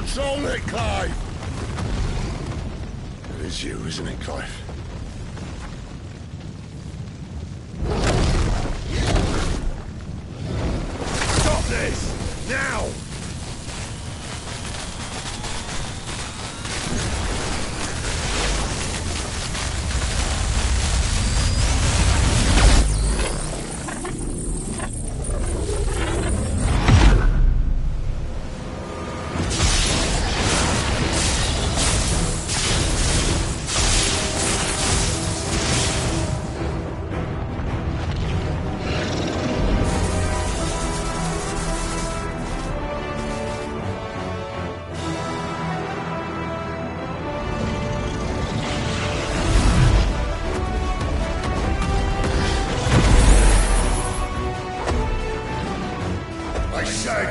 Control it, Clive! It is you, isn't it, Clive? Stop this! Now!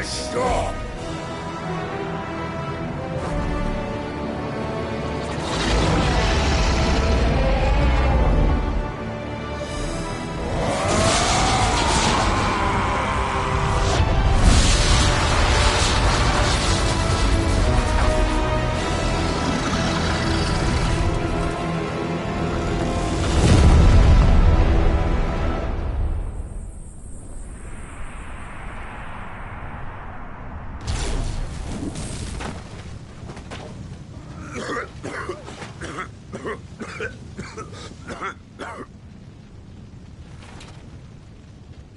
Stop!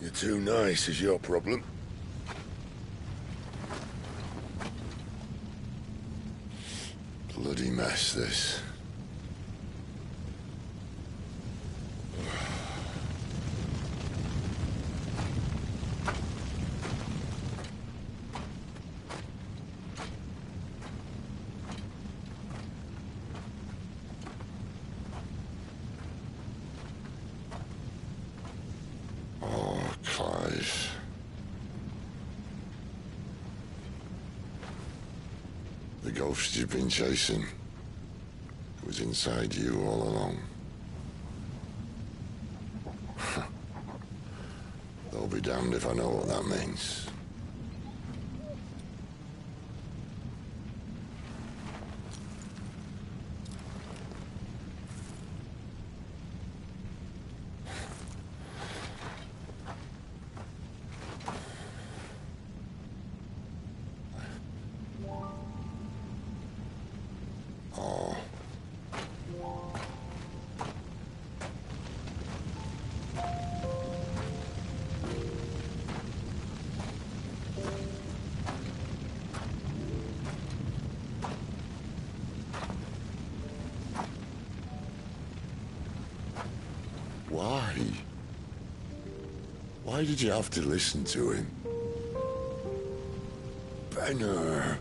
You're too nice is your problem. Bloody mess, this. The ghost you've been chasing was inside you all along. I'll be damned if I know what that means. Why? Why did you have to listen to him? Benner.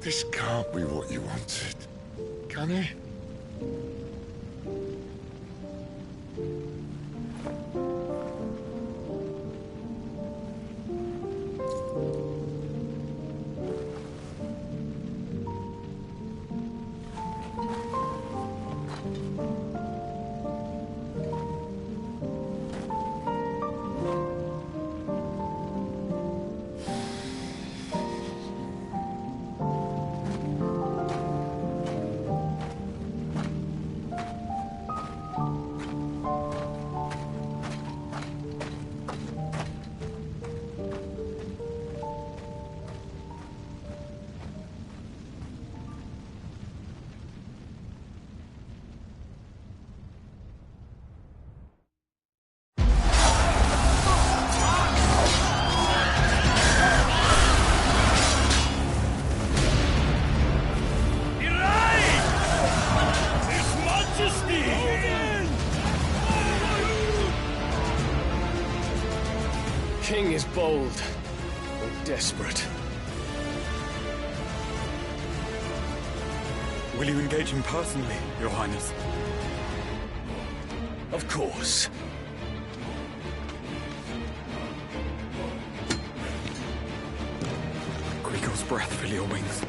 This can't be what you wanted, can it? King is bold or desperate. Will you engage him personally, Your Highness? Of course. Greagor's breath fill your wings.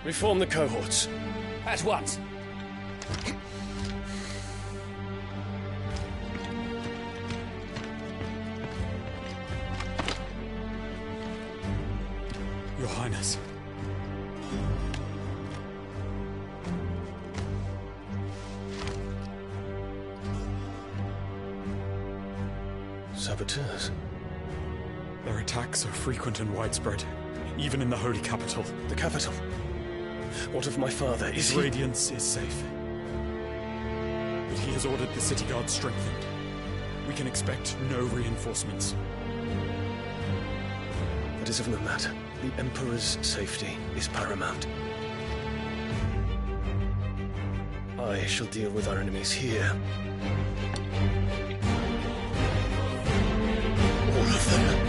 Reform the cohorts. At once. Your Highness. Saboteurs. Their attacks are frequent and widespread, even in the Holy Capital. The capital. What of my father? Is His he... radiance is safe. But he has ordered the city guard strengthened. We can expect no reinforcements. That is of no matter. The Emperor's safety is paramount. I shall deal with our enemies here. All of them.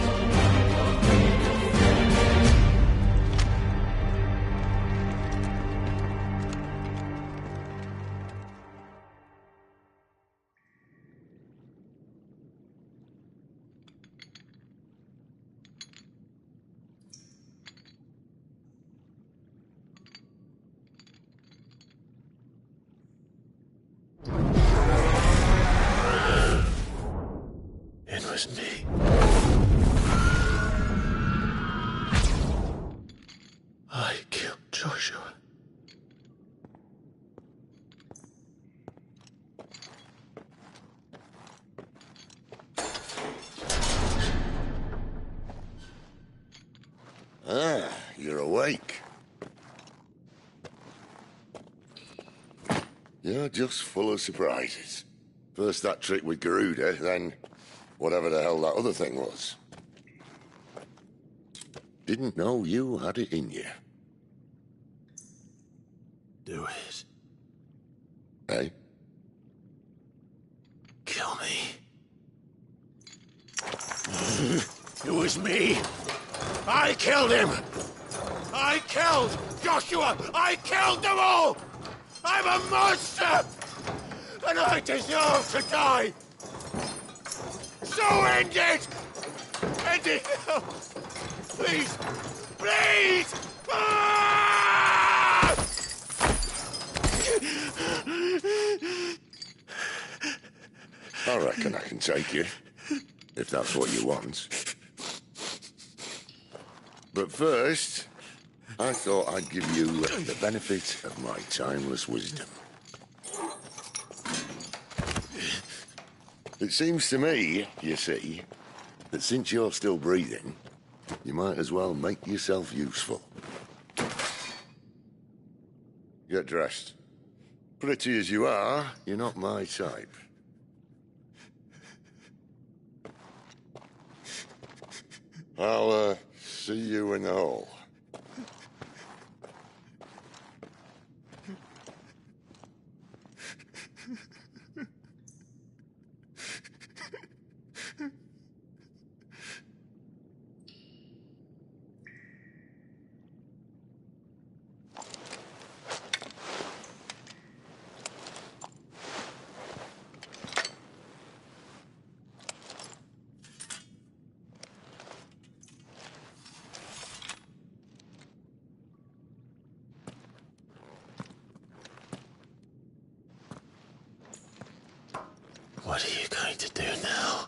It was me. I killed Joshua. Ah, you're awake. You're just full of surprises. First that trick with Garuda, then whatever the hell that other thing was. Didn't know you had it in you. Do it. Eh? Kill me. It was me. I killed him. I killed Joshua. I killed them all. I'm a monster. And I deserve to die. So end it. End it now. Please. Please. Ah! I reckon I can take you, if that's what you want. But first, I thought I'd give you the benefit of my timeless wisdom. It seems to me, you see, that since you're still breathing, you might as well make yourself useful. Get dressed. Pretty as you are, you're not my type. I'll, see you in the hall. What are you going to do now?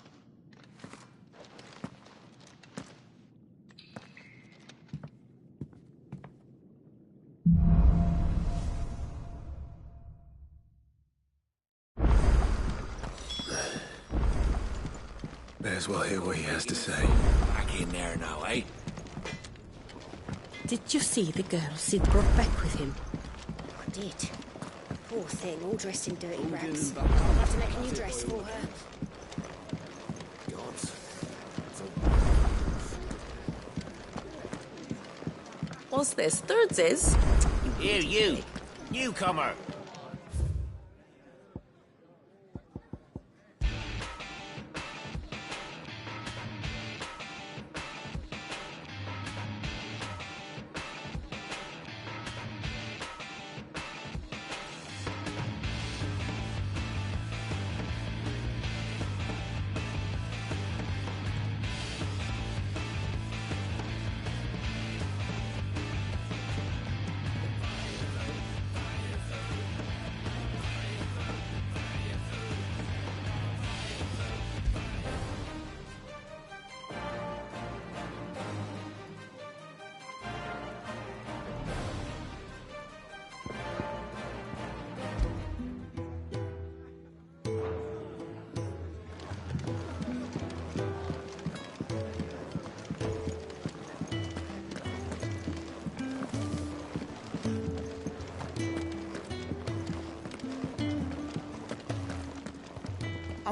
May as well hear what he has to say. Back in there now, eh? Did you see the girl Sid brought back with him? I did. Poor thing, all dressed in dirty rags. I'll have to make a new dress for her. What's this? Thirdsies? Here, you! Newcomer!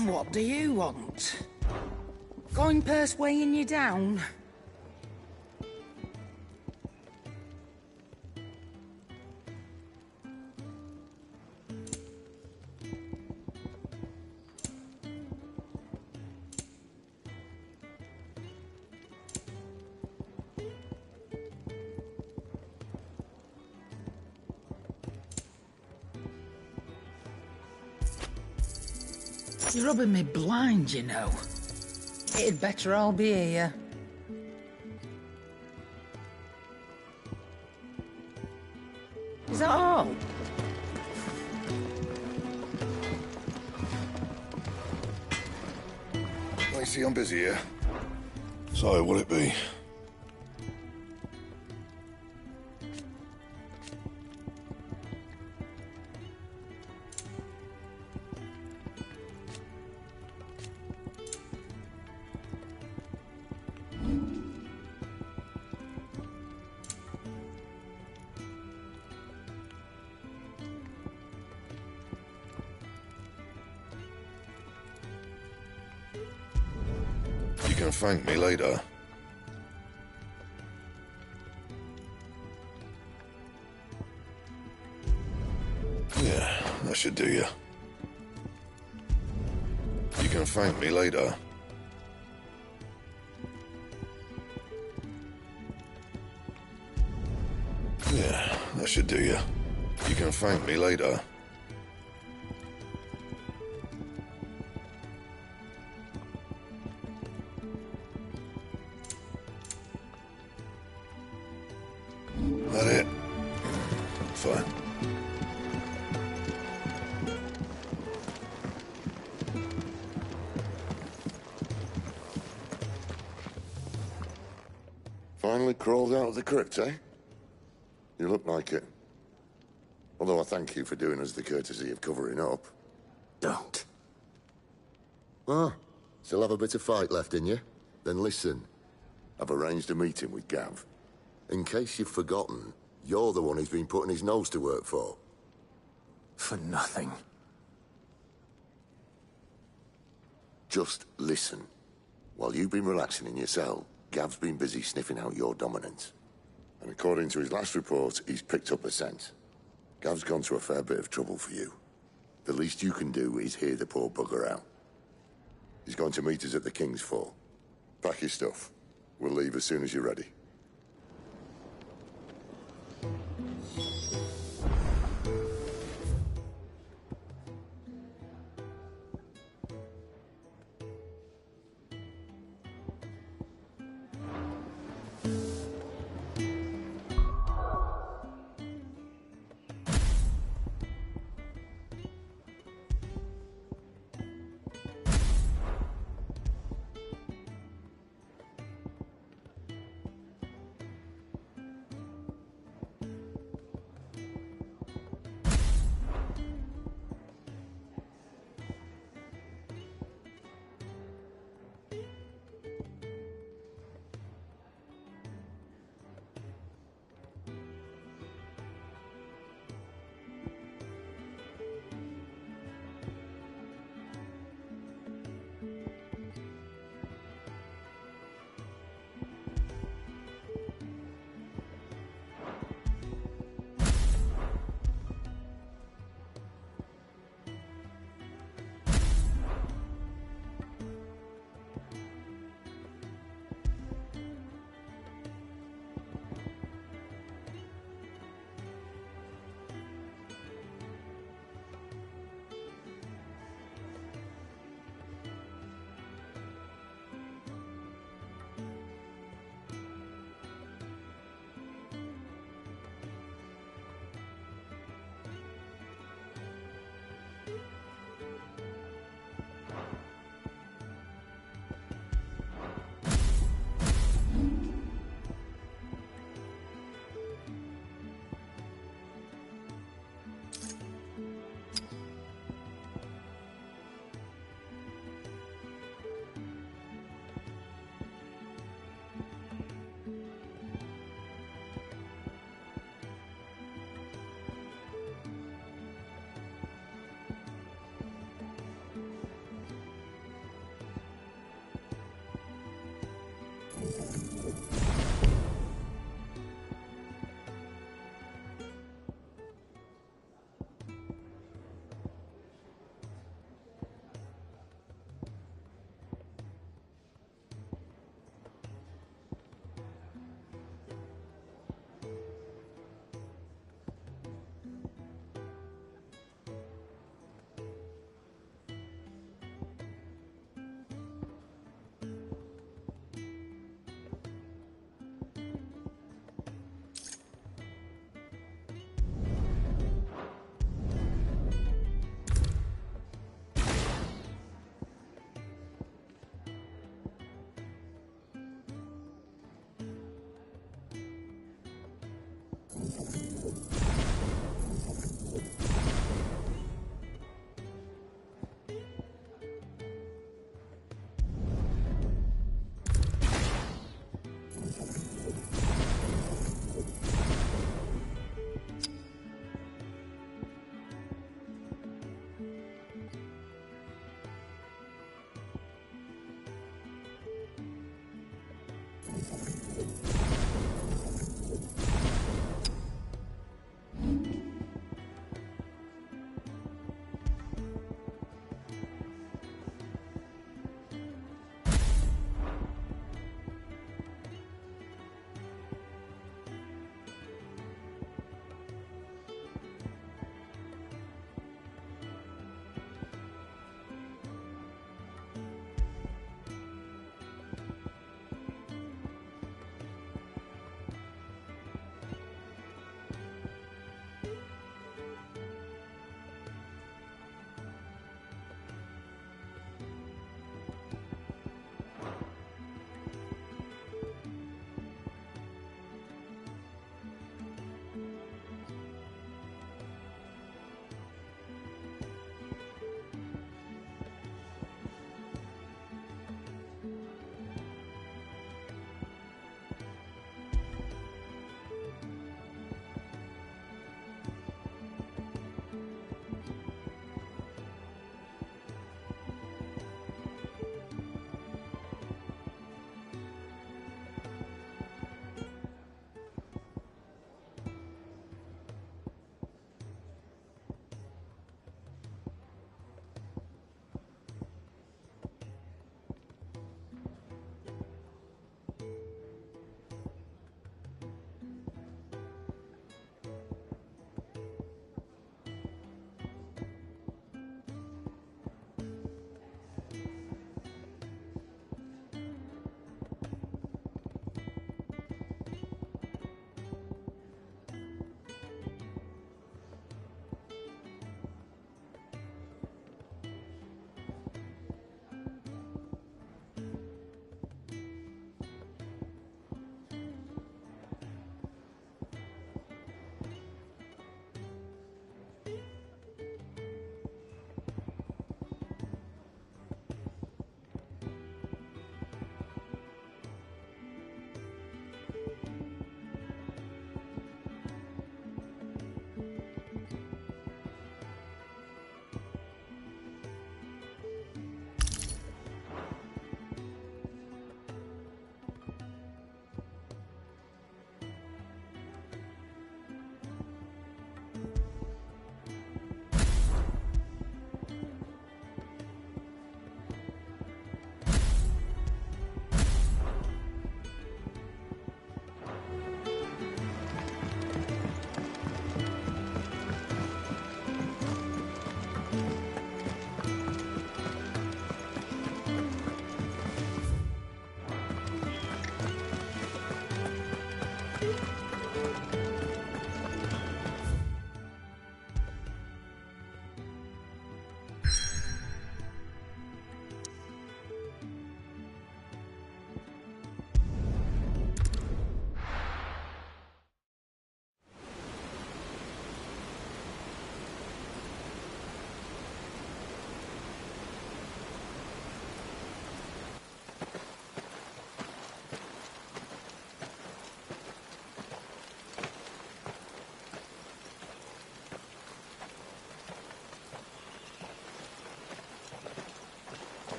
And what do you want? Coin purse weighing you down? You're rubbing me blind, you know. It'd better all be here. Is that all? I see I'm busy here. So, what'll it be? You can thank me later. Yeah, that should do you. You can thank me later. Yeah, that should do you. You can thank me later. That it? Fine. Finally crawled out of the crypt, eh? You look like it. Although I thank you for doing us the courtesy of covering up. Don't. Ah, still have a bit of fight left in you? Then listen. I've arranged a meeting with Gav. In case you've forgotten, you're the one he's been putting his nose to work for. For nothing. Just listen. While you've been relaxing in your cell, Gav's been busy sniffing out your dominance. And according to his last report, he's picked up a scent. Gav's gone to a fair bit of trouble for you. The least you can do is hear the poor bugger out. He's going to meet us at the King's Fall. Pack your stuff. We'll leave as soon as you're ready.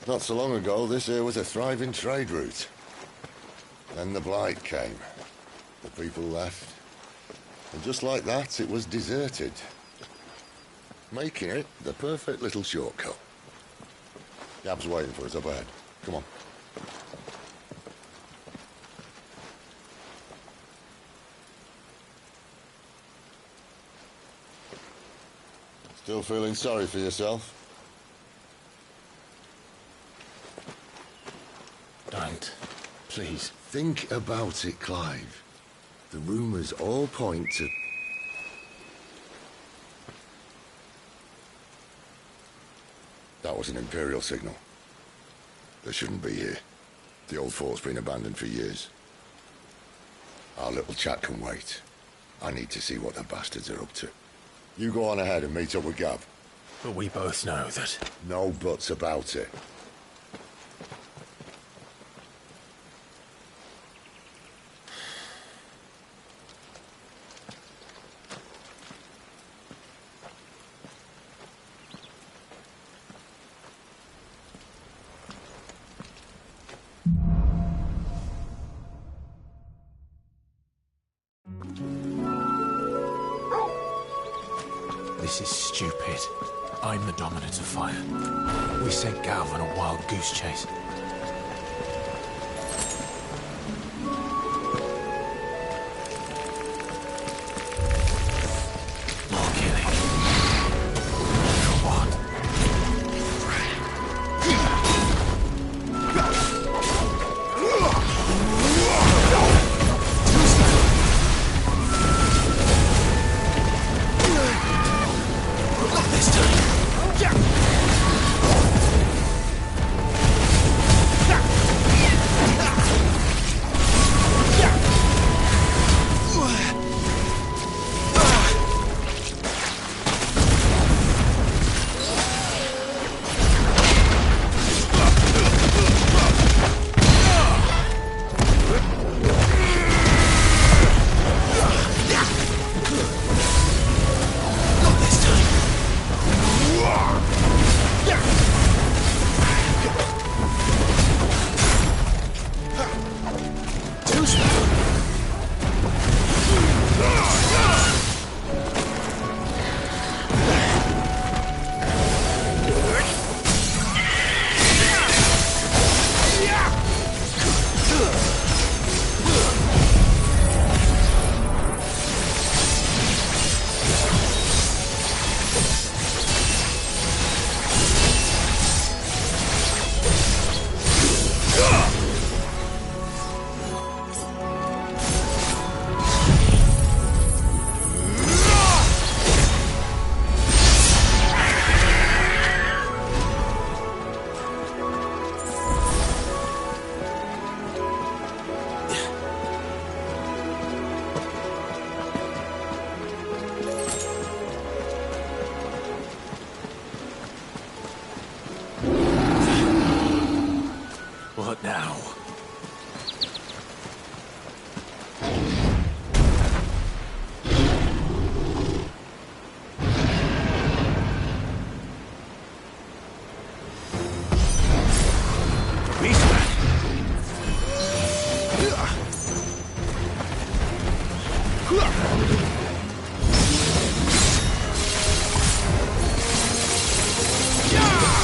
Not so long ago, this here was a thriving trade route. Then the Blight came. The people left. And just like that, it was deserted. Making it the perfect little shortcut. Gab's waiting for us up ahead. Come on. Still feeling sorry for yourself? Don't. Please. Think about it, Clive. The rumours all point to... That was an Imperial signal. They shouldn't be here. The old fort's been abandoned for years. Our little chat can wait. I need to see what the bastards are up to. You go on ahead and meet up with Gav. But we both know that... No buts about it. This is stupid. I'm the dominant of fire. We sent Gav on a wild goose chase. More killing. For what? What now? Yeah!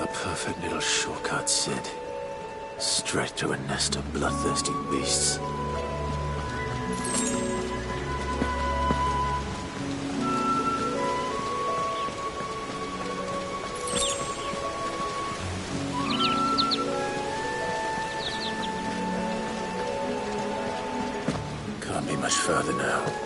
The perfect little shortcut, Sid. Straight to a nest of bloodthirsty beasts. Can't be much further now.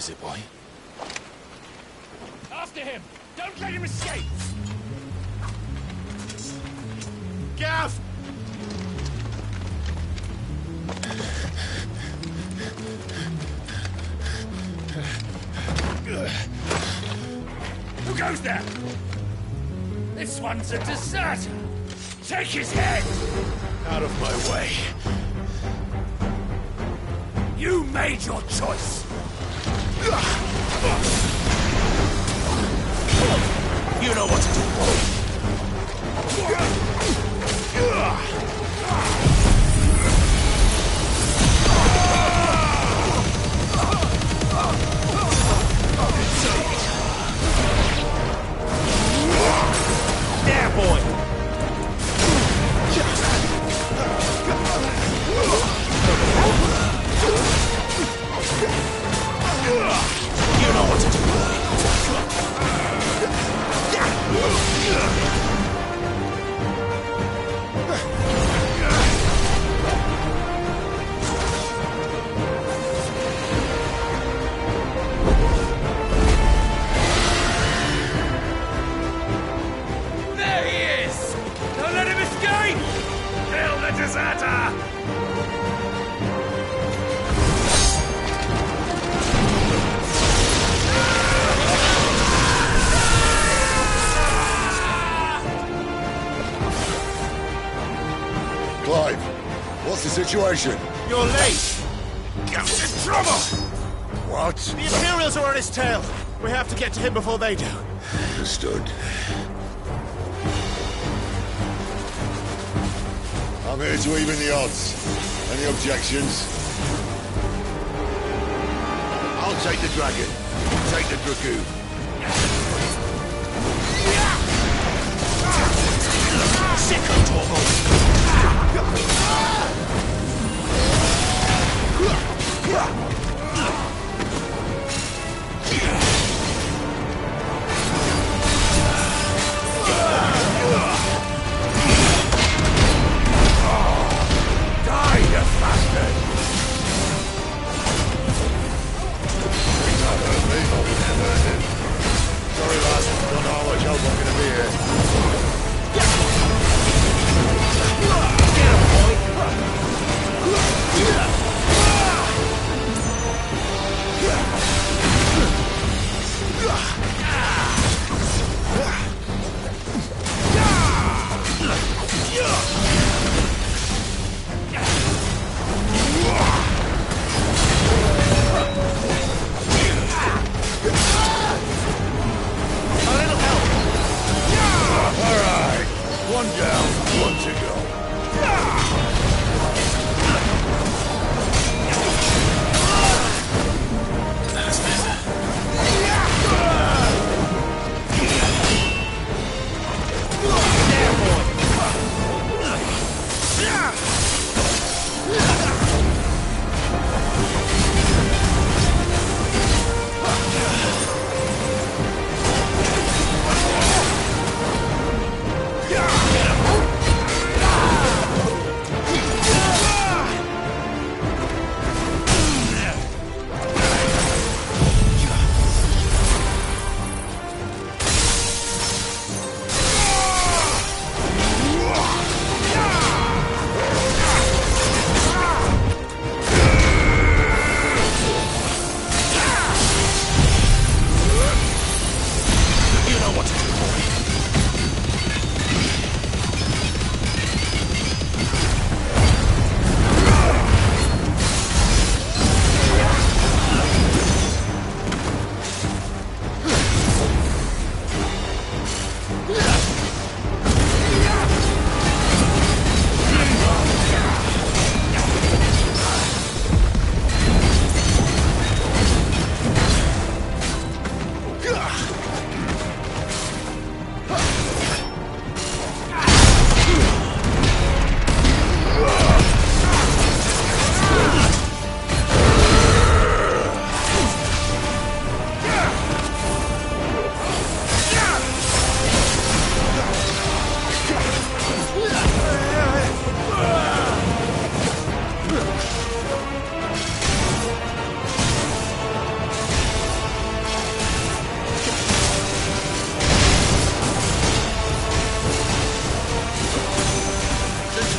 is it, boy? After him! Don't let him escape! Gav! Who goes there? This one's a deserter! Take his head! Out of my way. You made your choice! You know what to do, boy. There, boy! You know what to do, boy. There he is! Don't let him escape! Kill the deserter! Clive, what's the situation? You're late. Gav's in trouble. What? The Imperials are on his tail. We have to get to him before they do. Understood. I'm here to even the odds. Any objections? I'll take the dragon. Take the dragoon. Sicko Torgo. Die, you bastard! That hurt me. Sorry, lads. Don't know how much help I'm gonna be here. All right. One down, one to go. That's better.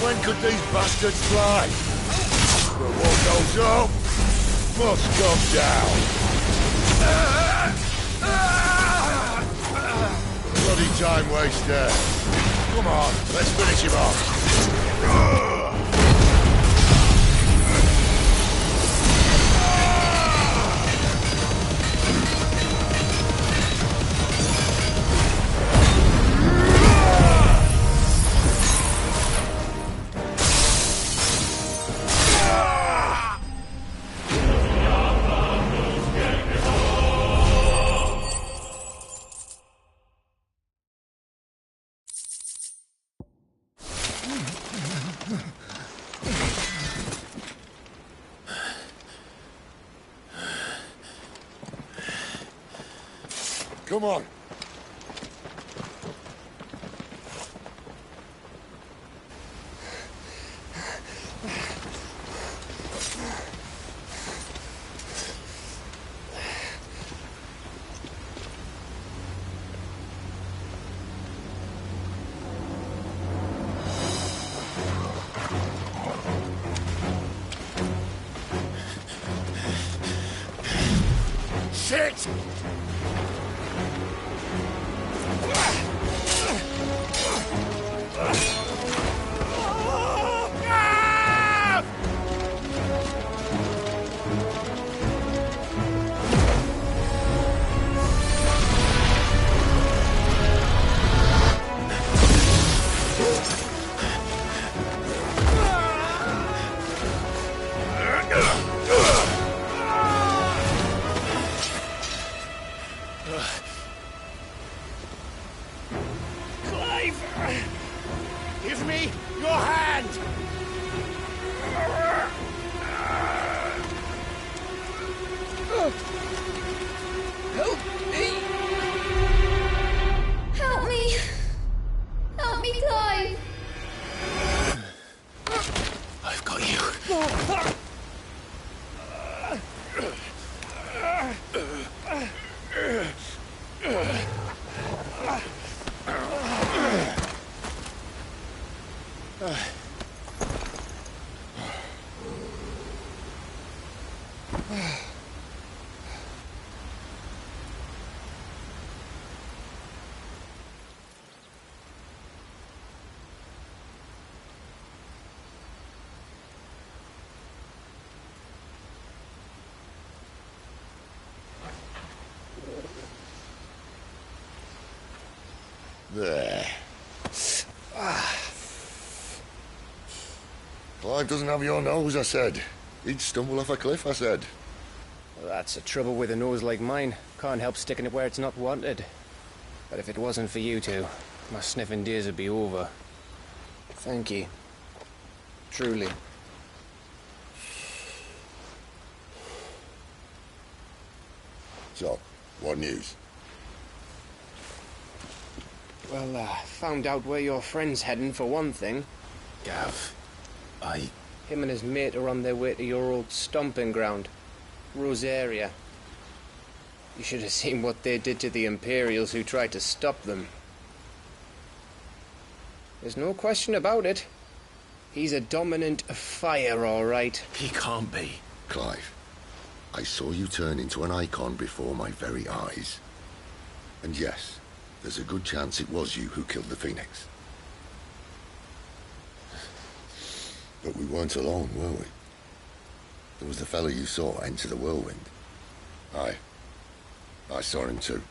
When could these bastards fly? But what goes up must come down. Bloody time waster. Come on, let's finish him off. Come on. Shit! Give me your hand! Help me! Help me! Help me, Clive! I've got you. There. Clive doesn't have your nose, I said. He'd stumble off a cliff, I said. Well, that's the trouble with a nose like mine. Can't help sticking it where it's not wanted. But if it wasn't for you two, my sniffing days would be over. Thank you. Truly. So, what news? Well, found out where your friend's heading, for one thing. Gav, Him and his mate are on their way to your old stomping ground, Rosaria. You should have seen what they did to the Imperials who tried to stop them. There's no question about it. He's a dominant of fire, all right. He can't be. Clive, I saw you turn into an icon before my very eyes. And yes, there's a good chance it was you who killed the Phoenix. But we weren't alone, were we? There was the fellow you saw enter the whirlwind. I saw him too.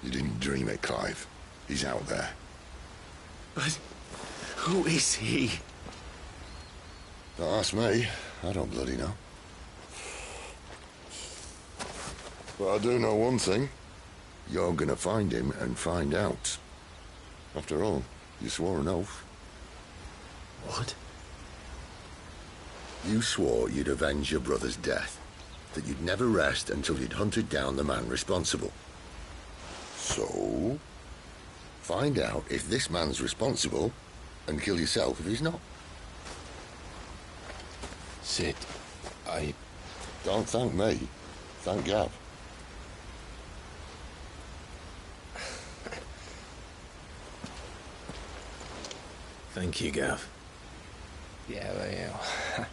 You didn't dream it, Clive. He's out there. But who is he? Don't ask me. I don't bloody know. But I do know one thing. You're gonna find him and find out. After all, you swore an oath. What? You swore you'd avenge your brother's death. That you'd never rest until you'd hunted down the man responsible. So, find out if this man's responsible and kill yourself if he's not. Sid, Don't thank me. Thank Gav. Thank you, Gav. Yeah, well, yeah.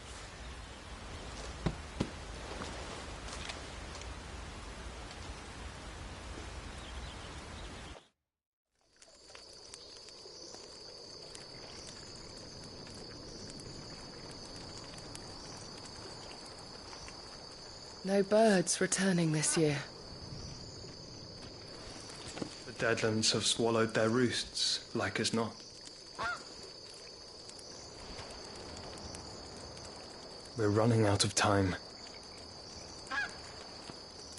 No birds returning this year. The Deadlands have swallowed their roosts, like as not. We're running out of time.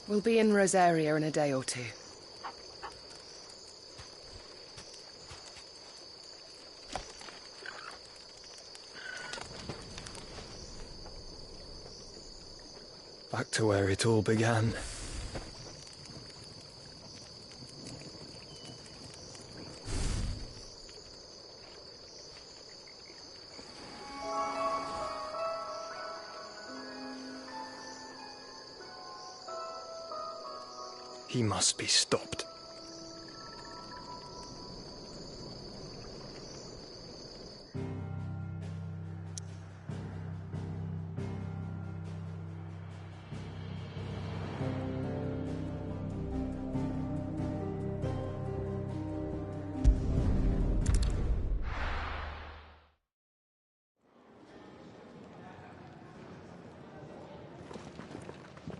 We'll be in Rosaria in a day or two. Back to where it all began. He must be stopped.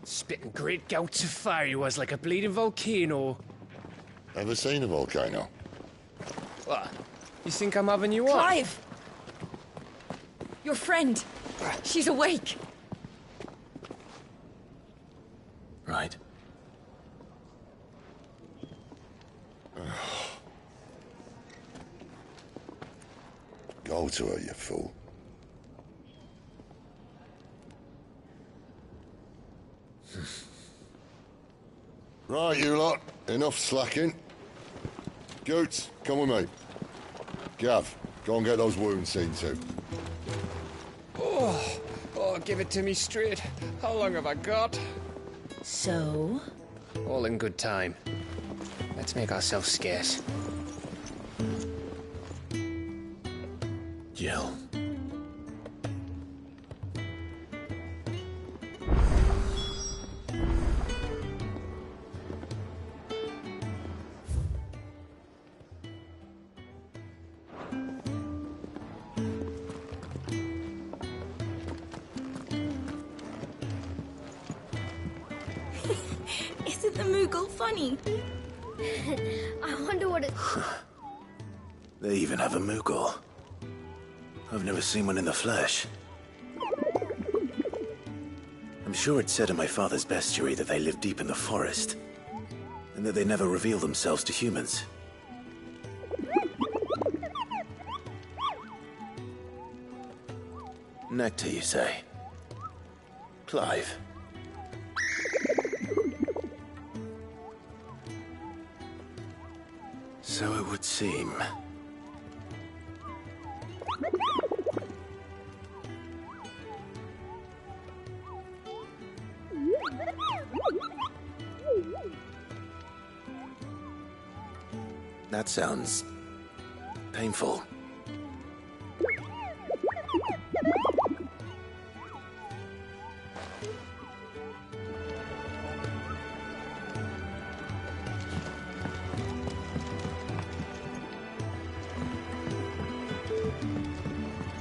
Spitting great gouts of fire he was, like a bleeding volcano. Ever seen a volcano? What? You think I'm having you on? Clive! Your friend. She's awake. Right. Go to her, you fool. Right, you lot. Enough slacking. Goots, come with me. Gav, go and get those wounds seen to. Oh, give it to me straight. How long have I got? So? All in good time. Let's make ourselves scarce. Jill. Isn't the Moogle funny? I wonder what it... They even have a Moogle. I've never seen one in the flesh. I'm sure it said in my father's bestiary that they live deep in the forest, and that they never reveal themselves to humans. Nectar, you say? Clive. So it would seem. That sounds painful.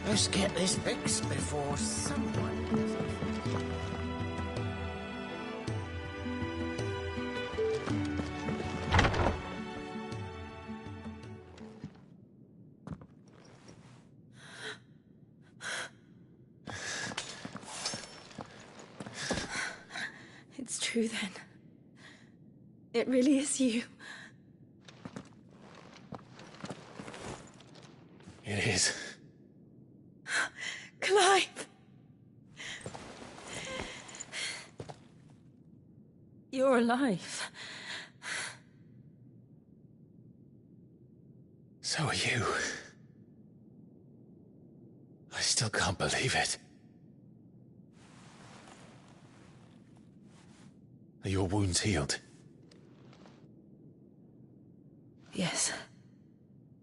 Let's get this fixed before someone... It's true then. It really is you. It is. Clive! You're alive. So are you. I still can't believe it. Are your wounds healed? Yes.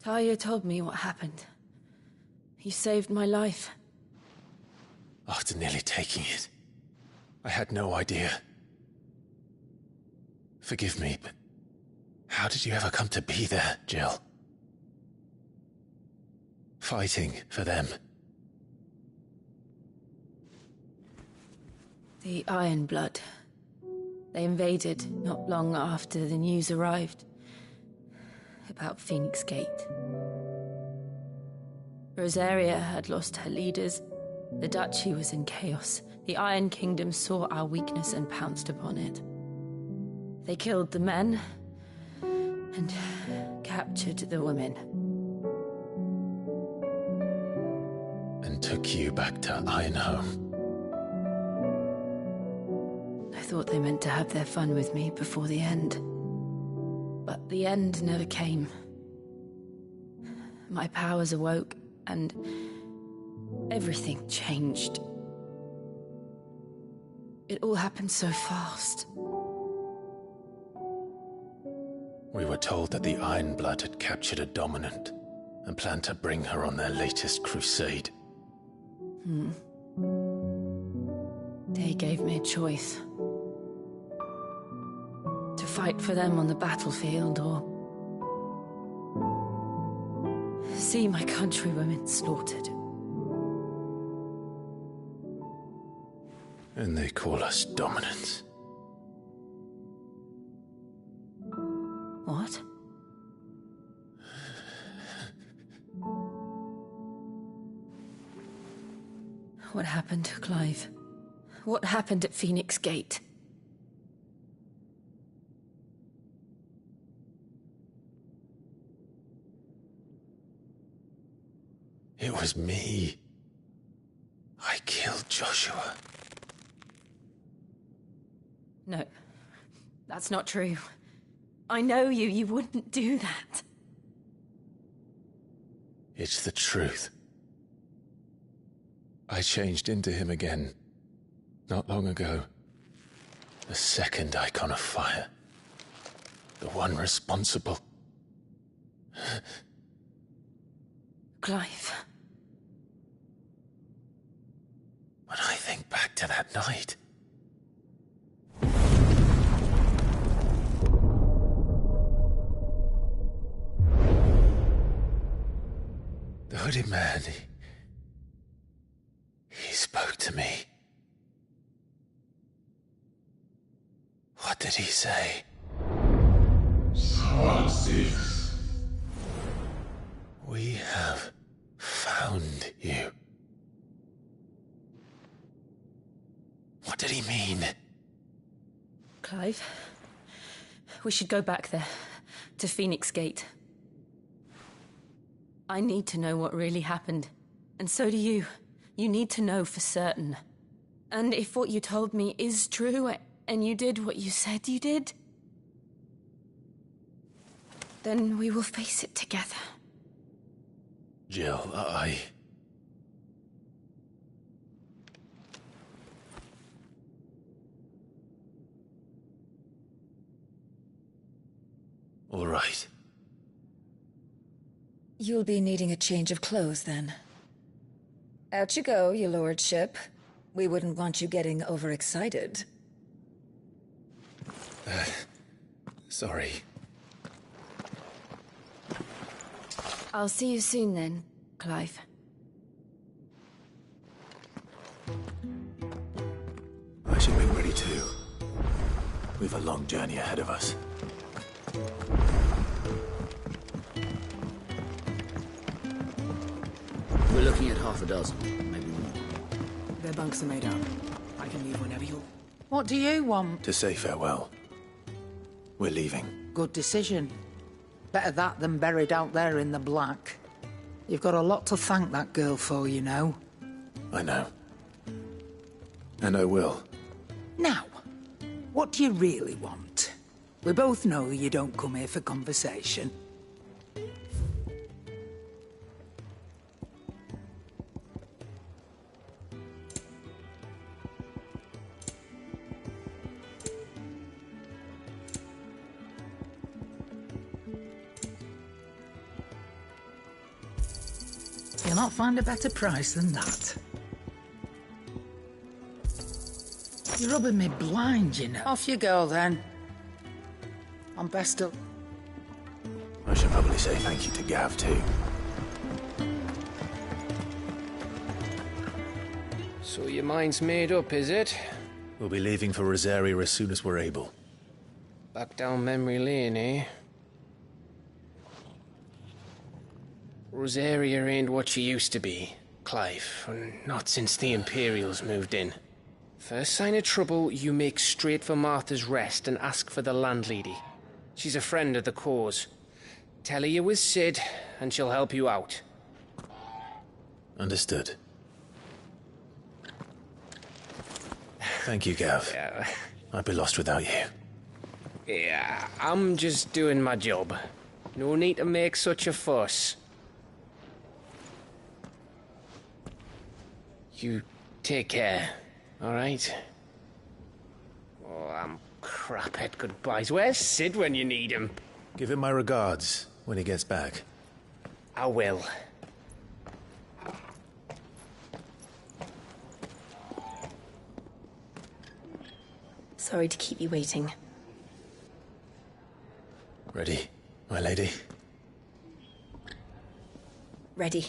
Talia told me what happened. You saved my life. After nearly taking it, I had no idea. Forgive me, but how did you ever come to be there, Jill? Fighting for them. The Iron Blood. They invaded not long after the news arrived about Phoenix Gate. Rosaria had lost her leaders. The Duchy was in chaos. The Iron Kingdom saw our weakness and pounced upon it. They killed the men and captured the women. And took you back to Ironhome. I thought they meant to have their fun with me before the end. But the end never came. My powers awoke, and everything changed. It all happened so fast. We were told that the Iron Blood had captured a dominant and planned to bring her on their latest crusade. They gave me a choice. To fight for them on the battlefield, or see my countrywomen slaughtered. And they call us dominants. What? What happened, Clive? What happened at Phoenix Gate? It was me. I killed Joshua. No, that's not true. I know you. You wouldn't do that. It's the truth. I changed into him again, not long ago. The second icon of fire. The one responsible. Clive. When I think back to that night... The hooded man, he spoke to me. What did he say? FF16. We have found you. What did he mean? Clive, we should go back there, to Phoenix Gate. I need to know what really happened. And so do you. You need to know for certain. And if what you told me is true, and you did what you said you did, then we will face it together. Jill, All right. You'll be needing a change of clothes, then. Out you go, your lordship. We wouldn't want you getting overexcited. Sorry. I'll see you soon then, Clive. I should make ready too. We've a long journey ahead of us. We're looking at half a dozen, maybe more. Their bunks are made up. I can leave whenever you're... What do you want? To say farewell. We're leaving. Good decision. Better that than buried out there in the black. You've got a lot to thank that girl for, you know. I know. And I will. Now, what do you really want? We both know you don't come here for conversation. You'll not find a better price than that. You're rubbing me blind, you know. Off you go, then. I'm best up. I should probably say thank you to Gav, too. So your mind's made up, is it? We'll be leaving for Rosaria as soon as we're able. Back down memory lane, eh? Rosaria ain't what she used to be, Clive, and not since the Imperials moved in. First sign of trouble, you make straight for Martha's Rest and ask for the landlady. She's a friend of the cause. Tell her you was Sid, and she'll help you out. Understood. Thank you, Gav. Yeah. I'd be lost without you. Yeah, I'm just doing my job. No need to make such a fuss. You take care, all right? Oh, I'm crap at goodbyes. Where's Sid when you need him? Give him my regards when he gets back. I will. Sorry to keep you waiting. Ready, my lady? Ready.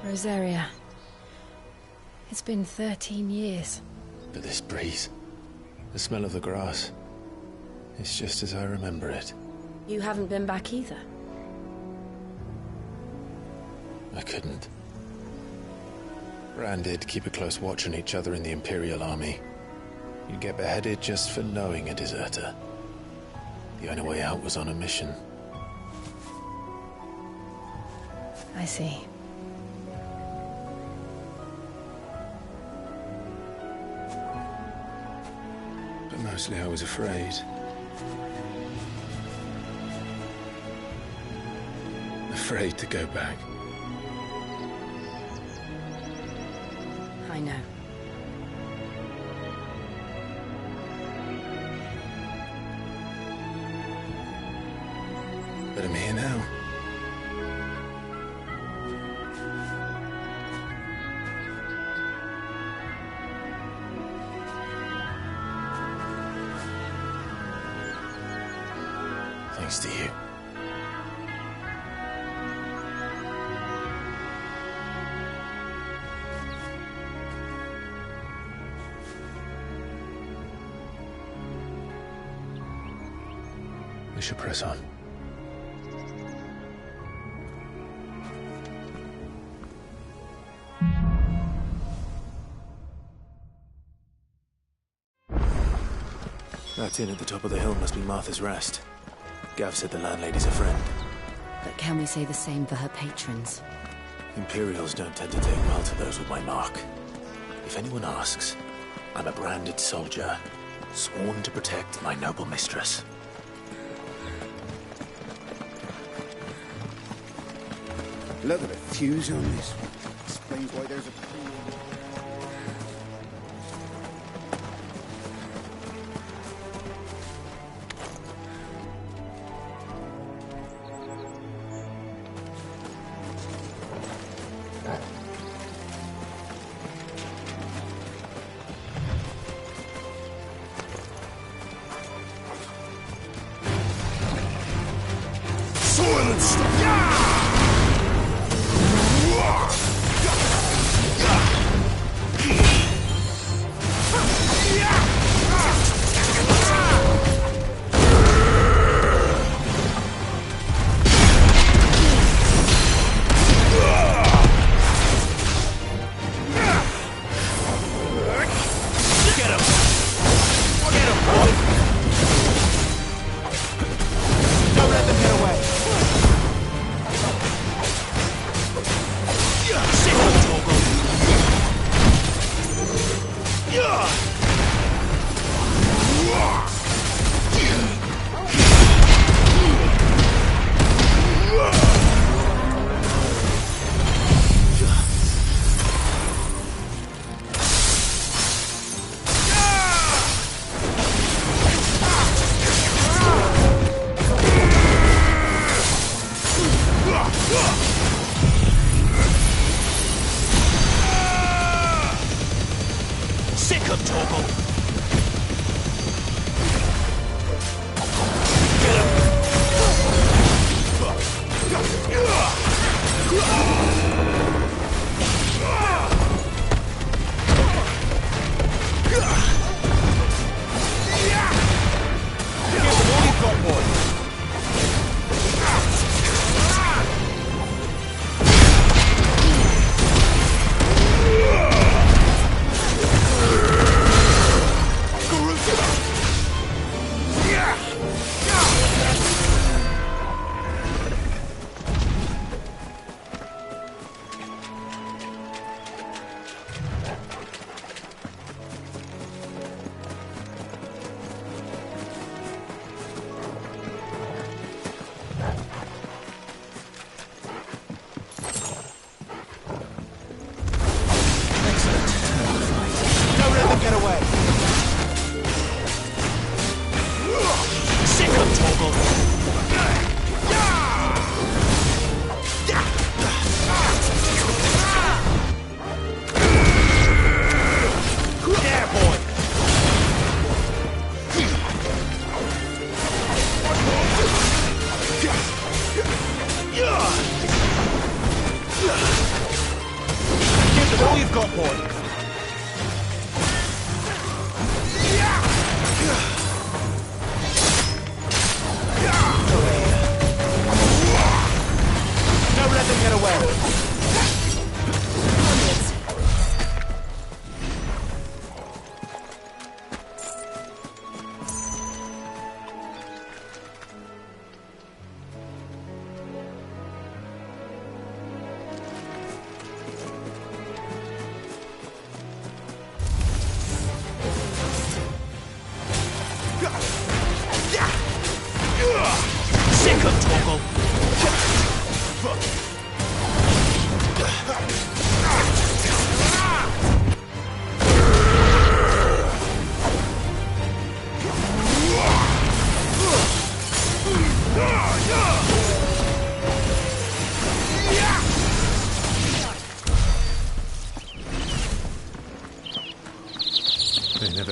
Rosaria. It's been 13 years. But this breeze, the smell of the grass, it's just as I remember it. You haven't been back either. I couldn't. Rand did keep a close watch on each other in the Imperial Army. You'd get beheaded just for knowing a deserter. The only way out was on a mission. I see. But mostly I was afraid. Afraid to go back. I know. But I'm here now. Thanks to you. We should press on. That inn at the top of the hill must be Martha's Rest. Gav said the landlady's a friend. But can we say the same for her patrons? Imperials don't tend to take well to those with my mark. If anyone asks, I'm a branded soldier, sworn to protect my noble mistress. Look at the fuse on this. Explains why there's a... Sick of Torgal!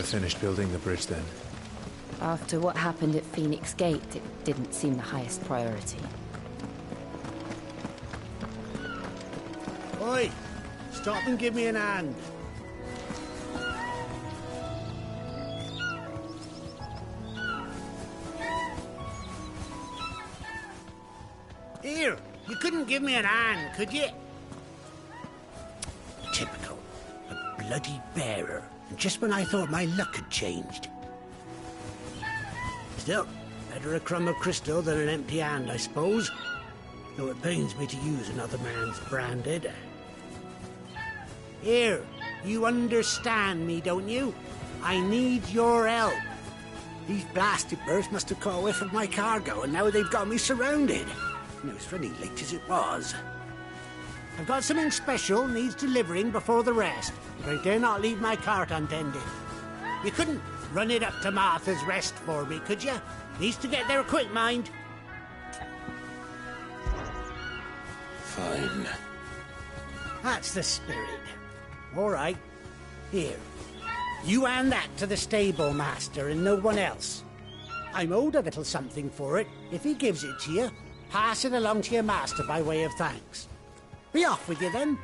Finished building the bridge then? After what happened at Phoenix Gate, it didn't seem the highest priority. Oi! Stop and give me an hand. Here, you couldn't give me an hand, could you? Typical. A bloody bearer. Just when I thought my luck had changed. Still, better a crumb of crystal than an empty hand, I suppose. Though it pains me to use another man's branded. Here, you understand me, don't you? I need your help. These blasted birds must have caught a whiff of my cargo, and now they've got me surrounded. And it was funny late as it was. I've got something special needs delivering before the rest, but I dare not leave my cart untended. You couldn't run it up to Martha's Rest for me, could you? Needs to get there quick, mind. Fine. That's the spirit. All right. Here. You hand that to the stable master and no one else. I'm owed a little something for it. If he gives it to you, pass it along to your master by way of thanks. Be off with you then,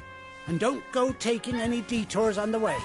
and don't go taking any detours on the way.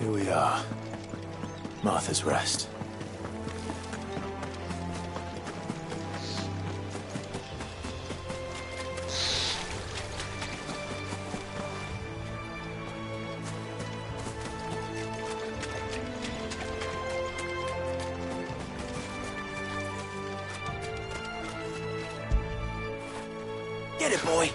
Here we are. Martha's Rest. Get it, boy!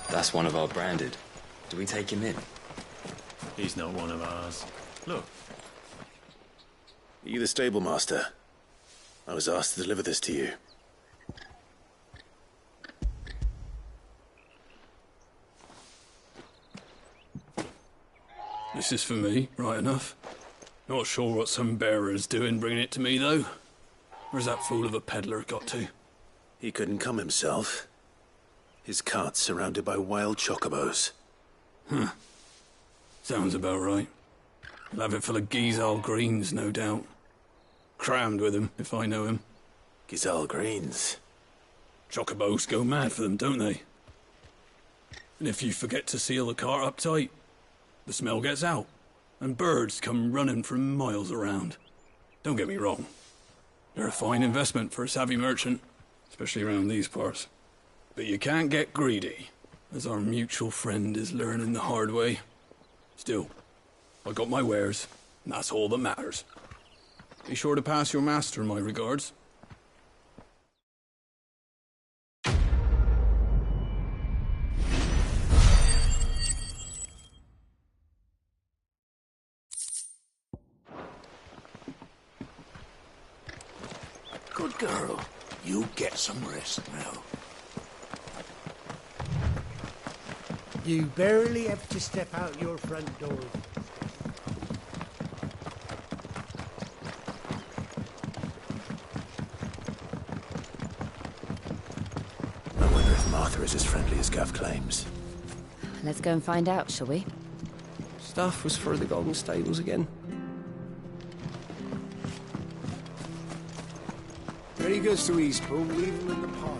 That's one of our branded. Do we take him in? He's not one of ours. Look. Are you the stable master? I was asked to deliver this to you. This is for me, right enough. Not sure what some bearer's doing bringing it to me, though. Where's that fool of a peddler got to? He couldn't come himself. His cart's surrounded by wild chocobos. Huh. Sounds about right. He'll have it full of Gizal greens, no doubt. Crammed with him, if I know him. Gizal greens? Chocobos go mad for them, don't they? And if you forget to seal the cart up tight, the smell gets out, and birds come running from miles around. Don't get me wrong. They're a fine investment for a savvy merchant, especially around these parts. But you can't get greedy, as our mutual friend is learning the hard way. Still, I got my wares, and that's all that matters. Be sure to pass your master my regards. Good girl. You get some rest now. You barely have to step out your front door. I wonder if Martha is as friendly as Gav claims. Let's go and find out, shall we? Stuff was for the Golden Stables again. Ready goes to Eastbourne, leave him in the park.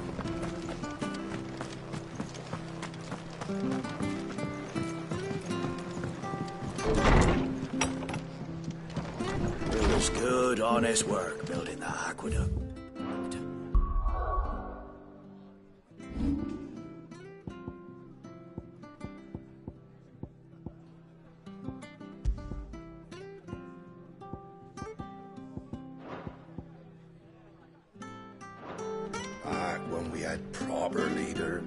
It was good, honest work building the aqueduct. Back when we had proper leader.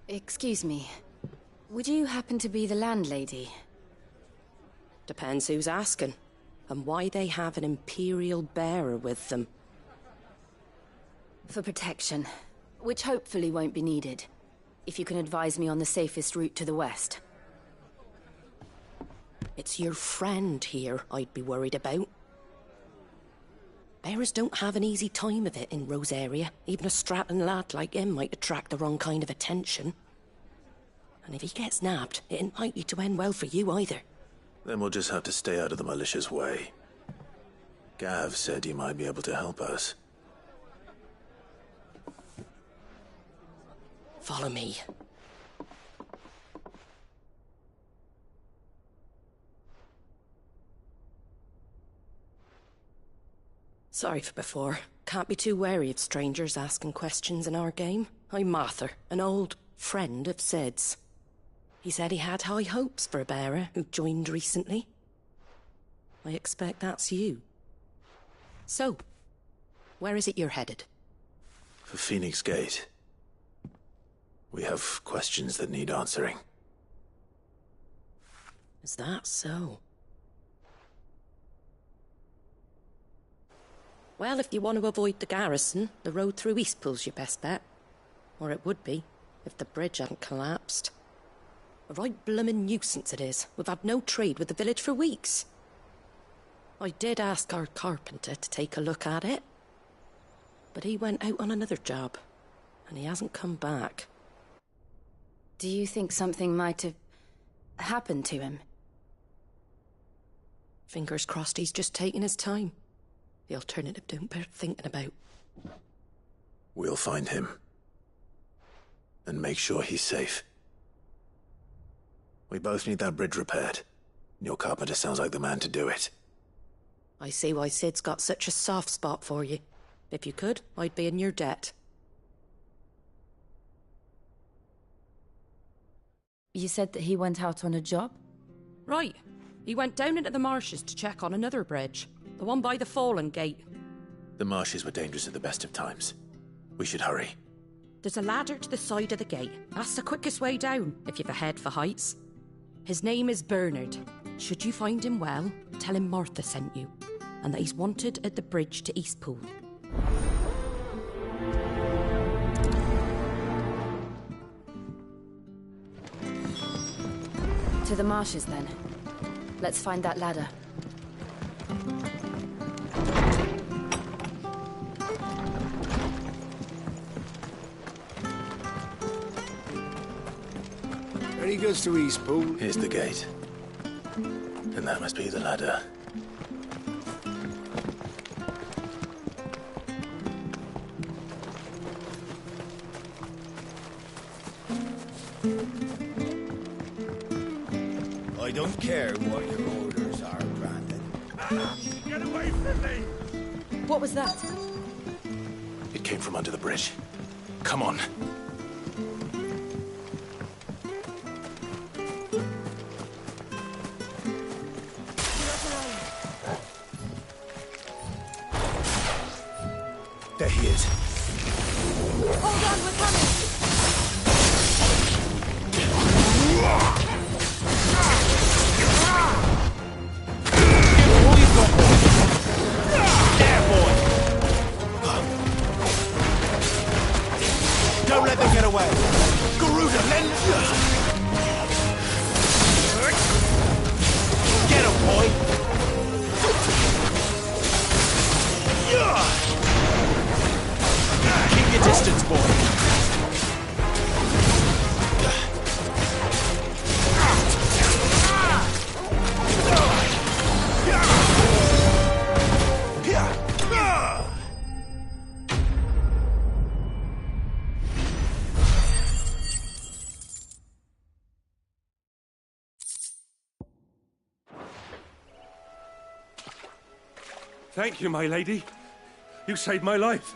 Excuse me. Would you happen to be the landlady? Depends who's asking, and why they have an Imperial bearer with them. For protection, which hopefully won't be needed. If you can advise me on the safest route to the west. It's your friend here I'd be worried about. Bearers don't have an easy time of it in Rosaria. Even a Stratton lad like him might attract the wrong kind of attention. And if he gets nabbed, it ain't likely to end well for you either. Then we'll just have to stay out of the malicious way. Gav said he might be able to help us. Follow me. Sorry for before. Can't be too wary of strangers asking questions in our game. I'm Martha, an old friend of Sid's. He said he had high hopes for a bearer who joined recently. I expect that's you. So, where is it you're headed? For Phoenix Gate. We have questions that need answering. Is that so? Well, if you want to avoid the garrison, the road through Eastpool's your best bet. Or it would be, if the bridge hadn't collapsed. A right bloomin' nuisance it is. We've had no trade with the village for weeks. I did ask our carpenter to take a look at it. But he went out on another job, and he hasn't come back. Do you think something might have happened to him? Fingers crossed he's just taking his time. The alternative don't bear thinking about. We'll find him. And make sure he's safe. We both need that bridge repaired. Your carpenter sounds like the man to do it. I see why Sid's got such a soft spot for you. If you could, I'd be in your debt. You said that he went out on a job? Right. He went down into the marshes to check on another bridge. The one by the Fallen Gate. The marshes were dangerous at the best of times. We should hurry. There's a ladder to the side of the gate. That's the quickest way down, if you've a head for heights. His name is Bernard. Should you find him well, tell him Martha sent you, and that he's wanted at the bridge to Eastpool. To the marshes, then. Let's find that ladder. Any goods to Eastpool? Here's the gate. And that must be the ladder. I don't care what your orders are, Brandon. Get away from me! What was that? It came from under the bridge. Come on. There he is. Hold on, we're coming! All you've got, boy. There, boy. Don't let them get away. Garuda, lend. Get him, boy. Keep your distance, boy. Thank you, my lady. You saved my life.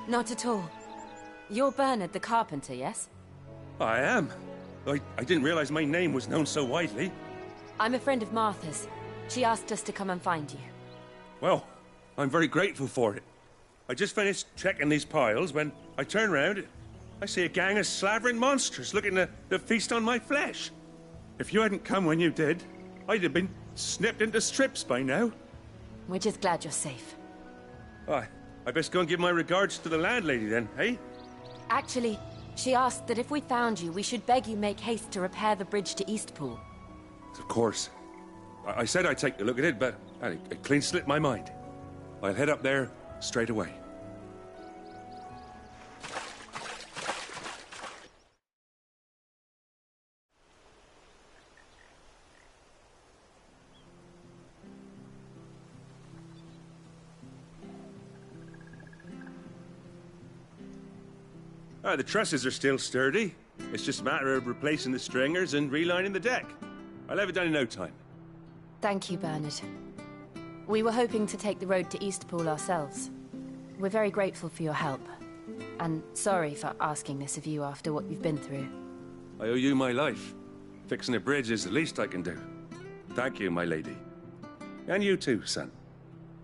Not at all. You're Bernard the carpenter, yes? I am. I didn't realize my name was known so widely. I'm a friend of Martha's. She asked us to come and find you. Well, I'm very grateful for it. I just finished checking these piles when I turn round. I see a gang of slavering monsters looking to feast on my flesh. If you hadn't come when you did, I'd have been snipped into strips by now. We're just glad you're safe. I best go and give my regards to the landlady then, eh? Actually, she asked that if we found you, we should beg you make haste to repair the bridge to Eastpool. Of course. I said I'd take a look at it, but it clean slipped my mind. I'll head up there straight away. The trusses are still sturdy. It's just a matter of replacing the stringers and relining the deck. I'll have it done in no time. Thank you, Bernard. We were hoping to take the road to Eastpool ourselves. We're very grateful for your help. And sorry for asking this of you after what you've been through. I owe you my life. Fixing a bridge is the least I can do. Thank you, my lady. And you too, son.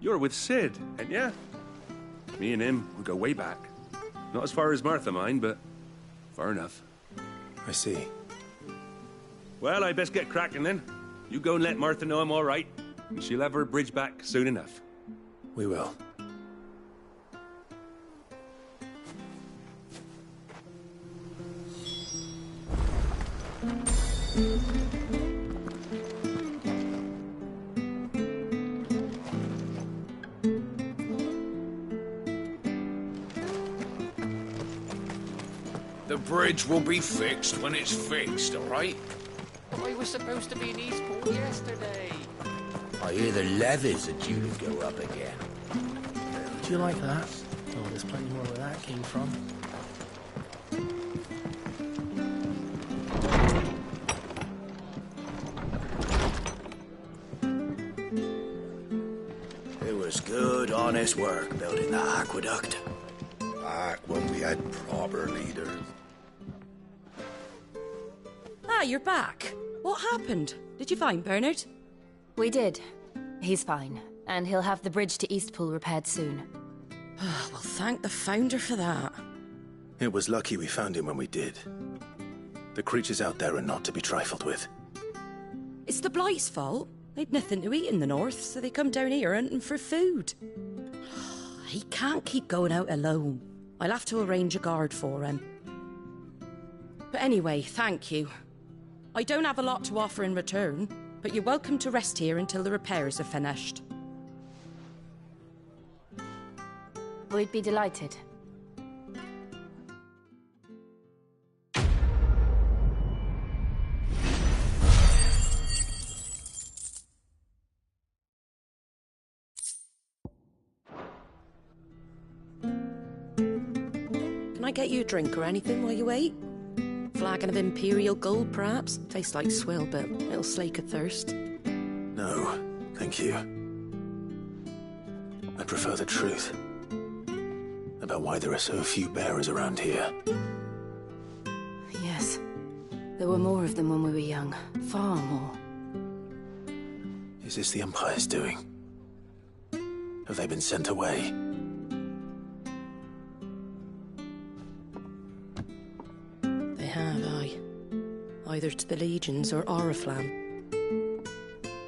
You're with Sid, ain't ya? Me and him, we go way back. Not as far as Martha, mind, but far enough. I see. Well, I best get cracking then. You go and let Martha know I'm all right, and she'll have her bridge back soon enough. We will. The bridge will be fixed when it's fixed, all right? I was supposed to be in Eastpool yesterday. I hear the levees are due to go up again. Do you like that? Oh, there's plenty more where that came from. was good, honest work building that aqueduct. Back when we had proper leaders. Ah, you're back. What happened? Did you find Bernard? We did. He's fine, and he'll have the bridge to Eastpool repaired soon. Well, thank the Founder for that. It was lucky we found him when we did. The creatures out there are not to be trifled with. It's the Blight's fault. They'd nothing to eat in the north, so they come down here hunting for food. He can't keep going out alone. I'll have to arrange a guard for him. But anyway, thank you. I don't have a lot to offer in return, but you're welcome to rest here until the repairs are finished. We'd be delighted. Can I get you a drink or anything while you wait? Flagon of Imperial Gold, perhaps? Tastes like swill, but it'll slake a thirst. No, thank you. I prefer the truth. About why there are so few bearers around here. Yes. There were more of them when we were young. Far more. Is this the Empire's doing? Have they been sent away? They have, aye. Either to the Legions or Oriflamme.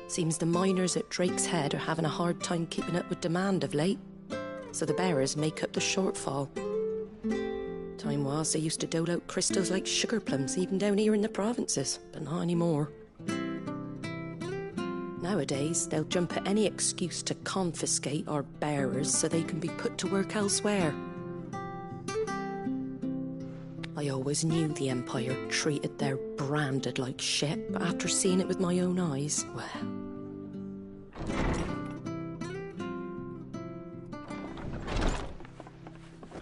Seems the miners at Drake's Head are having a hard time keeping up with demand of late, so the bearers make up the shortfall. Time was they used to dole out crystals like sugar plums even down here in the provinces, but not anymore. Nowadays, they'll jump at any excuse to confiscate our bearers so they can be put to work elsewhere. I always knew the Empire treated their branded like shit, but after seeing it with my own eyes, well...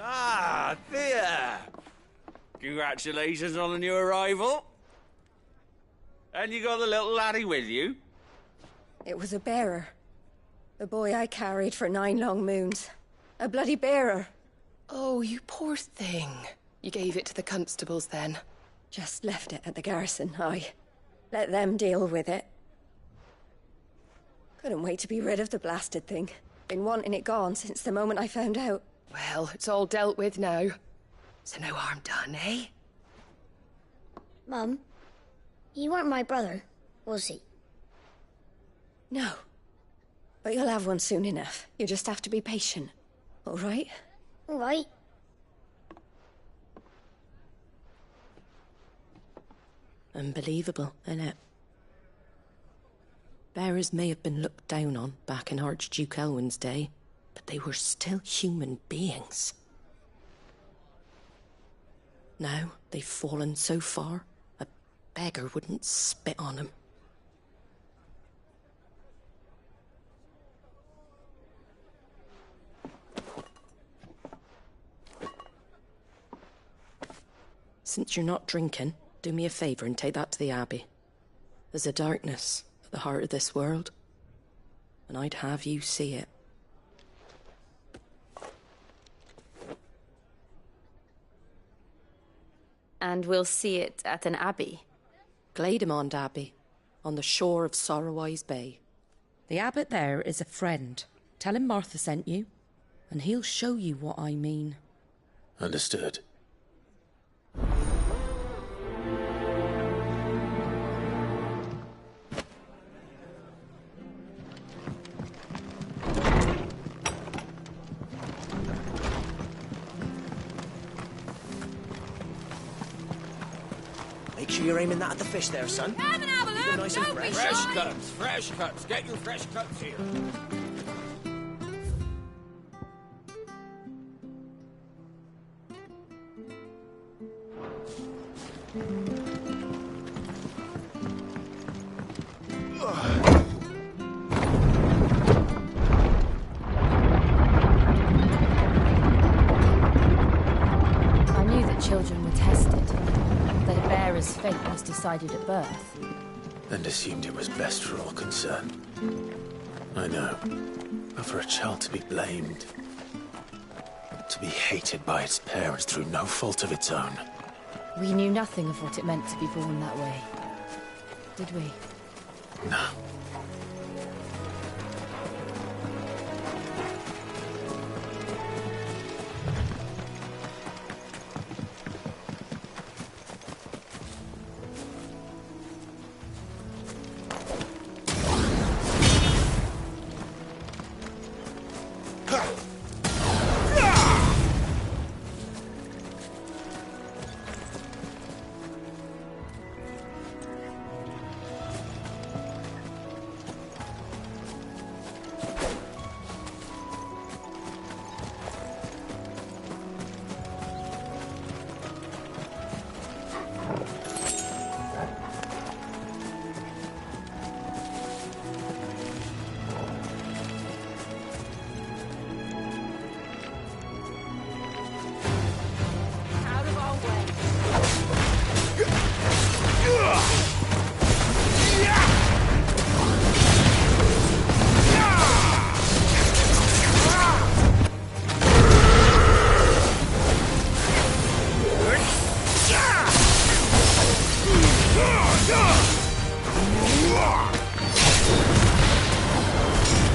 Ah, Thea! Congratulations on the new arrival. And you got the little laddie with you? It was a bearer. The boy I carried for 9 long moons. A bloody bearer. Oh, you poor thing. You gave it to the constables then? Just left it at the garrison, aye. Let them deal with it. Couldn't wait to be rid of the blasted thing. Been wanting it gone since the moment I found out. Well, it's all dealt with now. So no harm done, eh? Mum, you weren't my brother, was he? No. But you'll have one soon enough. You just have to be patient. All right? All right. Unbelievable, innit? Bearers may have been looked down on back in Archduke Elwin's day, but they were still human beings. Now they've fallen so far, a beggar wouldn't spit on them. Since you're not drinking, do me a favour and take that to the Abbey. There's a darkness at the heart of this world, and I'd have you see it. And we'll see it at an abbey? Glademond Abbey, on the shore of Sorrowwise Bay. The abbot there is a friend. Tell him Martha sent you, and he'll show you what I mean. Understood. Make sure you're aiming that at the fish there, son. Come and have a Keep them nice and fresh. Fresh cuts, fresh cuts. Get your fresh cuts here. I knew that children were tested, that a bearer's fate was decided at birth. And assumed it was best for all concerned. I know. But for a child to be blamed, to be hated by its parents through no fault of its own. We knew nothing of what it meant to be born that way. Did we? No.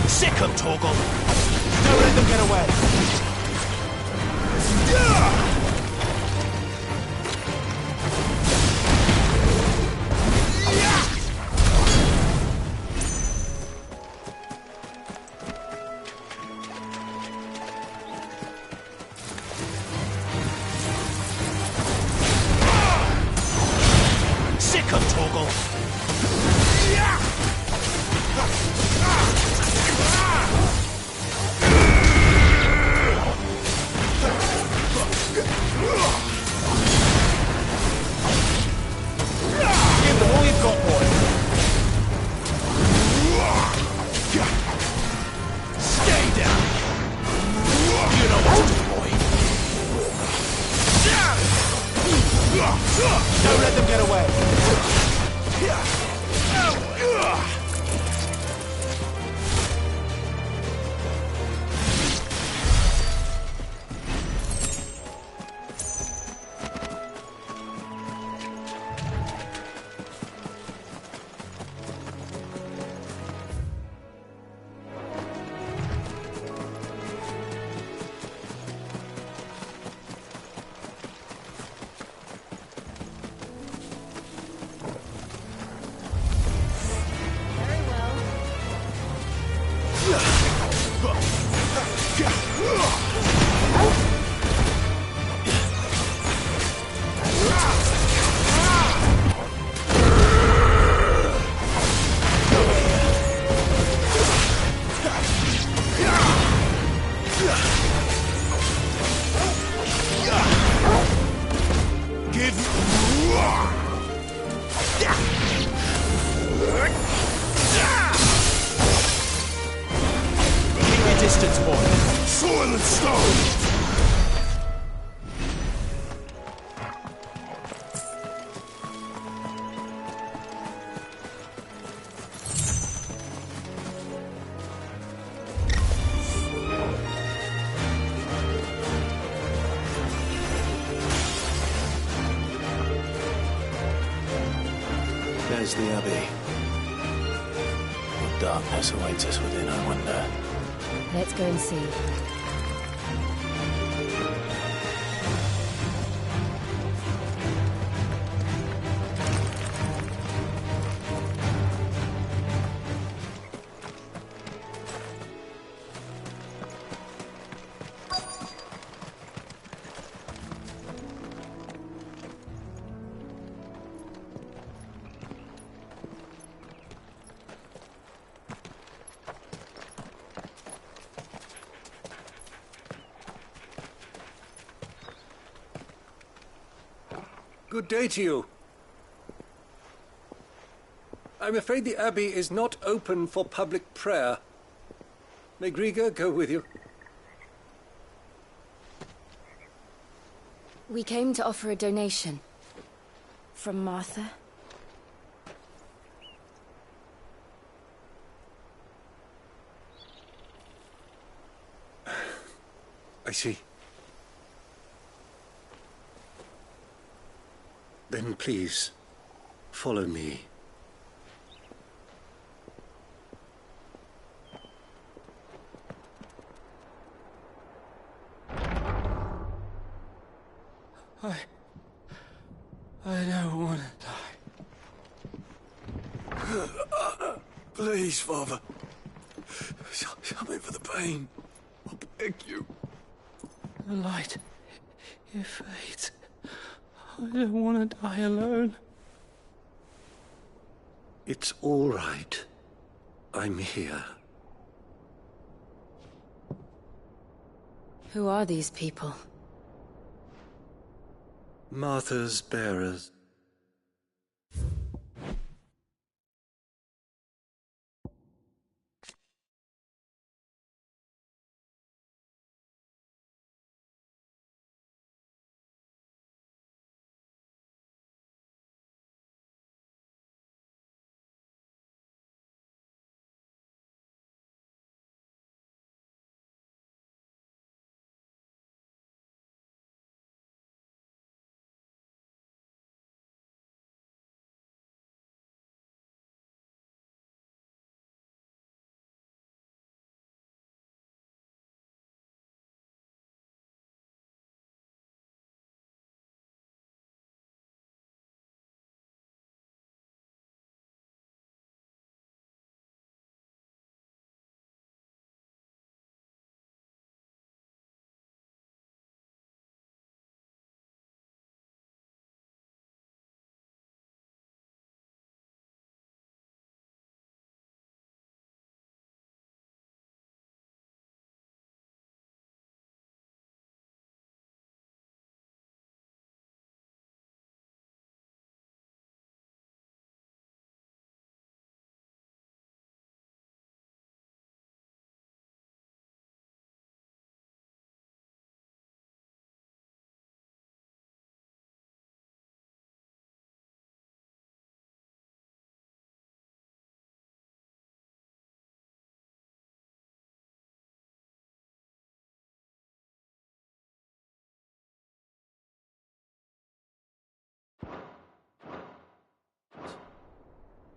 Sick 'em, Torgal! Don't let them get away! Sick 'em, Torgal! Give them all you've got, boy. Stay down. You know what to do, boy. Don't let them get away. Keep your distance, boy. Soil and stone! There's the Abbey. What darkness awaits us within, I wonder. Let's go and see. Good day to you. I'm afraid the Abbey is not open for public prayer. May Griga go with you? We came to offer a donation. From Martha. I see. Then please, follow me. I don't want to die. Please, Father. Shut me for the pain. I beg you. The light, it fades. I don't want to die alone. It's all right. I'm here. Who are these people? Martha's bearers.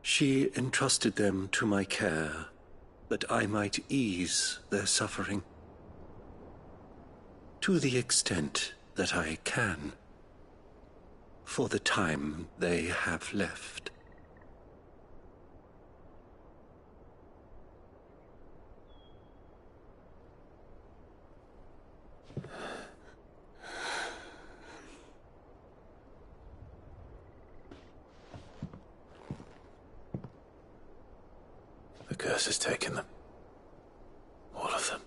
She entrusted them to my care, that I might ease their suffering. To the extent that I can, for the time they have left. The curse has taken them. All of them.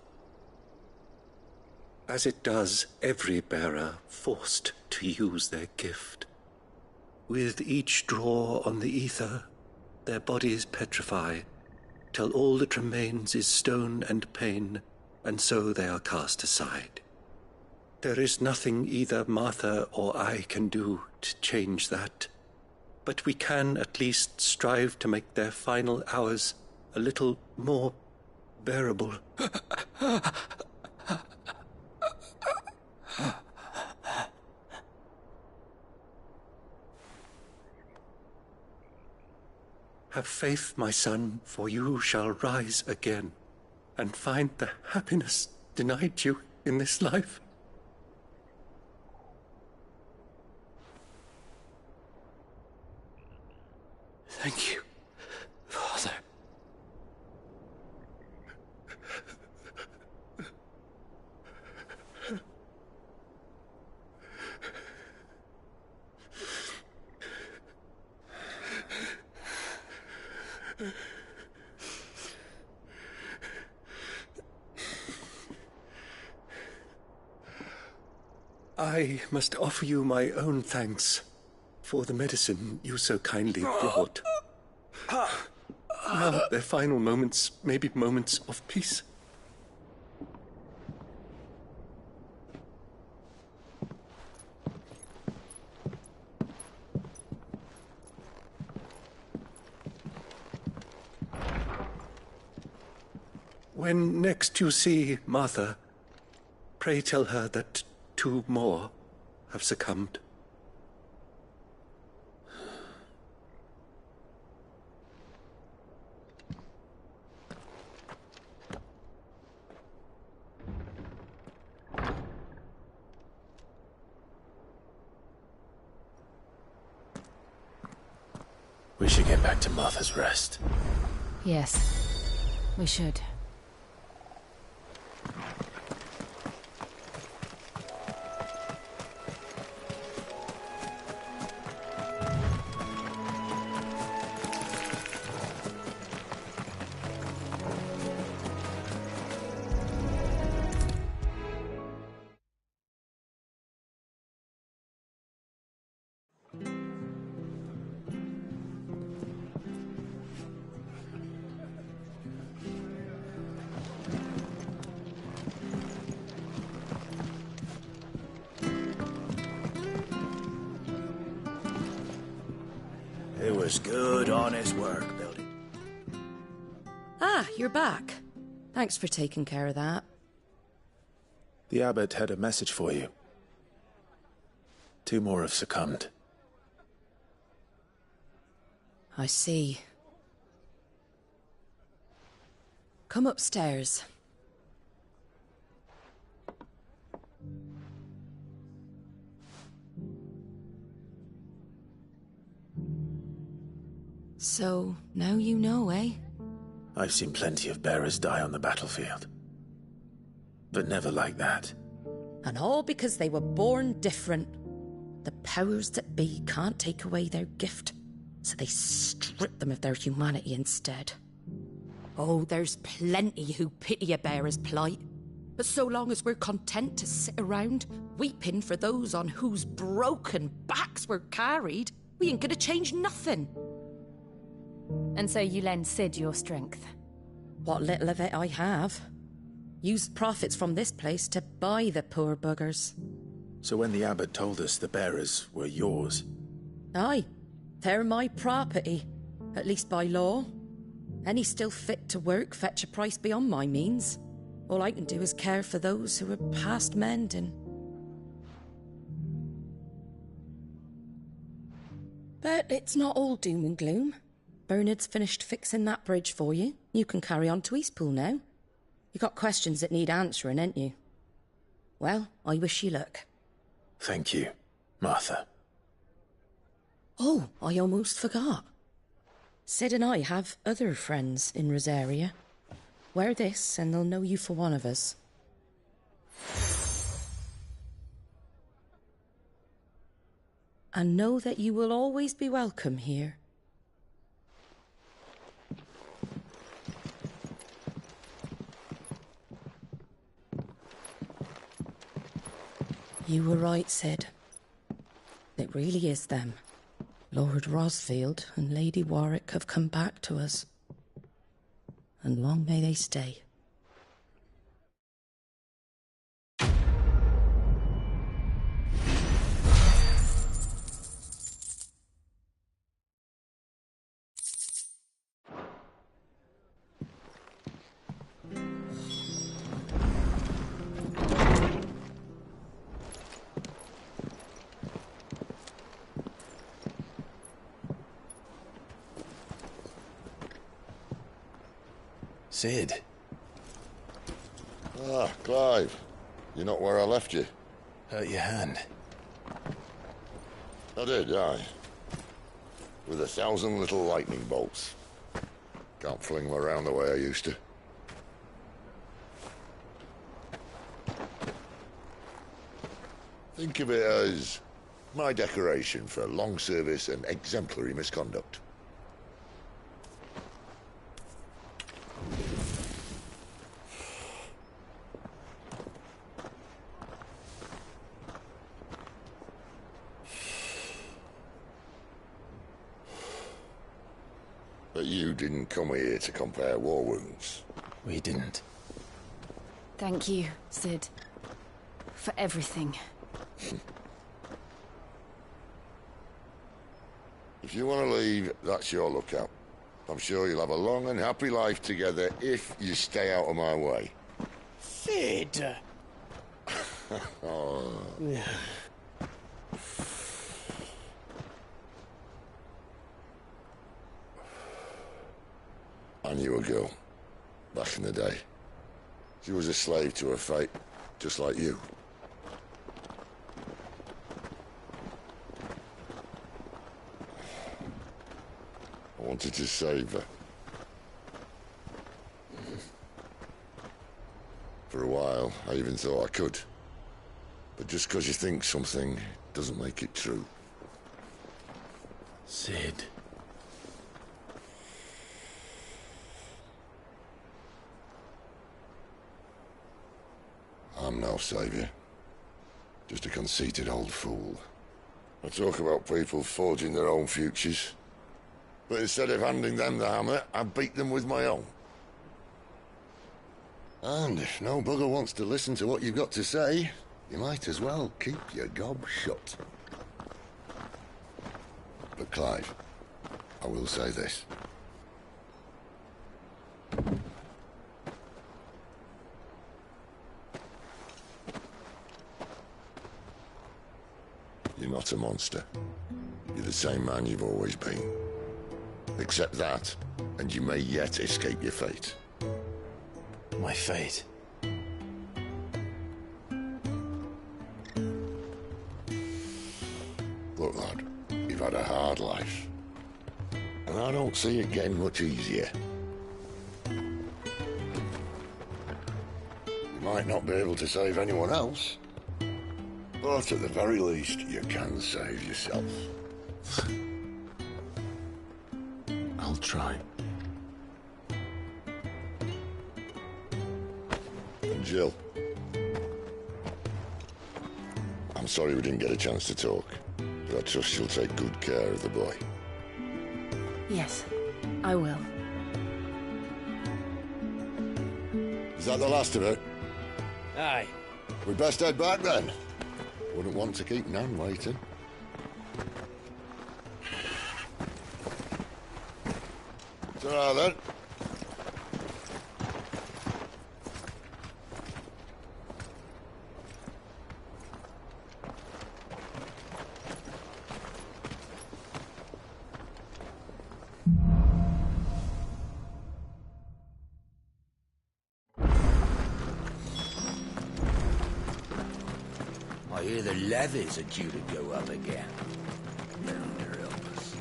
As it does every bearer forced to use their gift. With each draw on the ether, their bodies petrify, till all that remains is stone and pain, and so they are cast aside. There is nothing either Martha or I can do to change that, but we can at least strive to make their final hours a little more bearable. Have faith, my son, for you shall rise again and find the happiness denied you in this life. Thank you, Father. I must offer you my own thanks for the medicine you so kindly brought. Now their final moments may be moments of peace. When next you see Martha, Pray tell her that 2 more have succumbed. We should get back to Martha's Rest. Yes, we should. It was good, honest work, building. Ah, you're back. Thanks for taking care of that. The abbot had a message for you. 2 more have succumbed. I see. Come upstairs. So, now you know, eh? I've seen plenty of bearers die on the battlefield. But never like that. And all because they were born different. The powers that be can't take away their gift, so they strip them of their humanity instead. Oh, there's plenty who pity a bearer's plight. But so long as we're content to sit around, weeping for those on whose broken backs we're carried, we ain't gonna change nothing. And so you lend Sid your strength? What little of it I have. Used profits from this place to buy the poor buggers. So when the abbot told us the bearers were yours... Aye, they're my property, at least by law. Any still fit to work fetch a price beyond my means. All I can do is care for those who are past mending. But it's not all doom and gloom. Bernard's finished fixing that bridge for you. You can carry on to Eastpool now. You got questions that need answering, ain't you? Well, I wish you luck. Thank you, Martha. Oh, I almost forgot. Sid and I have other friends in Rosaria. Wear this and they'll know you for one of us. And know that you will always be welcome here. You were right, Sid. It really is them. Lord Rosfield and Lady Warwick have come back to us. And long may they stay. Sid. Ah, Clive. You're not where I left you. Hurt your hand. I did, aye. With 1,000 little lightning bolts. Can't fling them around the way I used to. Think of it as my decoration for long service and exemplary misconduct. But you didn't come here to compare war wounds. We didn't. Thank you, Sid. For everything. If you want to leave, that's your lookout. I'm sure you'll have a long and happy life together if you stay out of my way. Sid! I knew a girl, back in the day. She was a slave to her fate, just like you. I wanted to save her. For a while, I even thought I could. But just because you think something doesn't make it true. Sid. I'm no savior. Just a conceited old fool. I talk about people forging their own futures. But instead of handing them the hammer, I beat them with my own. And if no bugger wants to listen to what you've got to say, you might as well keep your gob shut. But Clive, I will say this. You're not a monster. You're the same man you've always been. Accept that, and you may yet escape your fate. My fate? Look, lad, you've had a hard life. And I don't see it getting much easier. You might not be able to save anyone else, but at the very least, you can save yourself. I'll try. And Jill, I'm sorry we didn't get a chance to talk, but I trust she'll take good care of the boy. Yes, I will. Is that the last of it? Aye. We'd best head back then. Wouldn't want to keep Nan waiting. Ta-ra then. I hear the levies are due to go up again. Thunder help us.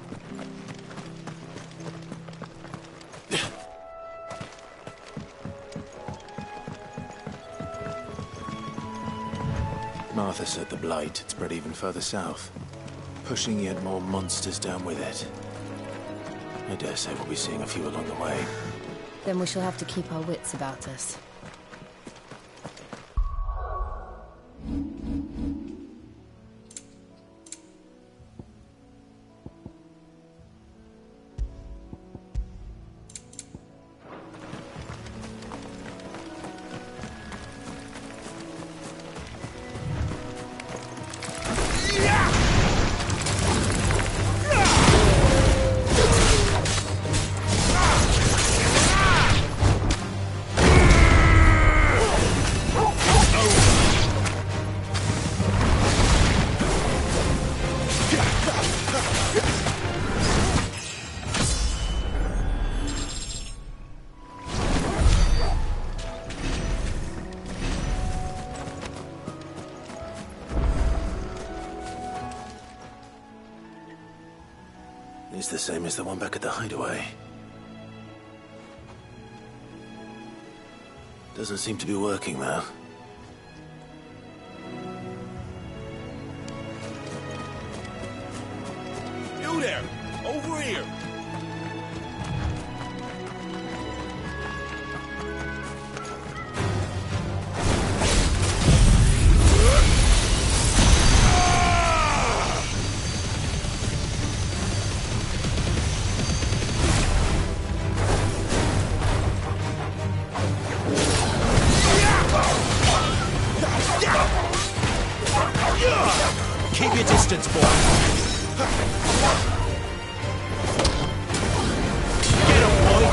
Martha said the blight had spread even further south, pushing yet more monsters down with it. I dare say we'll be seeing a few along the way. Then we shall have to keep our wits about us. It's the same as the one back at the hideaway. Doesn't seem to be working, though. You there! Over here! Keep your distance, boy. Get him, boy.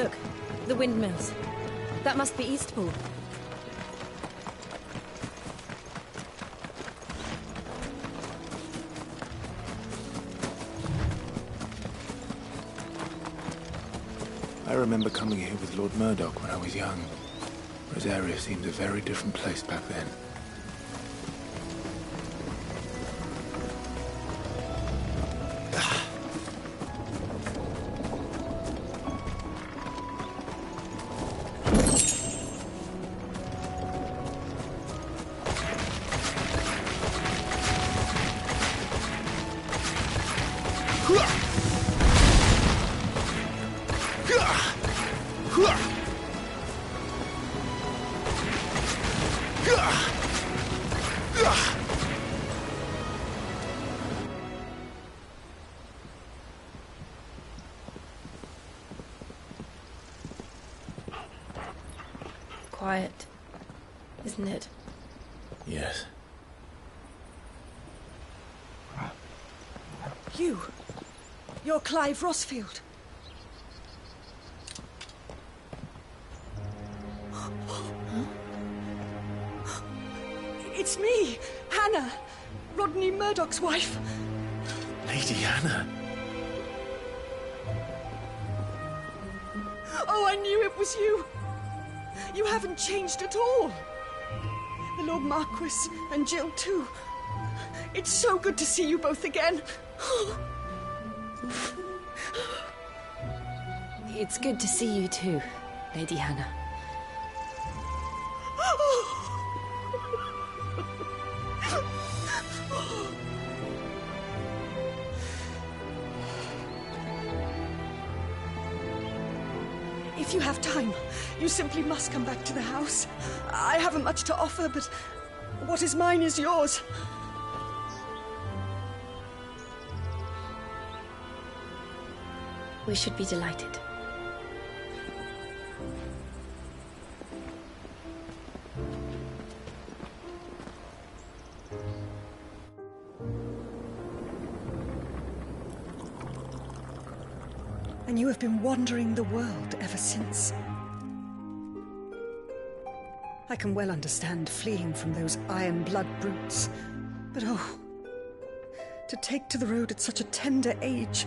Look, the windmills. That must be Eastpool. I remember coming here with Lord Murdoch when I was young. Rosaria seemed a very different place back then. Quiet, isn't it? Yes. You're Clive Rossfield. It's me, Hannah, Rodney Murdoch's wife. Lady Hannah. Oh, I knew it was you. You haven't changed at all. The Lord Marquis and Jill too. It's so good to see you both again. It's good to see you too, Lady Hannah. If you have time, you simply must come back to the house. I haven't much to offer, but what is mine is yours. We should be delighted. And you have been wandering the world ever since. I can well understand fleeing from those iron blood brutes, but oh, to take to the road at such a tender age.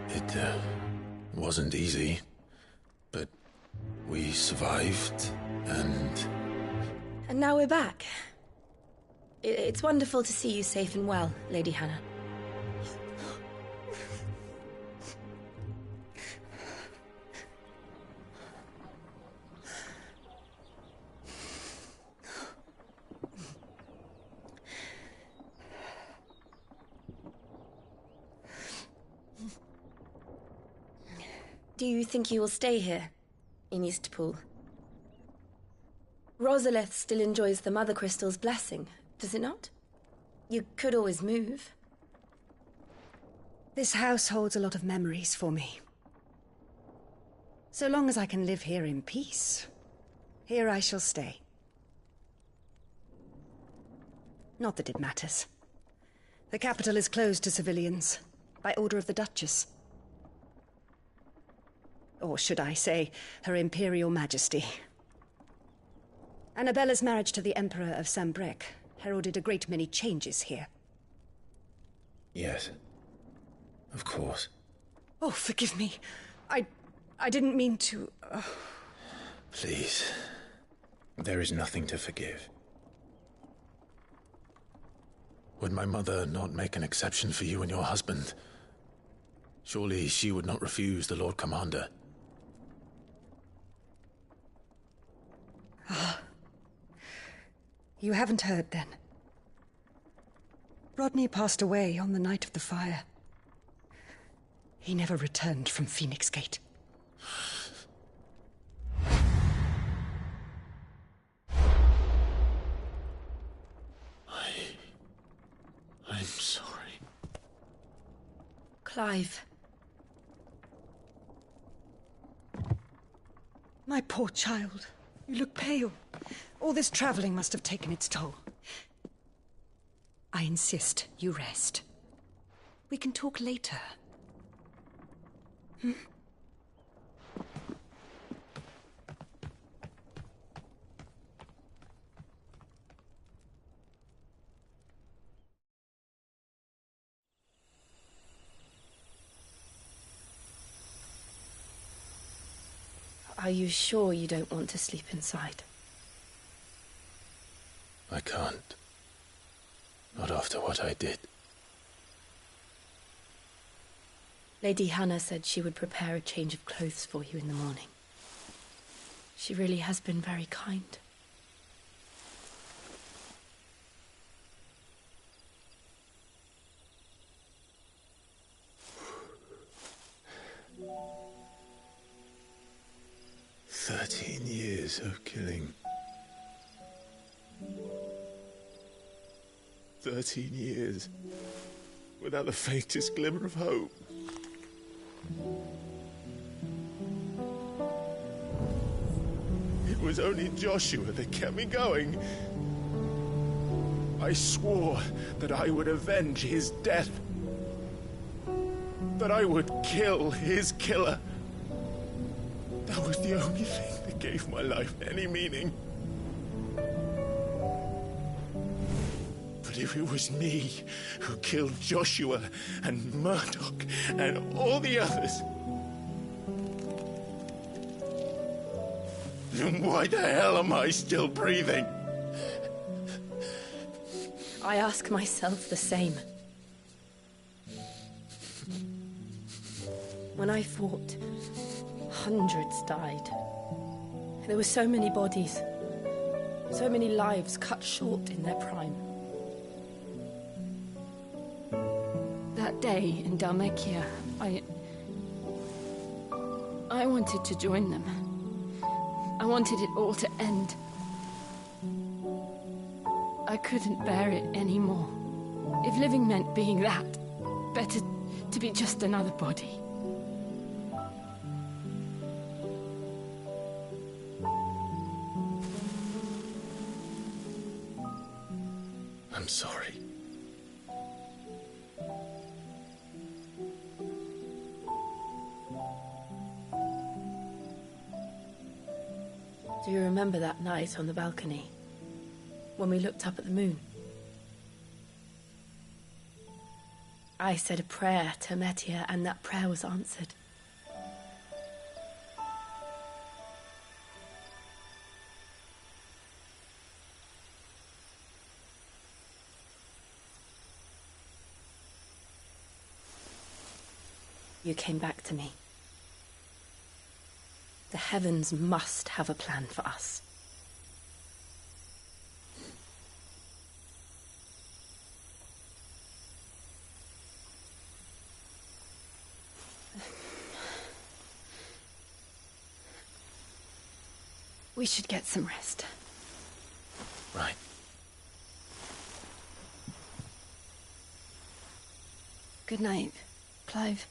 It wasn't easy, but we survived, and now we're back. It's wonderful to see you safe and well, Lady Hannah. Do you think you will stay here, in Eastpool? Rosalith still enjoys the Mother Crystal's blessing, does it not? You could always move. This house holds a lot of memories for me. So long as I can live here in peace, here I shall stay. Not that it matters. The capital is closed to civilians, by order of the Duchess. Or should I say, Her Imperial Majesty. Annabella's marriage to the Emperor of Sambrec heralded a great many changes here. yes, of course. Oh, forgive me. I didn't mean to... Please, there is nothing to forgive. Would my mother not make an exception for you and your husband? Surely she would not refuse the Lord Commander. You haven't heard, then. Rodney passed away on the night of the fire. He never returned from Phoenix Gate. I'm sorry. Clive. My poor child. You look pale. All this travelling must have taken its toll. I insist you rest. We can talk later. Hmm? Are you sure you don't want to sleep inside? I can't. Not after what I did. Lady Hannah said she would prepare a change of clothes for you in the morning. She really has been very kind. 13 years of killing. 13 years without the faintest glimmer of hope. It was only Joshua that kept me going. I swore that I would avenge his death. That I would kill his killer. That was the only thing that gave my life any meaning. But if it was me who killed Joshua and Murdoch and all the others, then why the hell am I still breathing? I ask myself the same. When I fought, hundreds died. There were so many bodies, so many lives cut short in their prime. That day in Dalmekia, I wanted to join them. I wanted it all to end. I couldn't bear it anymore. If living meant being that, better to be just another body. I'm sorry. Do you remember that night on the balcony, when we looked up at the moon? I said a prayer to Metia, and that prayer was answered. You came back to me. The heavens must have a plan for us. We should get some rest. Right. Good night, Clive.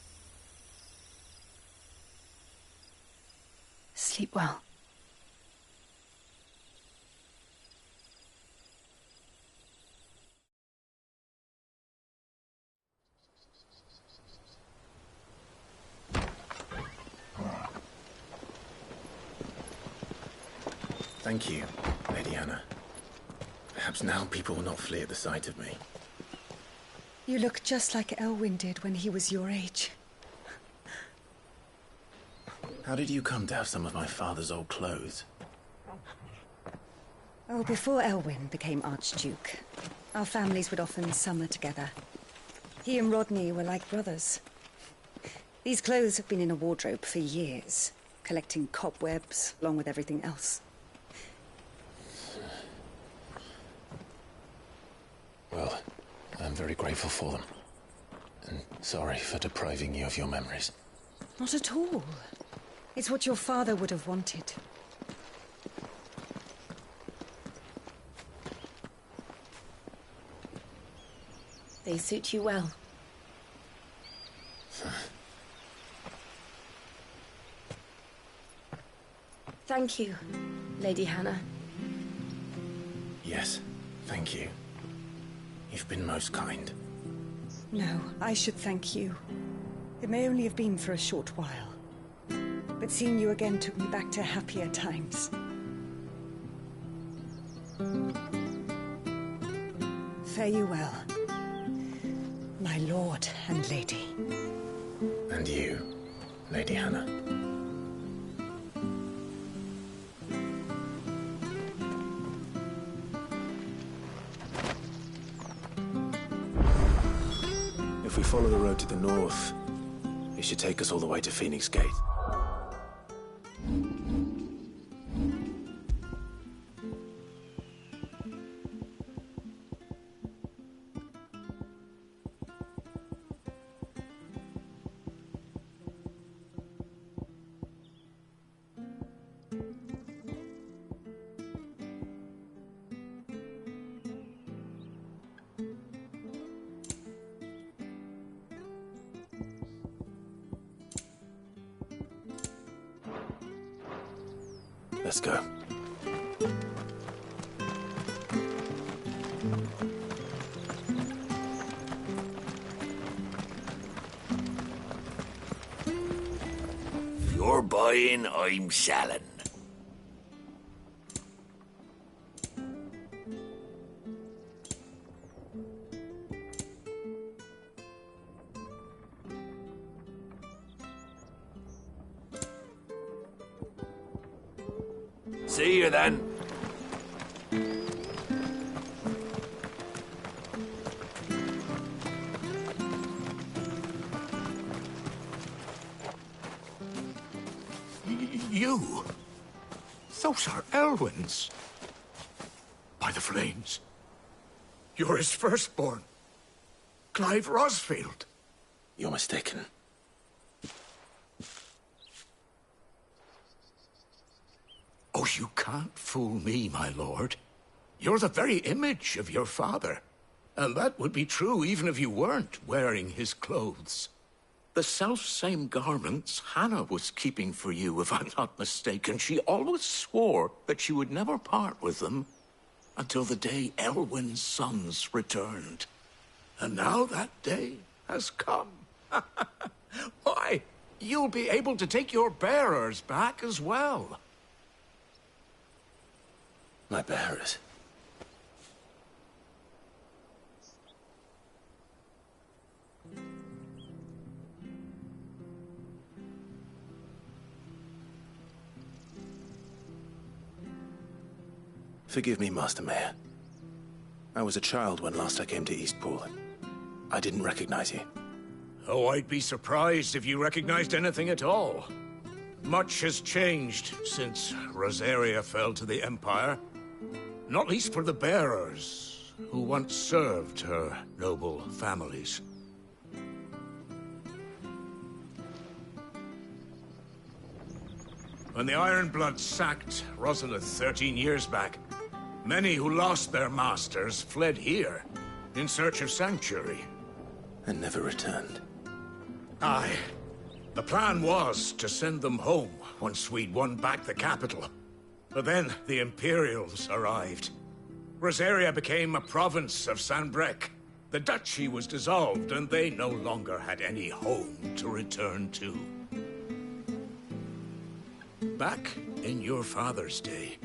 Sleep well. Thank you, Lady Hannah. Perhaps now people will not flee at the sight of me. You look just like Elwyn did when he was your age. How did you come to have some of my father's old clothes? Oh, before Elwyn became Archduke, our families would often summer together. He and Rodney were like brothers. These clothes have been in a wardrobe for years, collecting cobwebs along with everything else. Well, I'm very grateful for them. And sorry for depriving you of your memories. Not at all. It's what your father would have wanted. They suit you well. Thank you Lady Hannah. Yes, thank you. You've been most kind. No, I should thank you. It may only have been for a short while, but seeing you again took me back to happier times. Fare you well, my lord and lady. And you, Lady Hannah. If we follow the road to the north, it should take us all the way to Phoenix Gate. Let's go. If you're buying, I'm selling. See you then. You? Those are Elwyn's. By the flames. You're his firstborn. Clive Rosfield. You're mistaken. Oh, you can't fool me, my lord. You're the very image of your father. And that would be true even if you weren't wearing his clothes. The self-same garments Hannah was keeping for you, if I'm not mistaken. She always swore that she would never part with them until the day Elwyn's sons returned. And now that day has come. Why, you'll be able to take your bearers back as well. My bearers? Forgive me, Master Mayor. I was a child when last I came to Eastpool. I didn't recognize you. Oh, I'd be surprised if you recognized anything at all. Much has changed since Rosaria fell to the Empire. Not least for the bearers, who once served her noble families. When the Ironbloods sacked Rosalith 13 years back, many who lost their masters fled here, in search of sanctuary. And never returned. Aye. The plan was to send them home once we'd won back the capital. But then the Imperials arrived. Rosaria became a province of Sanbreque. The duchy was dissolved, and they no longer had any home to return to. Back in your father's day,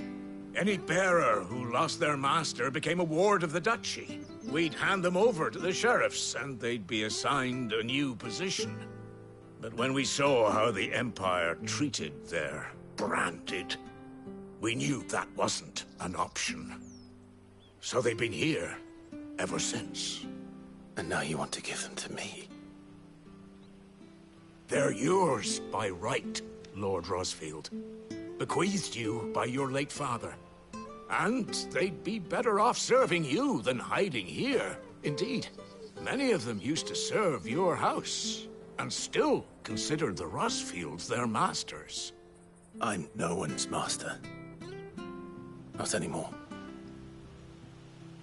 any bearer who lost their master became a ward of the duchy. We'd hand them over to the sheriffs, and they'd be assigned a new position. But when we saw how the Empire treated their branded, we knew that wasn't an option. So they've been here ever since. And now you want to give them to me? They're yours by right, Lord Rosfield. Bequeathed you by your late father. And they'd be better off serving you than hiding here. Indeed, many of them used to serve your house, and still considered the Rosfields their masters. I'm no one's master. Not anymore.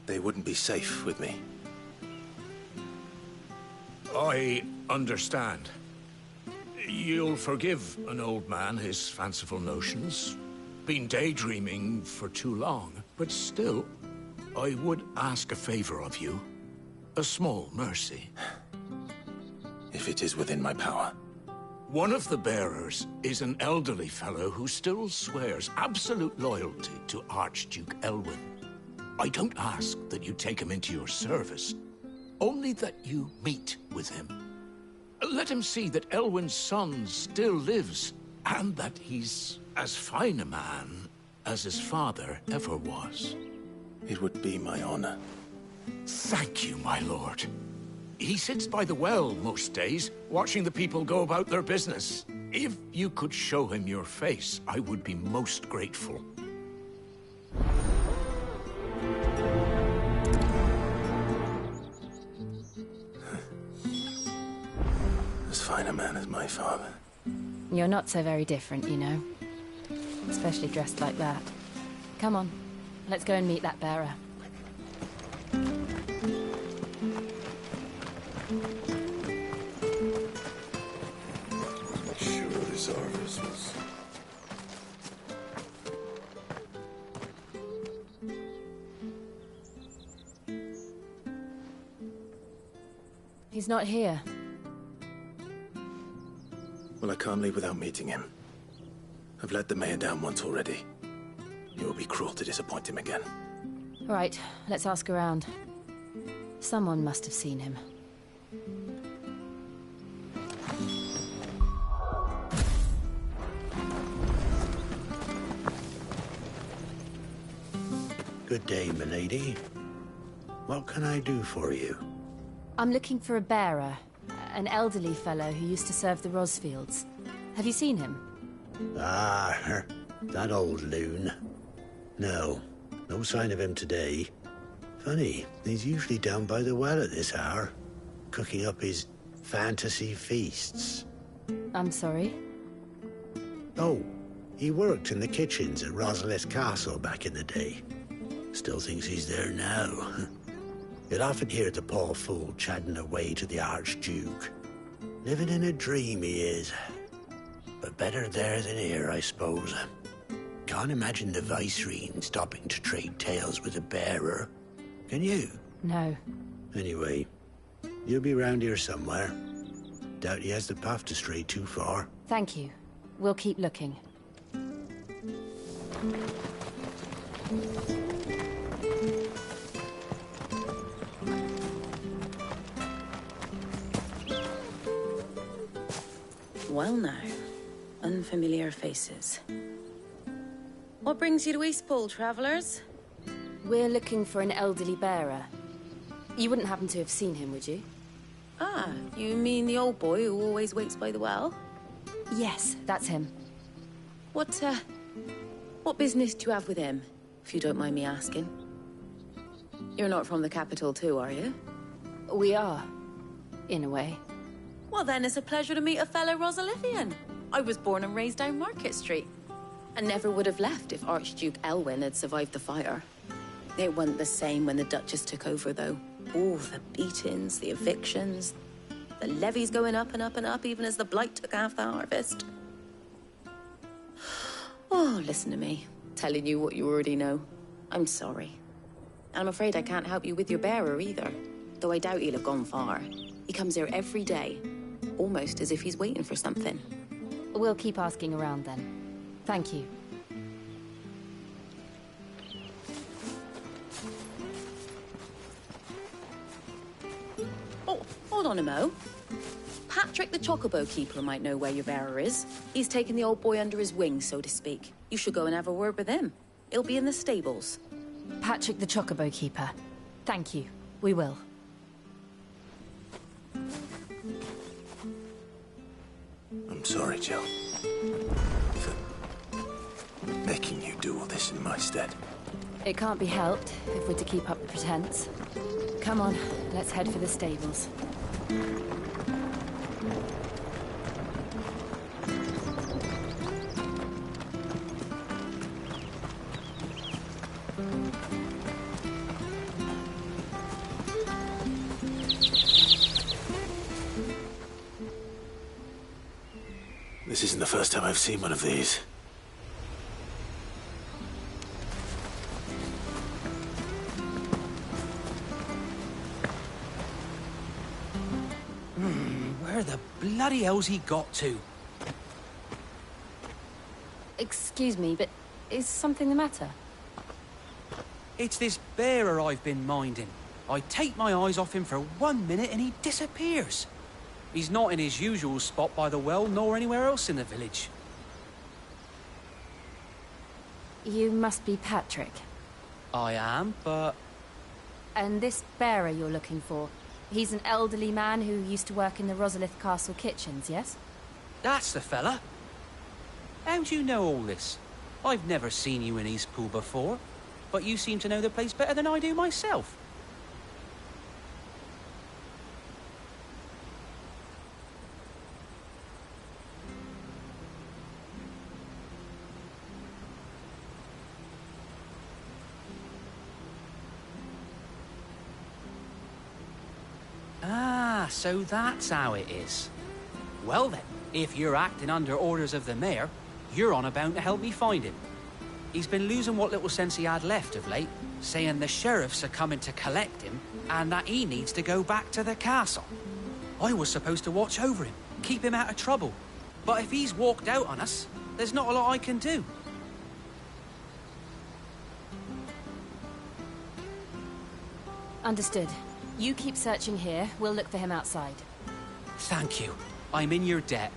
They wouldn't be safe with me. I understand. You'll forgive an old man his fanciful notions. been daydreaming for too long, but still, I would ask a favor of you. A small mercy. If it is within my power. One of the bearers is an elderly fellow who still swears absolute loyalty to Archduke Elwyn. I don't ask that you take him into your service, only that you meet with him. Let him see that Elwyn's son still lives, and that he's as fine a man as his father ever was. It would be my honor. Thank you, my lord. He sits by the well most days, watching the people go about their business. If you could show him your face, I would be most grateful. As fine a man as my father. You're not so very different, you know. Especially dressed like that. Come on, let's go and meet that bearer. Sure this Arvis was... He's not here. Well, I can't leave without meeting him. I've let the mayor down once already. It would be cruel to disappoint him again. Right, let's ask around. Someone must have seen him. Good day, milady. What can I do for you? I'm looking for a bearer. An elderly fellow who used to serve the Rosfields. Have you seen him? Ah, that old loon. No sign of him today. Funny, he's usually down by the well at this hour, cooking up his fantasy feasts. I'm sorry? Oh, he worked in the kitchens at Rosalith Castle back in the day. Still thinks he's there now. You'll often hear the poor fool chatting away to the Archduke. Living in a dream he is. But better there than here, I suppose. Can't imagine the Vicereine stopping to trade tales with a bearer. Can you? No. Anyway, you'll be round here somewhere. Doubt he has the path to stray too far. Thank you. We'll keep looking. Well now, unfamiliar faces. What brings you to Eastpool, travellers? We're looking for an elderly bearer. You wouldn't happen to have seen him, would you? Ah, you mean the old boy who always waits by the well? Yes, that's him. What business do you have with him, if you don't mind me asking? You're not from the capital too, are you? We are, in a way. Well then, it's a pleasure to meet a fellow Rosalithian. I was born and raised down Market Street. And never would have left if Archduke Elwyn had survived the fire. It wasn't the same when the Duchess took over, though. Oh, the beatings, the evictions, the levies going up and up and up, even as the blight took half the harvest. Oh, listen to me, telling you what you already know. I'm sorry. I'm afraid I can't help you with your bearer either, though I doubt he'll have gone far. He comes here every day, almost as if he's waiting for something. We'll keep asking around then. Thank you. Oh, hold on a mo. Patrick the Chocobo Keeper might know where your bearer is. He's taken the old boy under his wing, so to speak. You should go and have a word with him. He'll be in the stables. Patrick the Chocobo Keeper. Thank you. We will. I'm sorry, Jill. For making you do all this in my stead. It can't be helped if we're to keep up the pretense. Come on, let's head for the stables. This isn't the first time I've seen one of these. bloody hell's he got to? Excuse me, but is something the matter? It's this bearer I've been minding. I take my eyes off him for 1 minute and he disappears. He's not in his usual spot by the well, nor anywhere else in the village. You must be Patrick. I am, but... And this bearer you're looking for, he's an elderly man who used to work in the Rosalith Castle kitchens, yes? That's the fella. How do you know all this? I've never seen you in Eastpool before, but you seem to know the place better than I do myself. Ah, so that's how it is. Well then, if you're acting under orders of the mayor, you're on about to help me find him. He's been losing what little sense he had left of late, saying the sheriffs are coming to collect him and that he needs to go back to the castle. I was supposed to watch over him, keep him out of trouble. But if he's walked out on us, there's not a lot I can do. Understood. You keep searching here, we'll look for him outside. Thank you. I'm in your debt.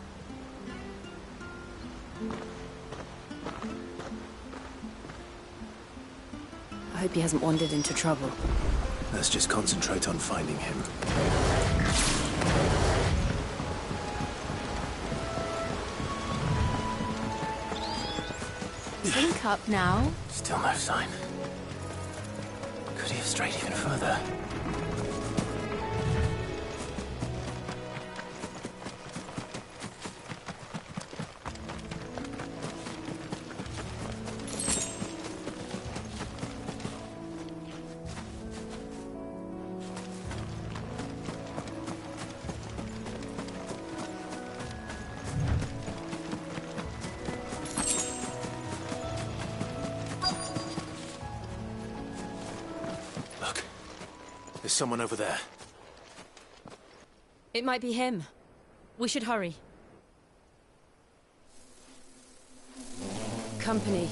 I hope he hasn't wandered into trouble. Let's just concentrate on finding him. Think up now. Still no sign. Could he have strayed even further? There's someone over there. It might be him. We should hurry. Company.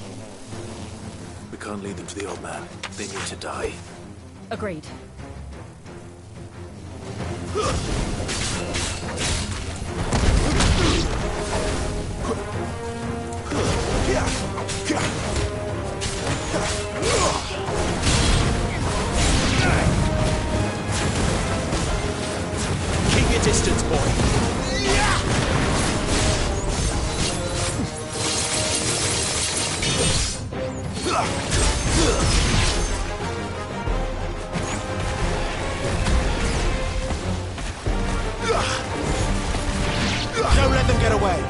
We can't lead them to the old man. They need to die. Agreed. Keep your distance, boy. Don't let them get away.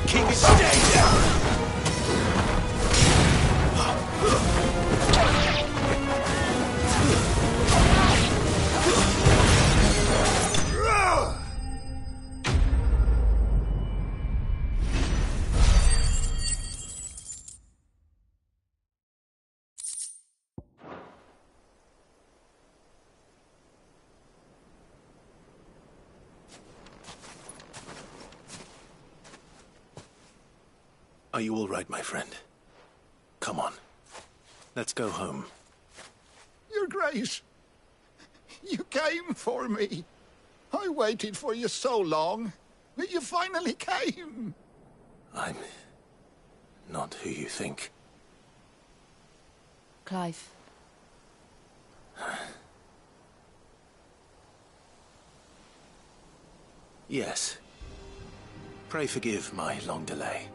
Keep it stay down. Are you all right, my friend? Come on. Let's go home. Your Grace, you came for me. I waited for you so long, but you finally came. I'm not who you think. Clive. Yes. Pray forgive my long delay.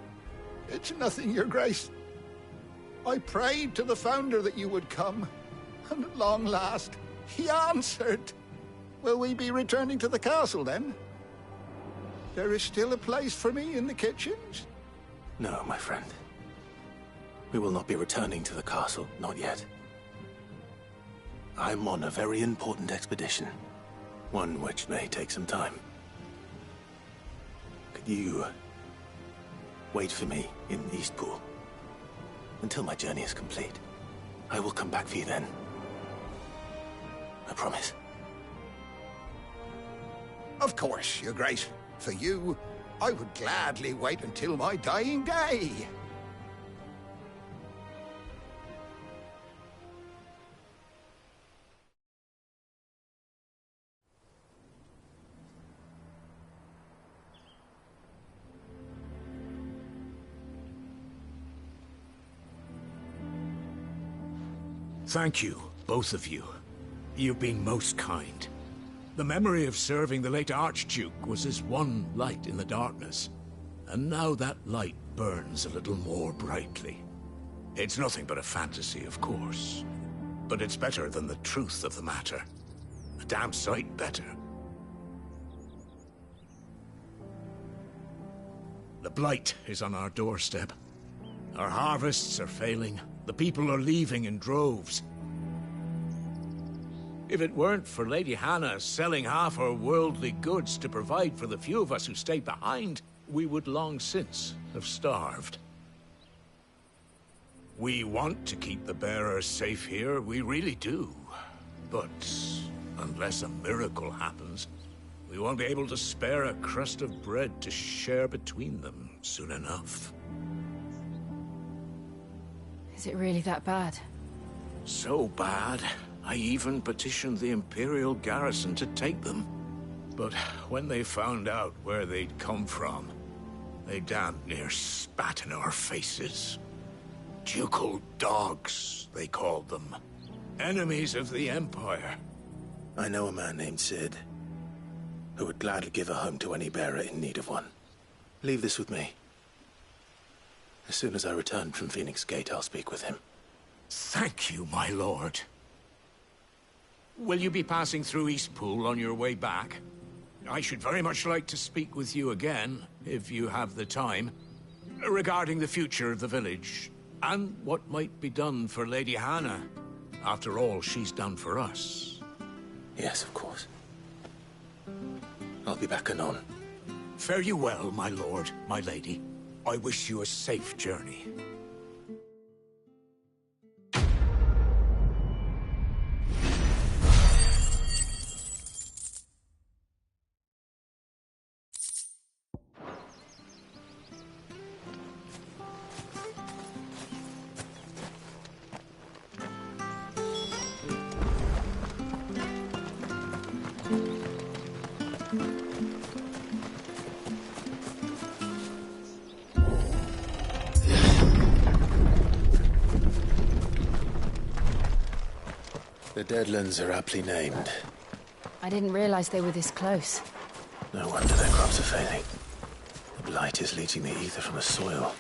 It's nothing, Your Grace. I prayed to the Founder that you would come, and at long last, he answered. Will we be returning to the castle, then? There is still a place for me in the kitchens? No, my friend. We will not be returning to the castle, not yet. I'm on a very important expedition, one which may take some time. Could you wait for me in Eastpool until my journey is complete? I will come back for you then. I promise. Of course, Your Grace. For you, I would gladly wait until my dying day. Thank you, both of you. You've been most kind. The memory of serving the late Archduke was as one light in the darkness, and now that light burns a little more brightly. It's nothing but a fantasy, of course, but it's better than the truth of the matter. A damn sight better. The blight is on our doorstep. Our harvests are failing. The people are leaving in droves. If it weren't for Lady Hannah selling half her worldly goods to provide for the few of us who stayed behind, we would long since have starved. We want to keep the bearers safe here, we really do. But unless a miracle happens, we won't be able to spare a crust of bread to share between them soon enough. Is it really that bad? So bad, I even petitioned the Imperial garrison to take them. But when they found out where they'd come from, they damn near spat in our faces. Ducal dogs, they called them. Enemies of the Empire. I know a man named Sid, who would gladly give a home to any bearer in need of one. Leave this with me. As soon as I return from Phoenix Gate, I'll speak with him. Thank you, my lord. Will you be passing through Eastpool on your way back? I should very much like to speak with you again, if you have the time, regarding the future of the village, and what might be done for Lady Hannah, after all she's done for us. Yes, of course. I'll be back anon. Fare you well, my lord, my lady. I wish you a safe journey. The Deadlands are aptly named. I didn't realize they were this close. No wonder their crops are failing. The blight is leaching the ether from the soil.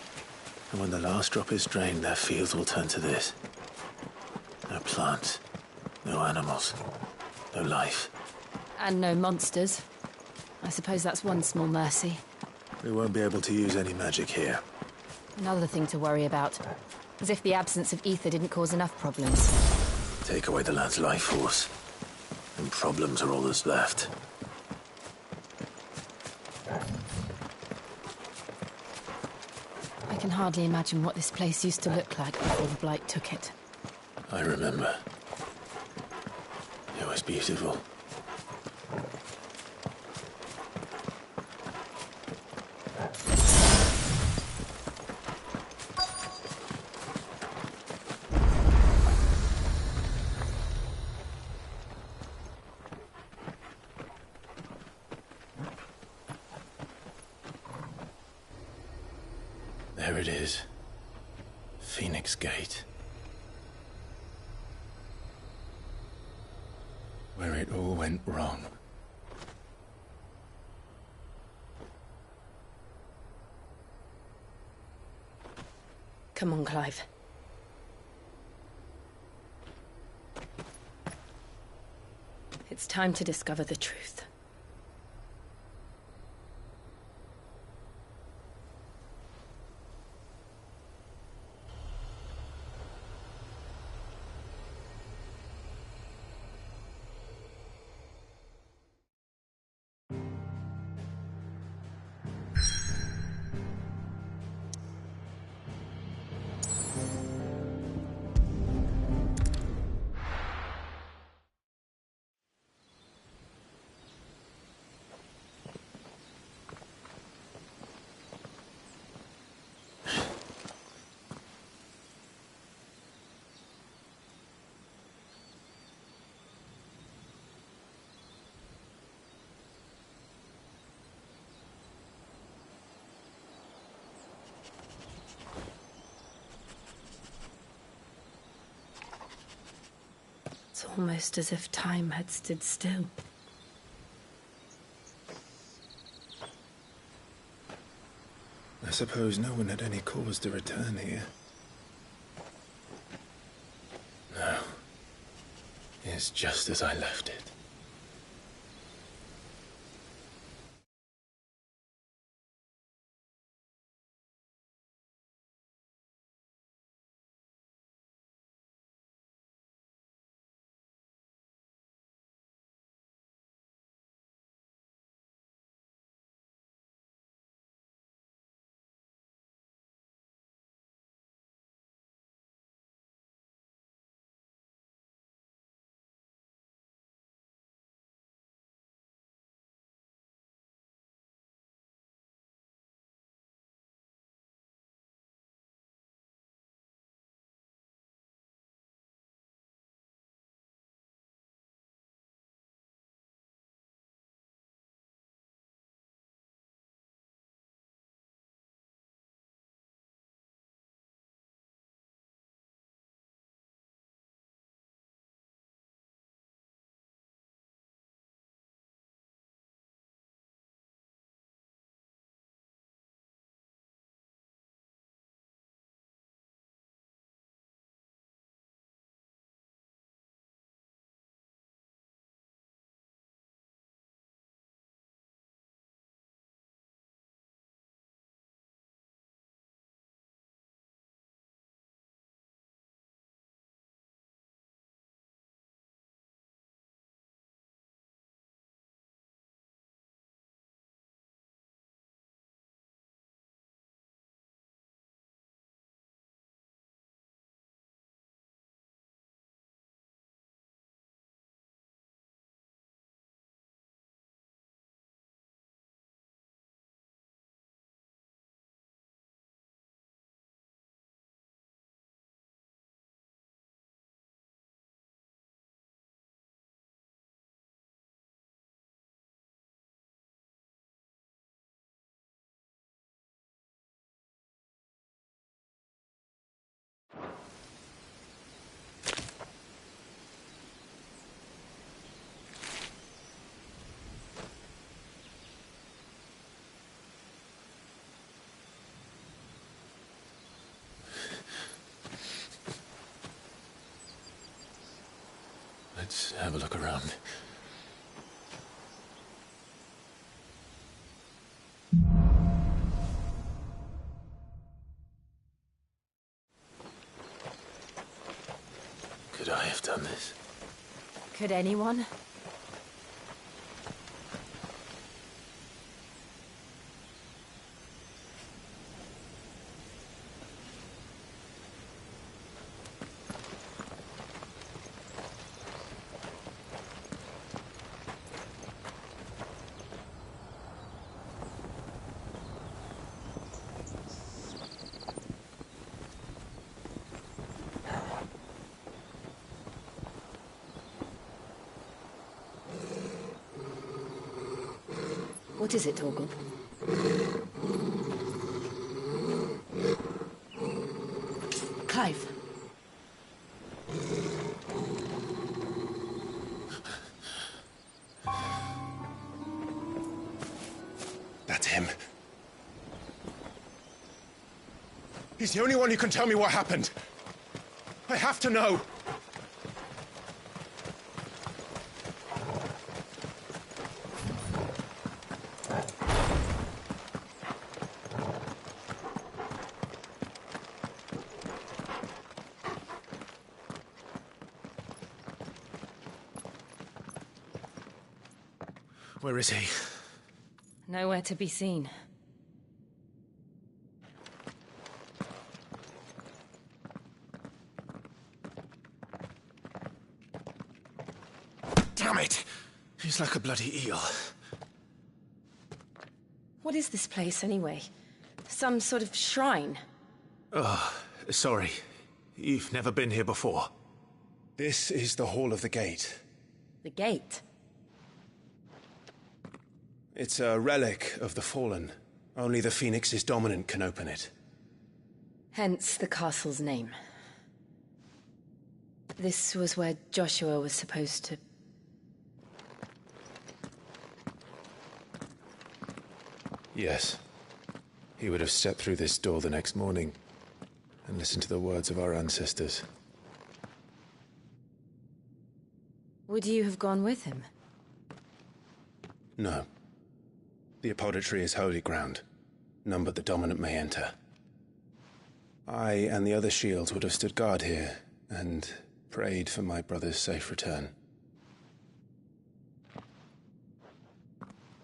And when the last drop is drained, their fields will turn to this. No plants, no animals, no life. And no monsters. I suppose that's one small mercy. We won't be able to use any magic here. Another thing to worry about. As if the absence of ether didn't cause enough problems. Take away the lad's life force, and problems are all that's left. I can hardly imagine what this place used to look like before the blight took it. I remember. It was beautiful. There it is. Phoenix Gate. Where it all went wrong. Come on, Clive. It's time to discover the truth. almost as if time had stood still. I suppose no one had any cause to return here. No. It's just as I left it. Let's have a look around. Could I have done this? Could anyone? What is it, Torgal? Clive. That's him. He's the only one who can tell me what happened. I have to know. Where is he? Nowhere to be seen. Damn it! He's like a bloody eel. What is this place, anyway? Some sort of shrine? Oh, sorry. You've never been here before. This is the Hall of the Gate. The gate? It's a relic of the Fallen. Only the Phoenix's dominant can open it. Hence the castle's name. This was where Joshua was supposed to... Yes. He would have stepped through this door the next morning and listened to the words of our ancestors. Would you have gone with him? No. The apodatory is holy ground. None but the dominant may enter. I and the other shields would have stood guard here and prayed for my brother's safe return.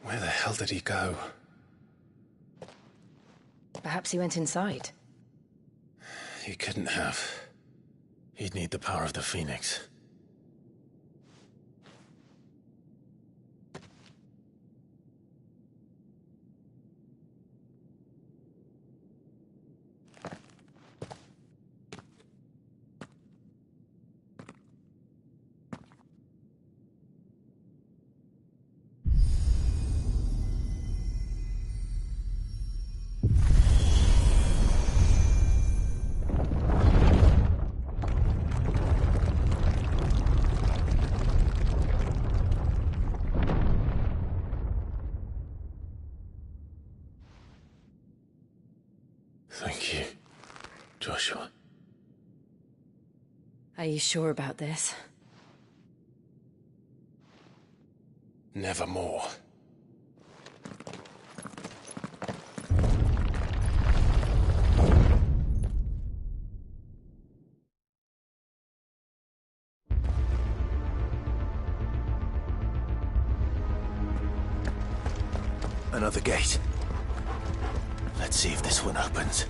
Where the hell did he go? Perhaps he went inside. He couldn't have. He'd need the power of the Phoenix. Thank you, Joshua. Are you sure about this? Nevermore. Another gate. Let's see if this one opens.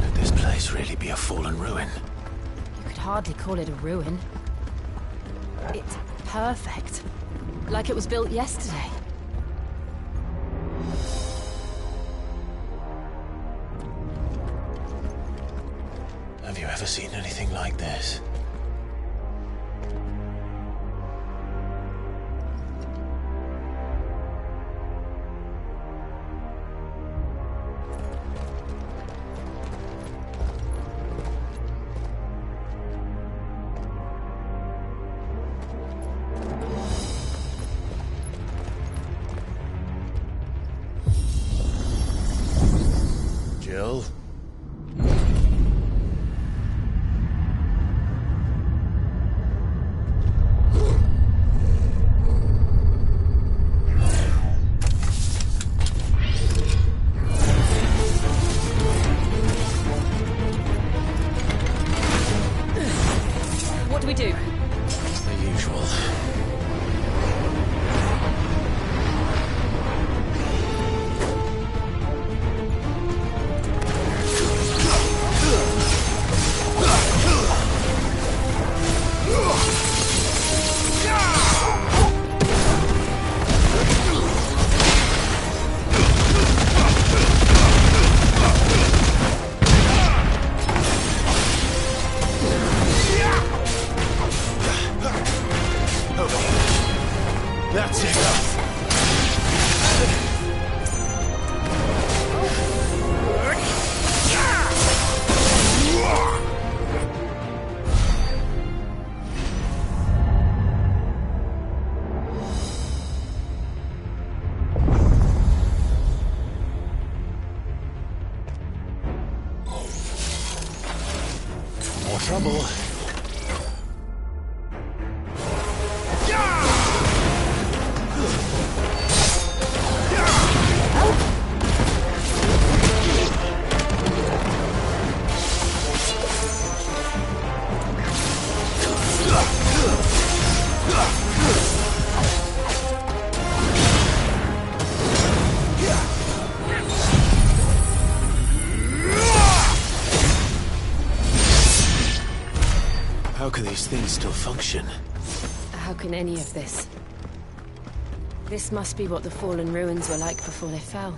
Could this place really be a fallen ruin? You could hardly call it a ruin. It's perfect. Like it was built yesterday. Have you ever seen anything like this? Jill? What do we do? The usual. That's it. More trouble. How can these things still function? How can any of this? This must be what the fallen ruins were like before they fell.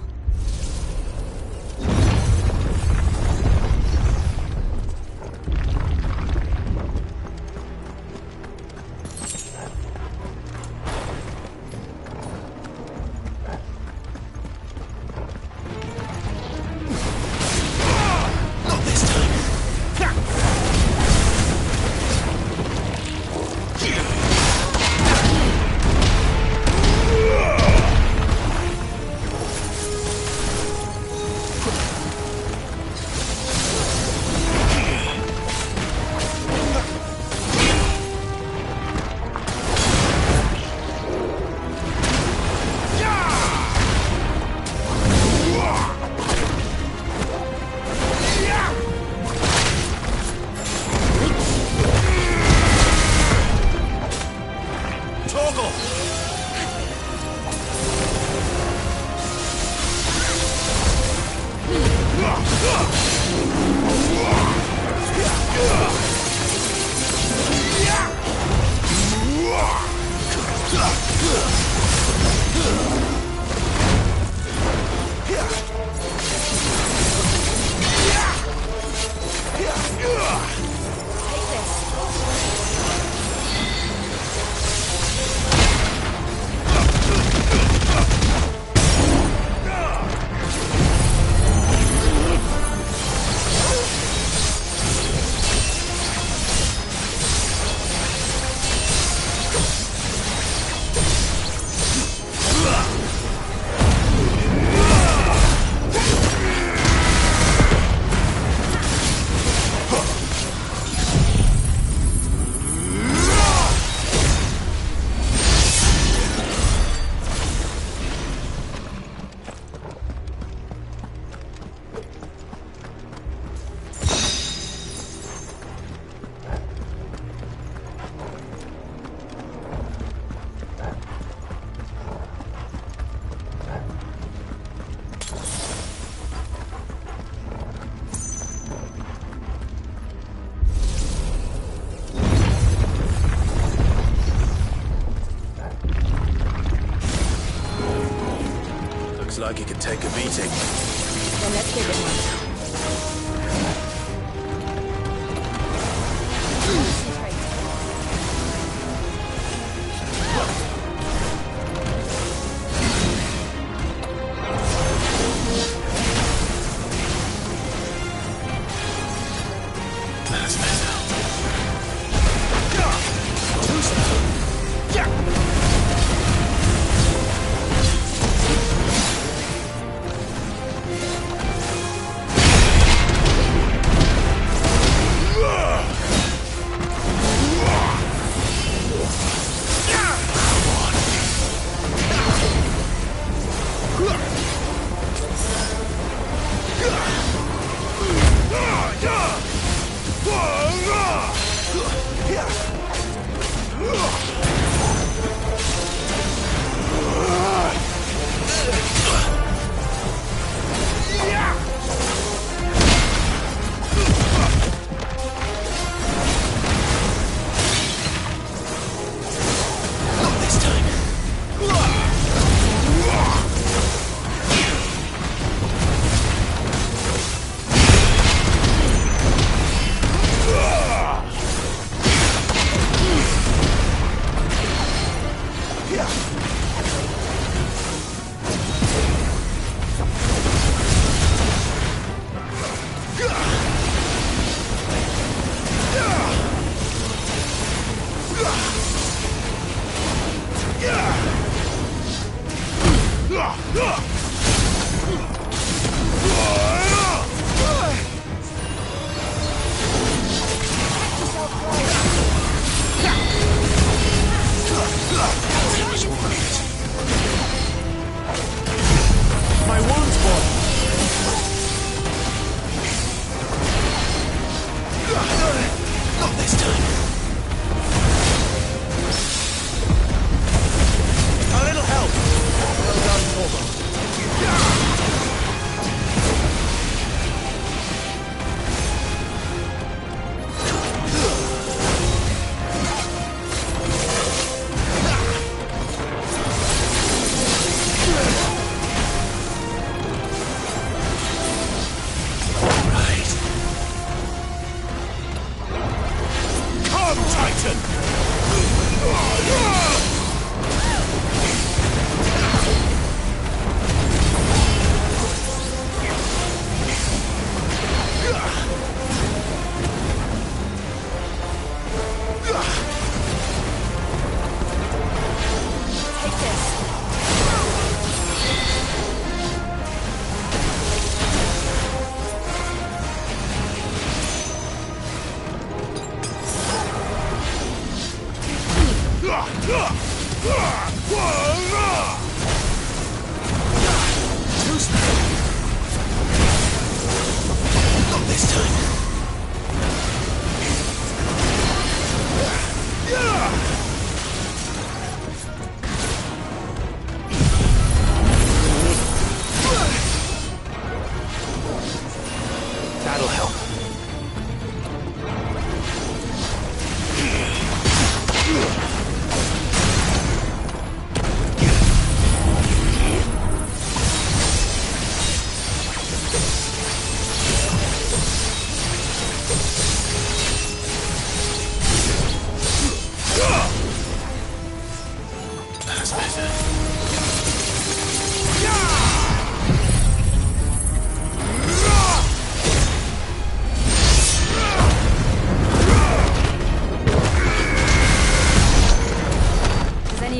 like it can take a beating. Then let's give it one.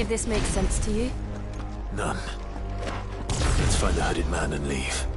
This makes sense to you? None. Let's find the hooded man and leave.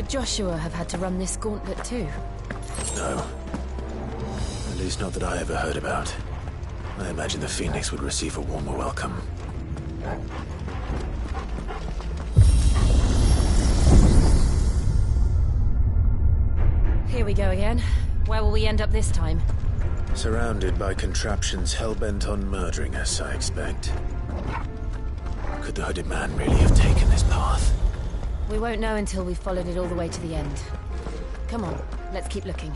Would Joshua have had to run this gauntlet too? No. At least not that I ever heard about. I imagine the Phoenix would receive a warmer welcome. Here we go again. Where will we end up this time? Surrounded by contraptions hell-bent on murdering us, I expect. Could the hooded man really have taken this path? We won't know until we've followed it all the way to the end. Come on, let's keep looking.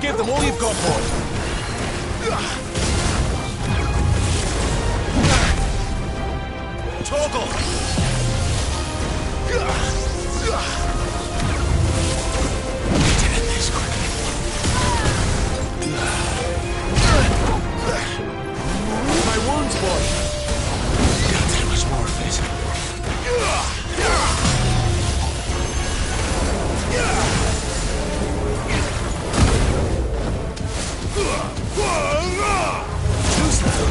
Give them all you've got, boy. Toggle! My wounds, boy. God, there was more of it. Too slow.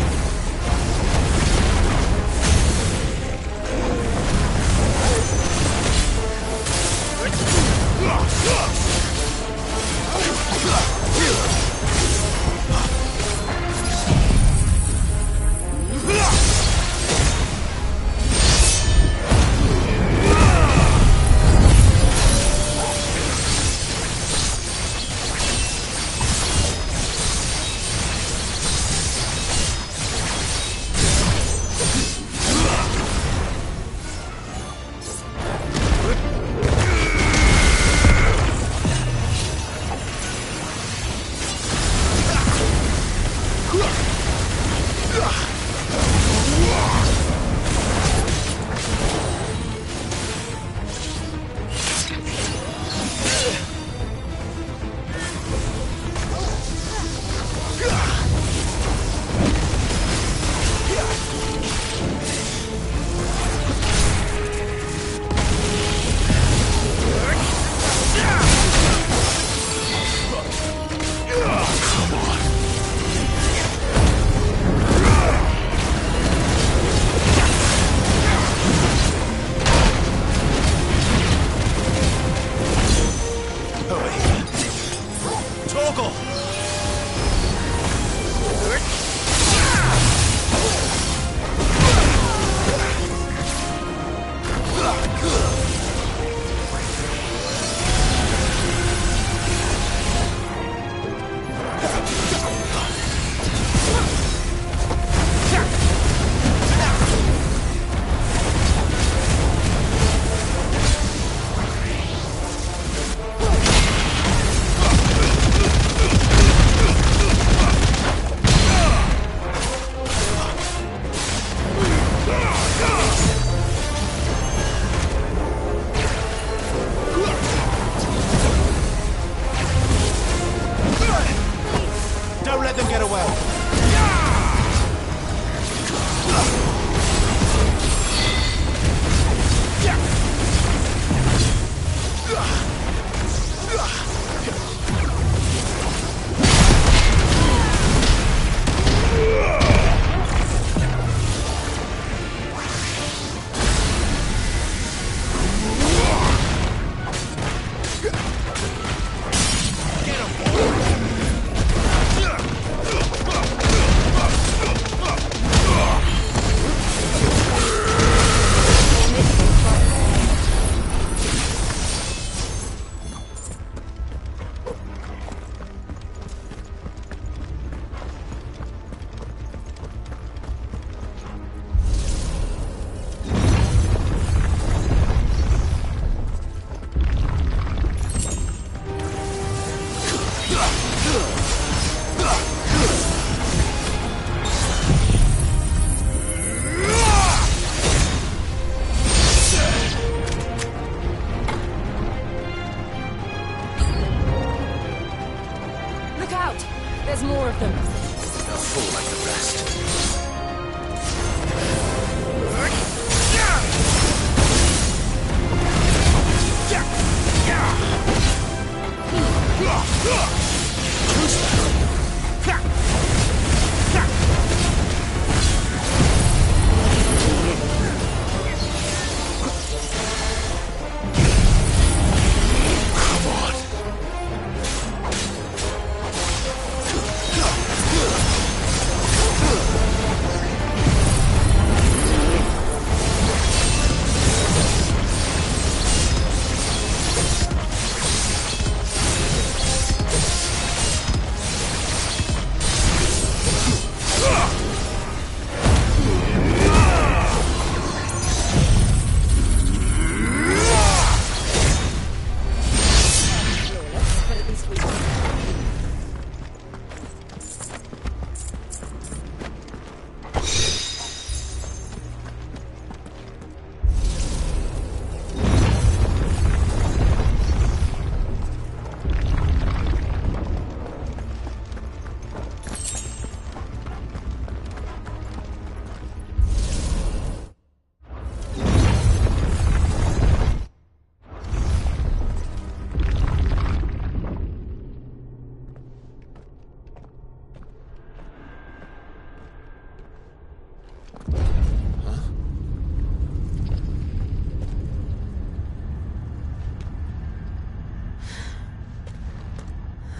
There's more of them. They'll fall like the rest.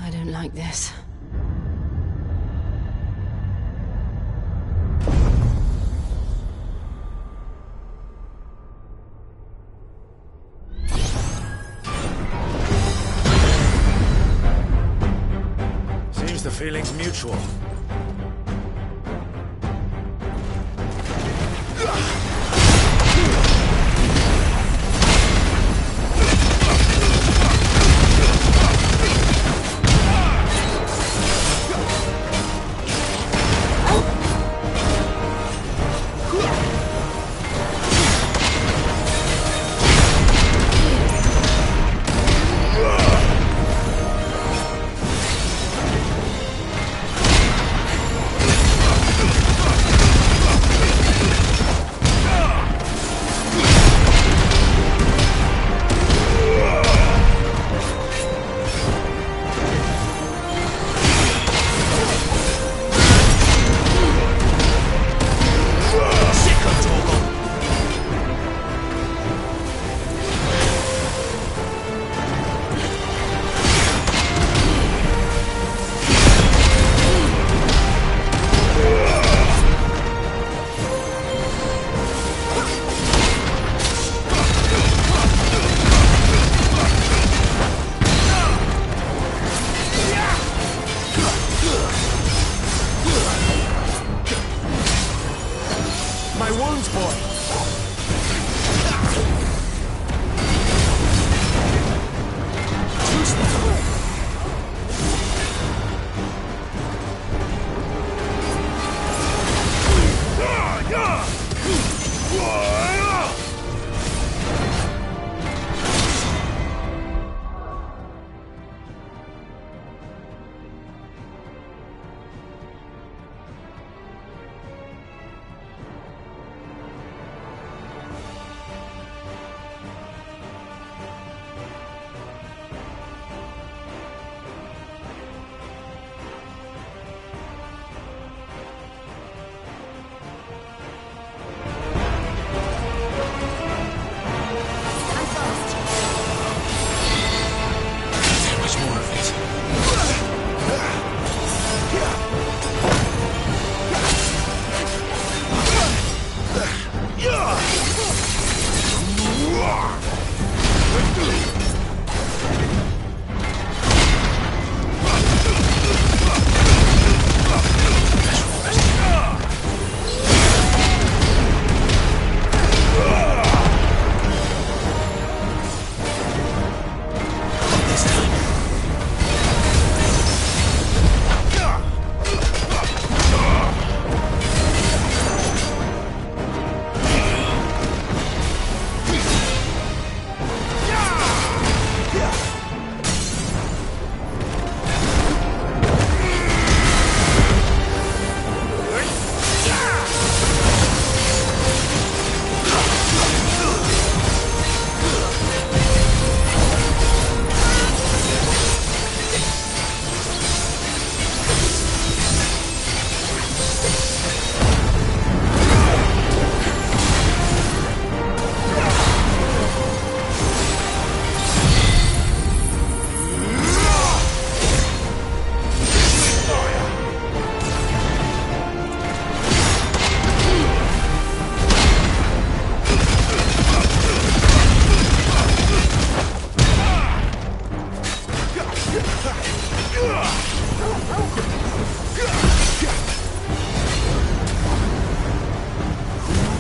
I don't like this. Seems the feeling's mutual.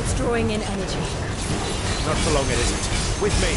It's drawing in energy. Not for long, it isn't. With me.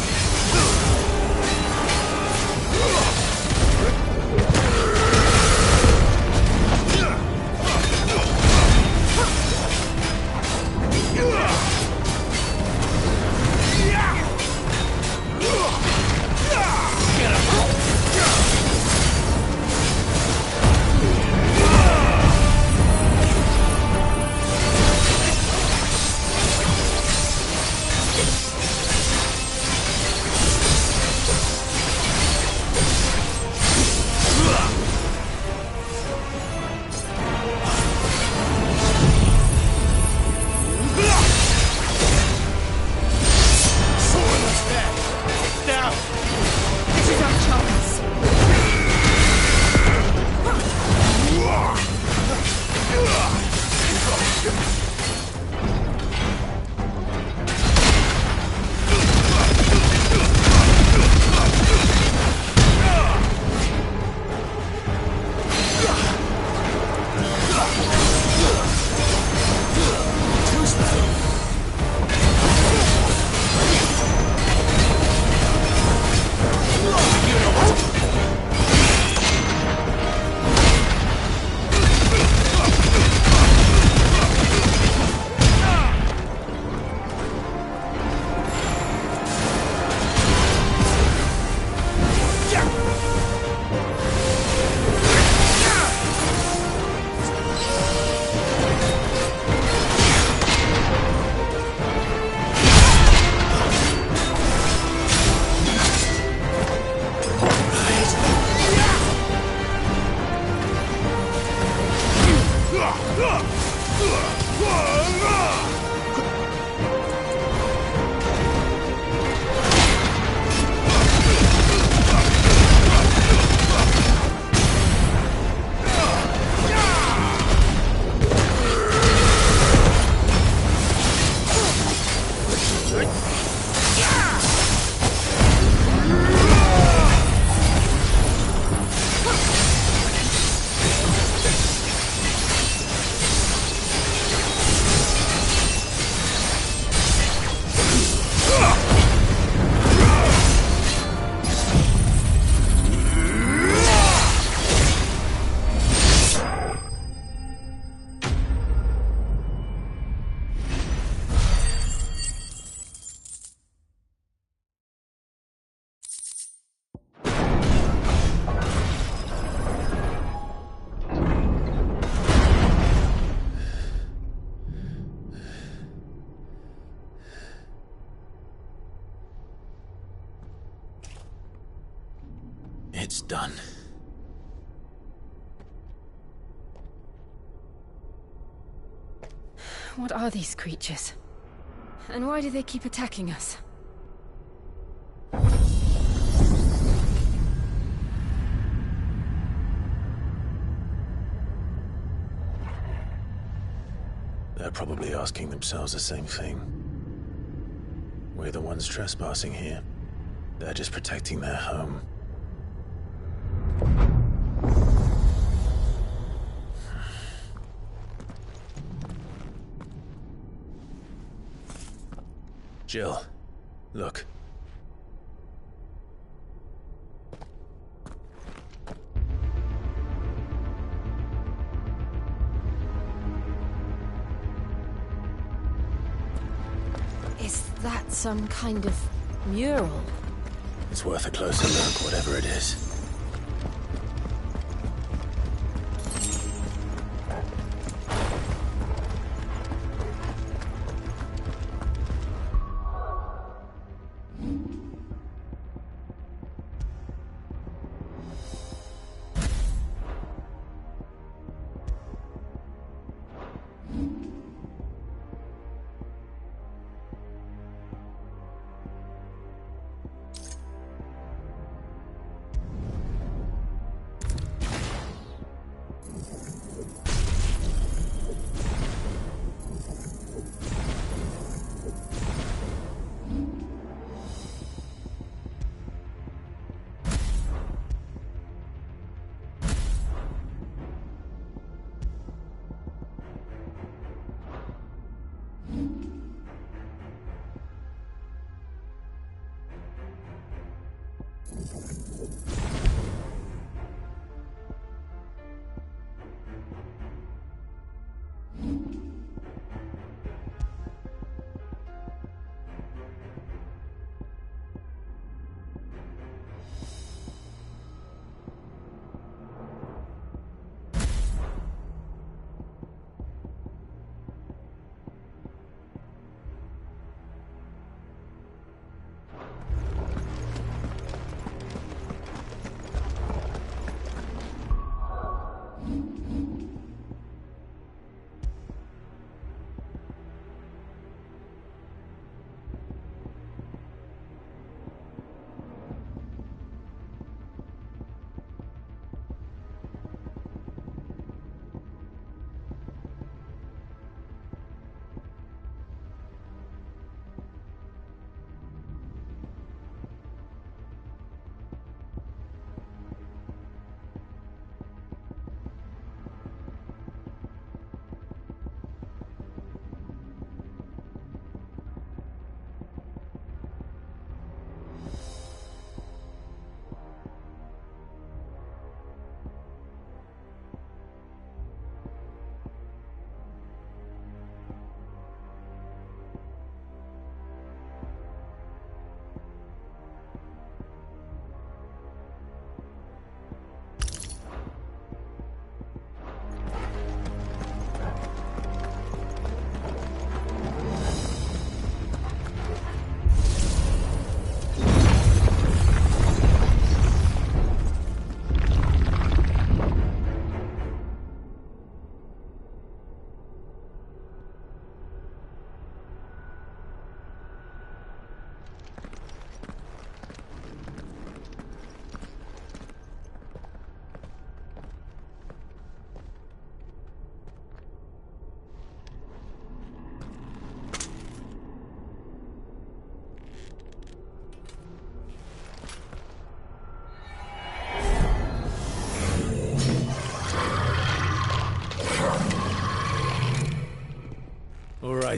It's done. What are these creatures? And why do they keep attacking us? They're probably asking themselves the same thing. We're the ones trespassing here. They're just protecting their home. Jill, look. Is that some kind of mural? It's worth a closer look, whatever it is.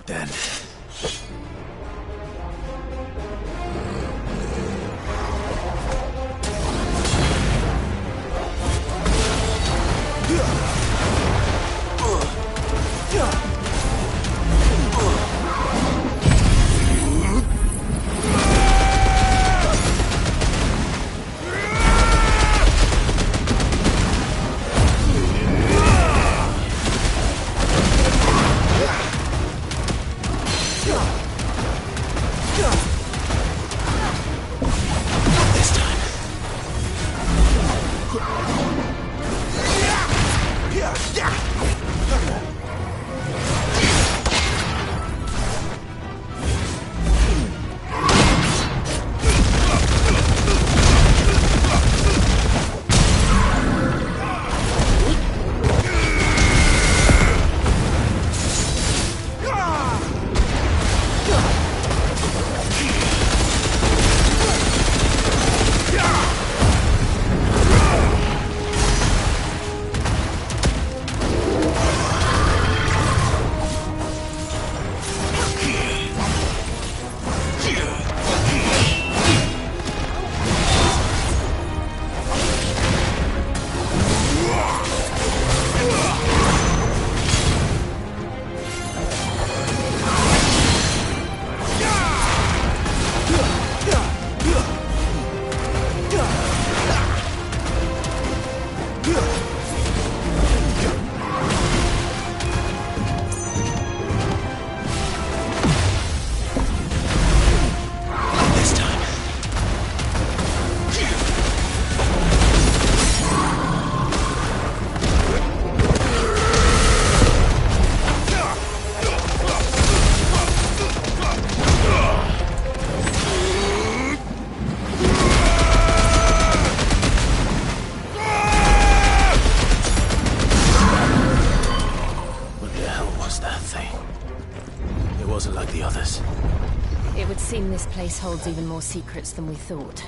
it then. This place holds even more secrets than we thought.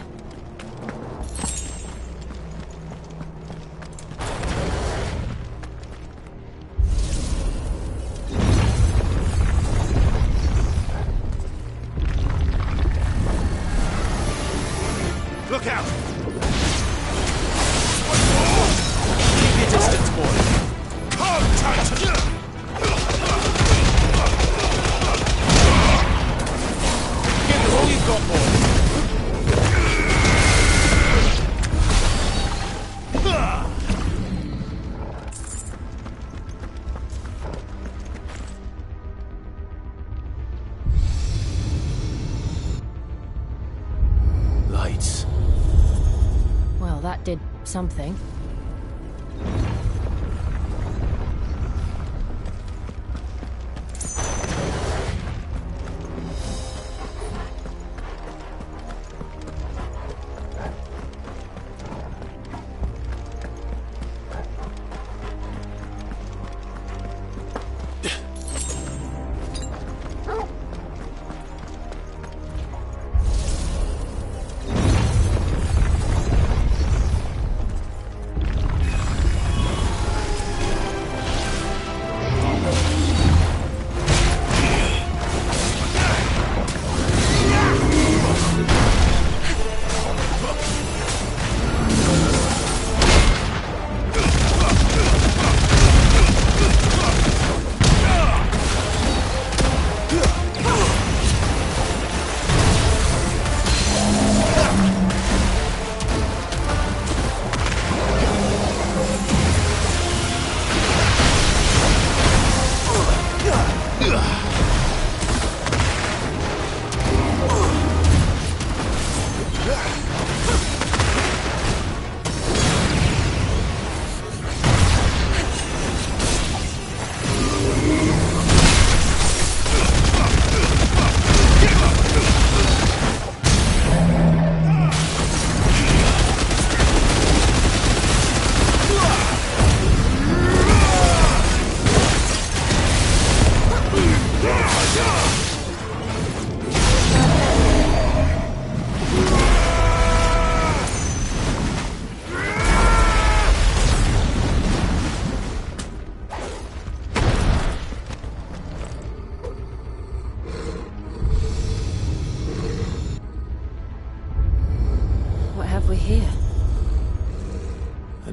Look out! Keep your distance, boy! Hold tight! All you've got, boy. Lights. Well, that did something.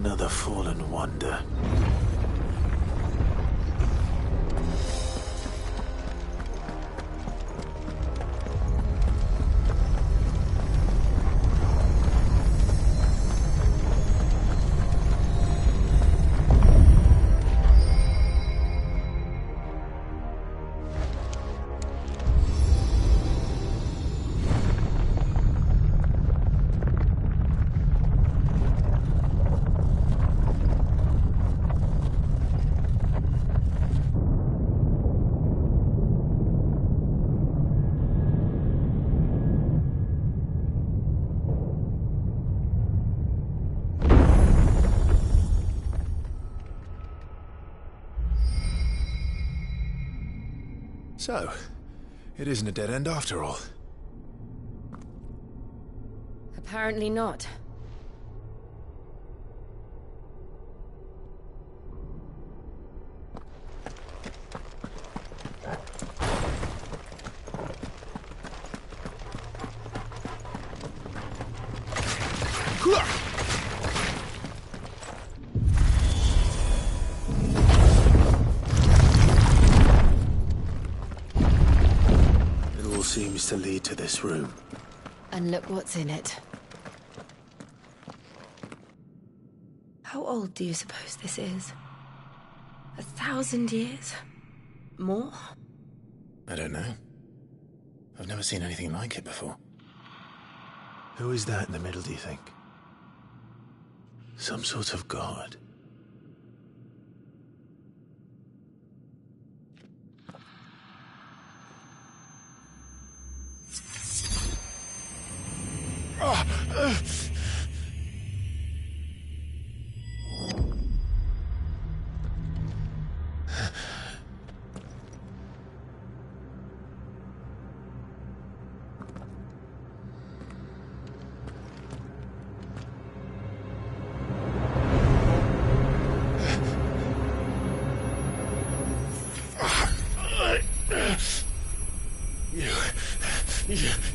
Another fallen wonder. So, it isn't a dead end after all. Apparently not. Seems to lead to this room. And look what's in it. How old do you suppose this is? 1,000 years? More? I don't know. I've never seen anything like it before. Who is that in the middle, do you think? Some sort of god?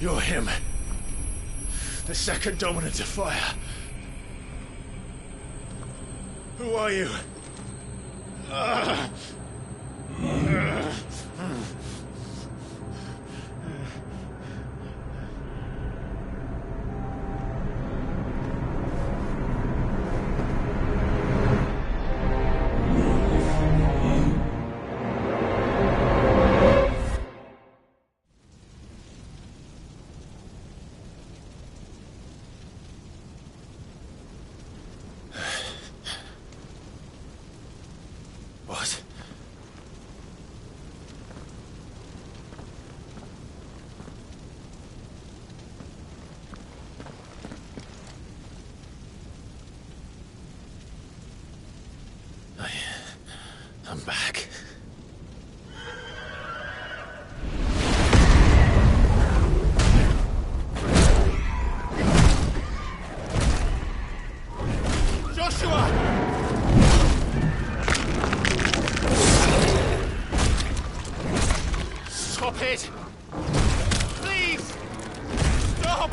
You're him. The second dominant of fire. Who are you? What? I'm back. Joshua! Stop it! Please! Stop!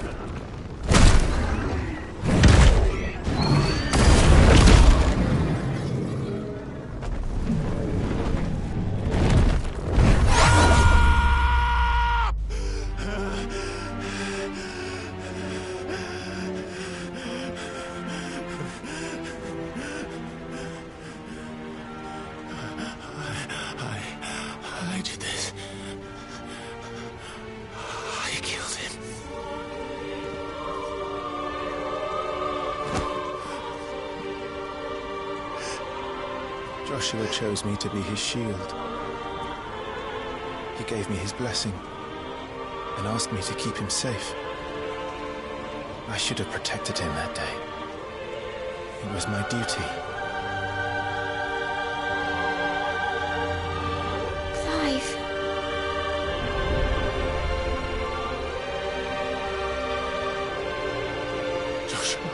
I did this. I killed him. Joshua chose me to be his shield. He gave me his blessing and asked me to keep him safe. I should have protected him that day. It was my duty. Clive. Joshua.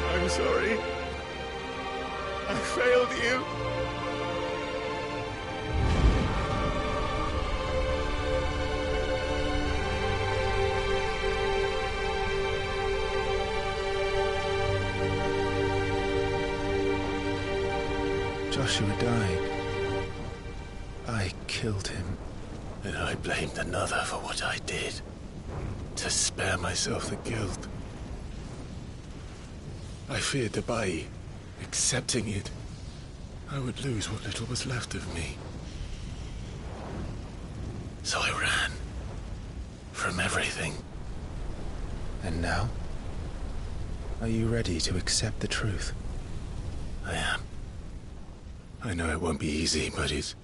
I'm sorry. I failed you. Joshua died. I killed him. And I blamed another for what I did, to spare myself the guilt. I feared that by accepting it, I would lose what little was left of me. So I ran. From everything. And now? Are you ready to accept the truth? I am. I know it won't be easy, but it's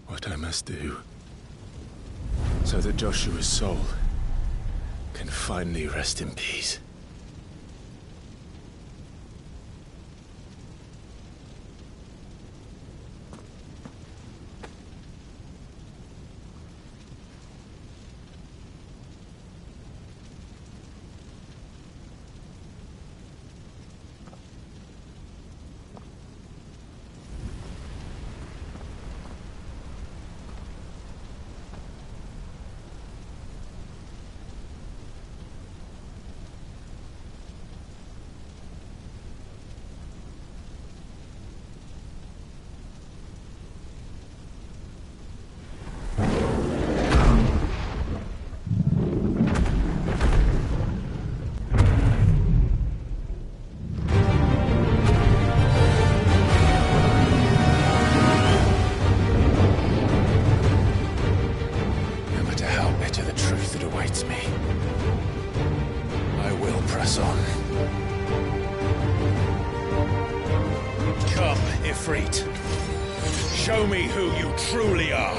what I must do. So that Joshua's soul can finally rest in peace. Show me who you truly are.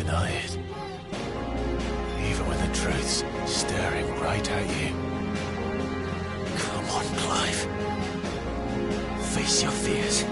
deny it. Even when the truth's staring right at you. Come on, Clive. Face your fears.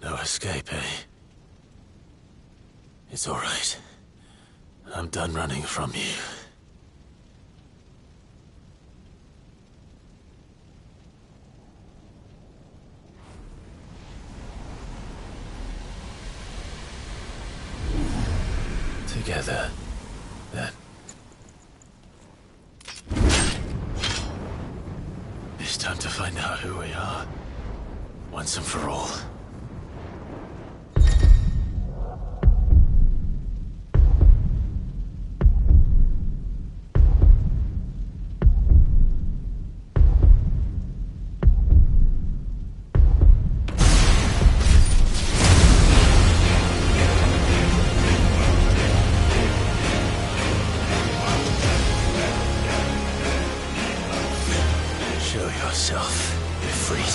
No escape, eh? It's all right. I'm done running from you. Together, then. It's time to find out who we are, once and for all. Show yourself, Ifrit.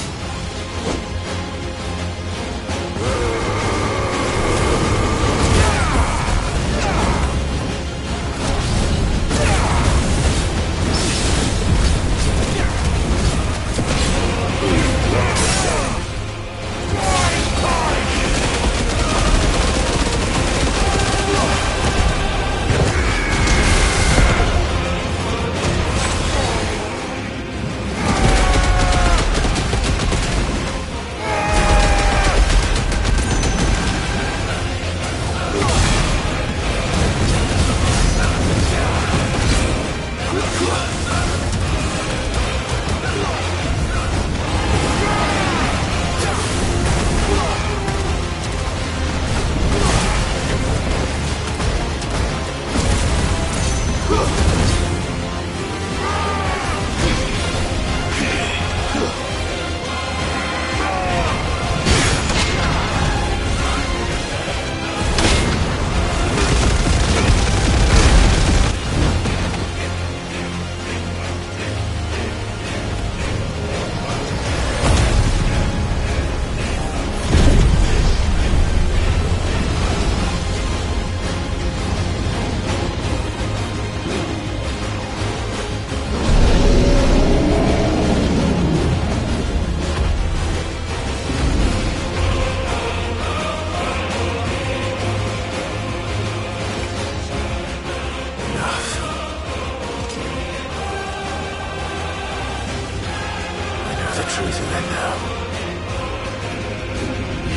Truth of it now.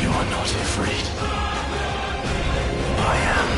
You are not afraid. I am.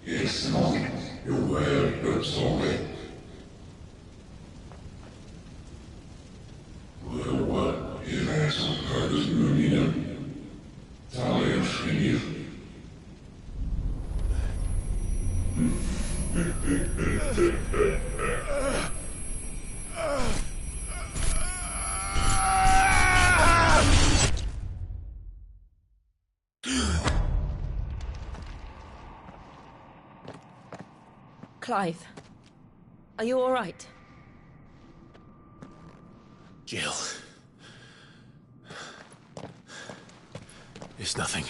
Yes, monk. You're well, but sorry. Well, if that's a purpose, Talia, you. Clive, are you all right? Jill. It's nothing.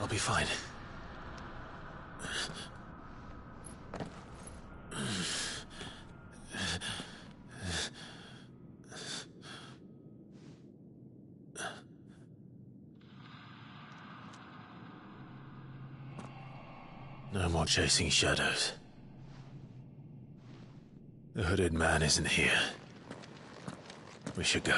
I'll be fine. No more chasing shadows. The hooded man isn't here. We should go.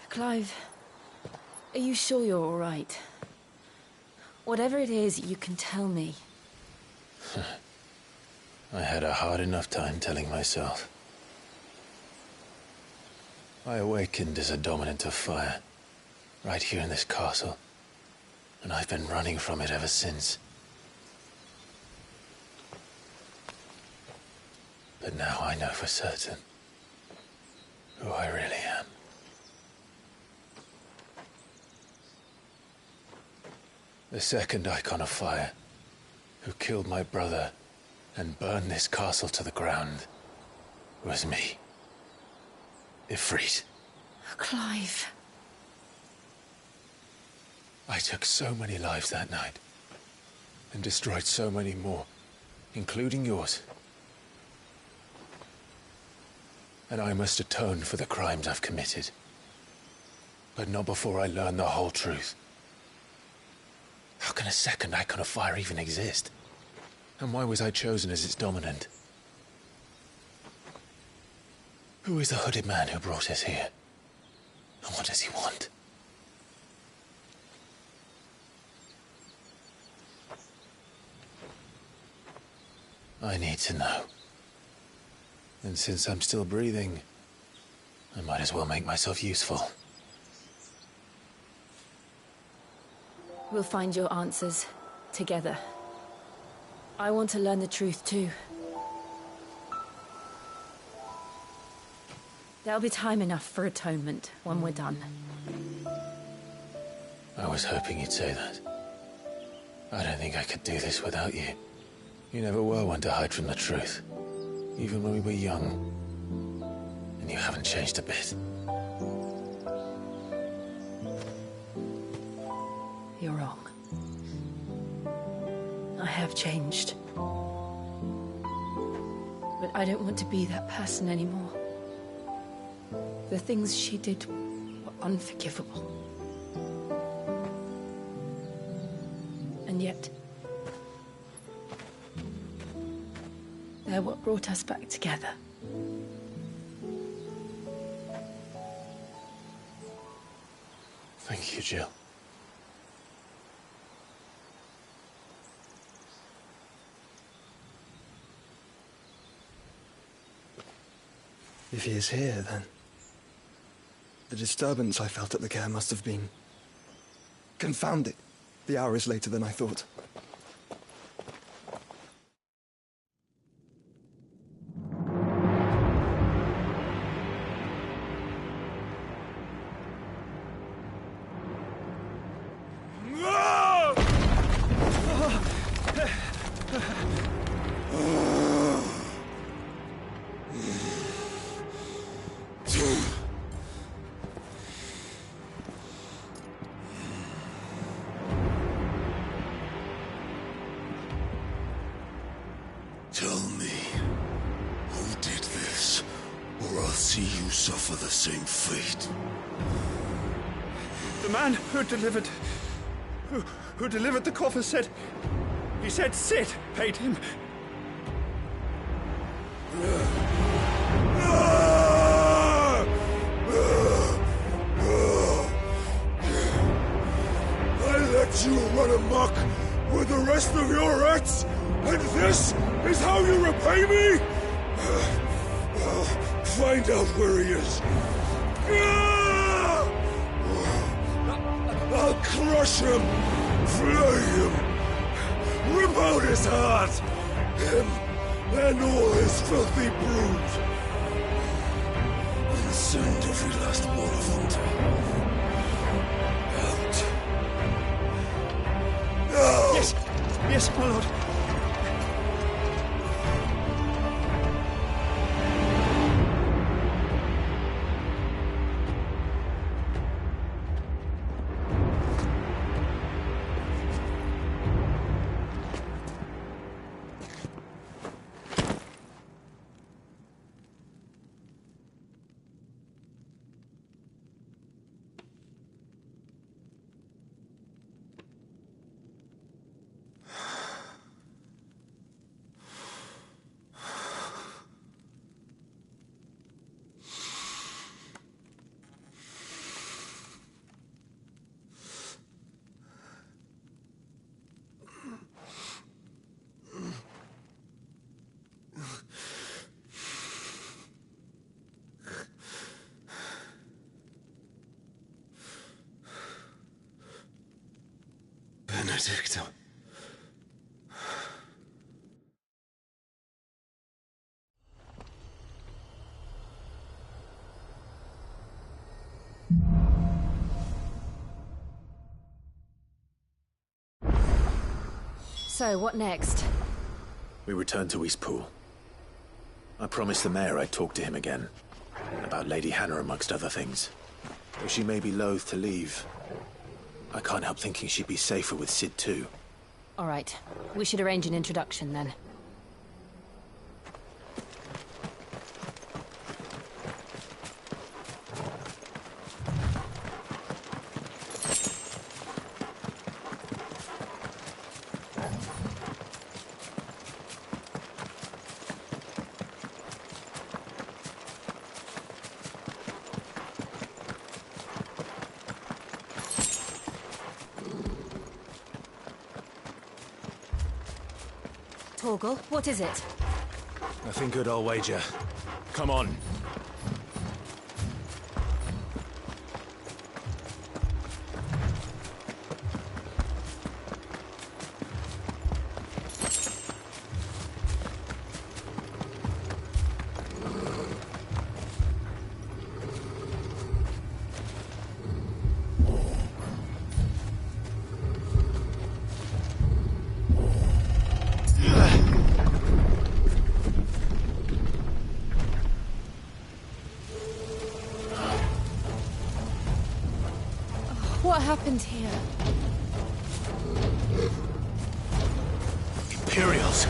Clive, are you sure you're all right? Whatever it is, you can tell me. I had a hard enough time telling myself. I awakened as a dominant of fire, right here in this castle, and I've been running from it ever since. But now I know for certain who I really am. The second icon of fire, who killed my brother and burned this castle to the ground, was me. Ifrit. Clive. I took so many lives that night, and destroyed so many more, including yours. And I must atone for the crimes I've committed. But not before I learn the whole truth. How can a second icon of fire even exist? And why was I chosen as its dominant? Who is the hooded man who brought us here? And what does he want? I need to know. And since I'm still breathing, I might as well make myself useful. We'll find your answers together. I want to learn the truth too. There'll be time enough for atonement when we're done. I was hoping you'd say that. I don't think I could do this without you. You never were one to hide from the truth, even when we were young. And you haven't changed a bit. You're wrong. I have changed. But I don't want to be that person anymore. The things she did were unforgivable. And yet, they're what brought us back together. Thank you, Jill. If he is here, then the disturbance I felt at the care must have been... confounded. The hour is later than I thought. see you suffer the same fate. The man who delivered the coffer said... He said Sid paid him. I let you run amok with the rest of your rats, and this is how you repay me? Well, find out where he is. I'll crush him, flay him, rip out his heart, him and all his filthy brood, and send every last one of them to out. No! Yes, yes, my lord. Benedicta. So, what next? We return to Eastpool. I promised the mayor I'd talk to him again. About Lady Hannah, amongst other things. Though she may be loath to leave, I can't help thinking she'd be safer with Sid too. All right. We should arrange an introduction then. Torgal, what is it? Nothing good, I'll wager. Come on. What happened here? Imperials!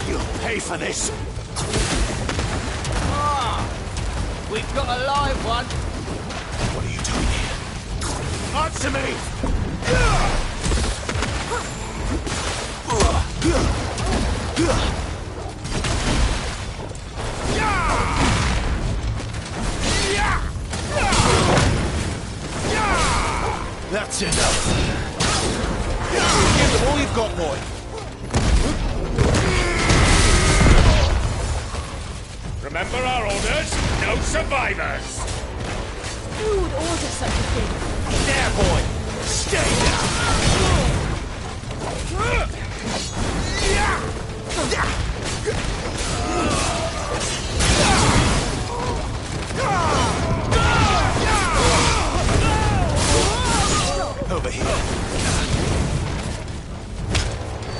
You'll pay for this! We've got a live one! What are you doing here? Answer me! That's enough. Give them all you've got, boy. Remember our orders? No survivors! Who would order such a thing? There, boy! Stay down! Over here.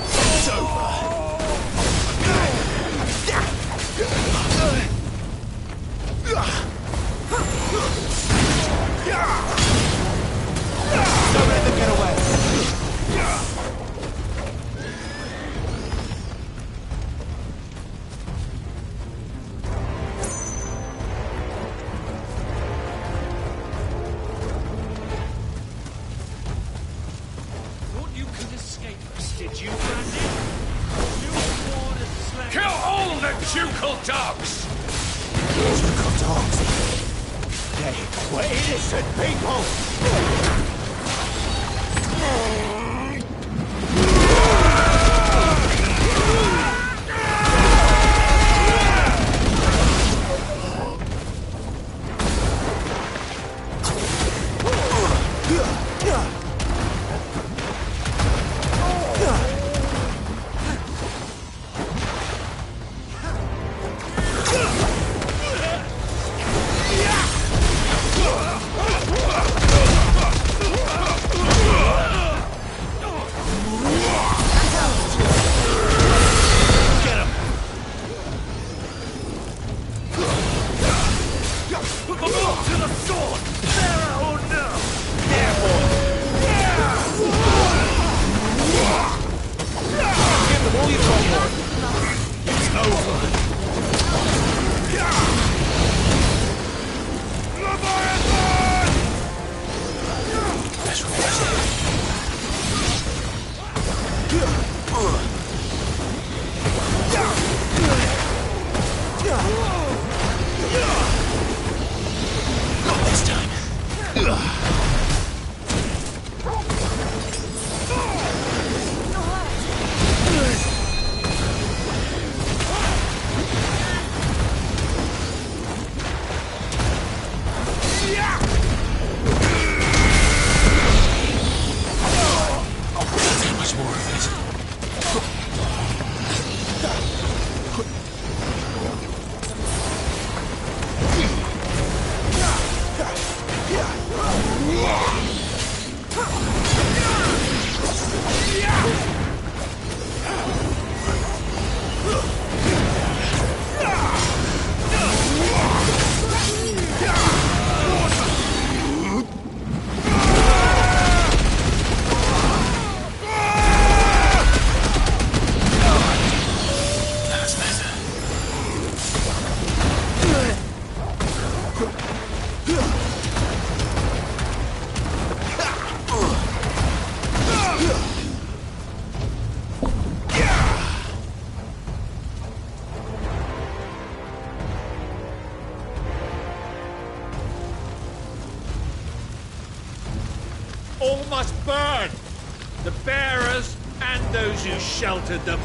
It's over. Don't let them get away! dogs. We're innocent people! All must burn! The bearers and those who sheltered them.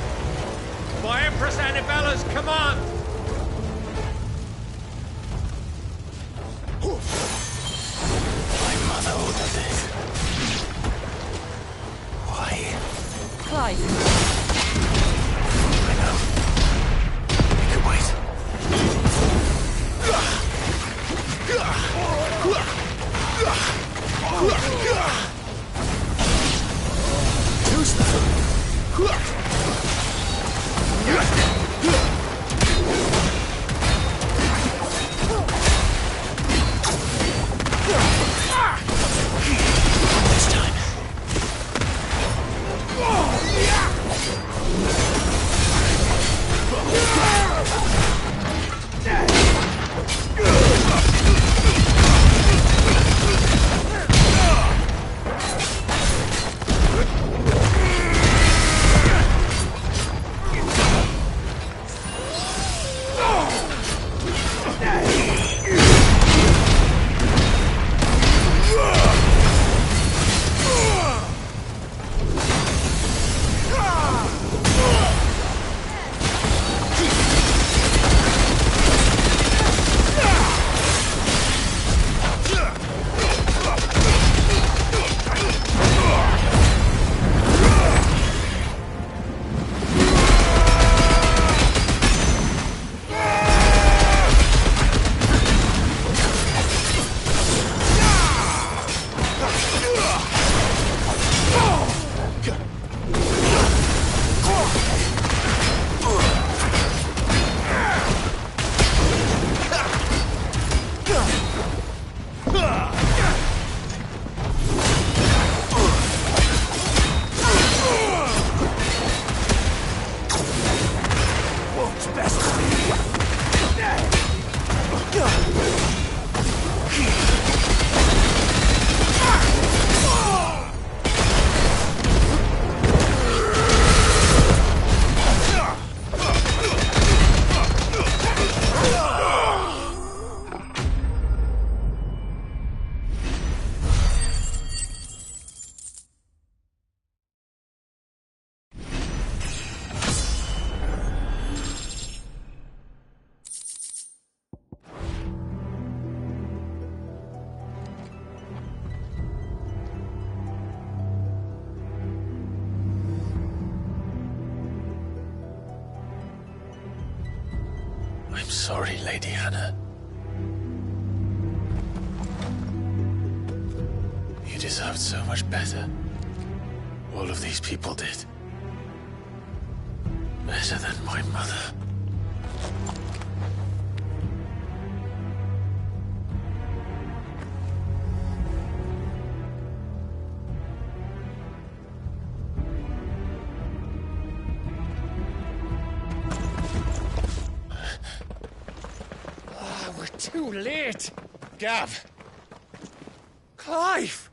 By Empress Annivella's command! My mother ordered this. Why? Clive. I know. You can wait. Too slow. sorry, Lady Hannah. You deserved so much better. All of these people did. Better than my mother. We're too late. Gav. Clive.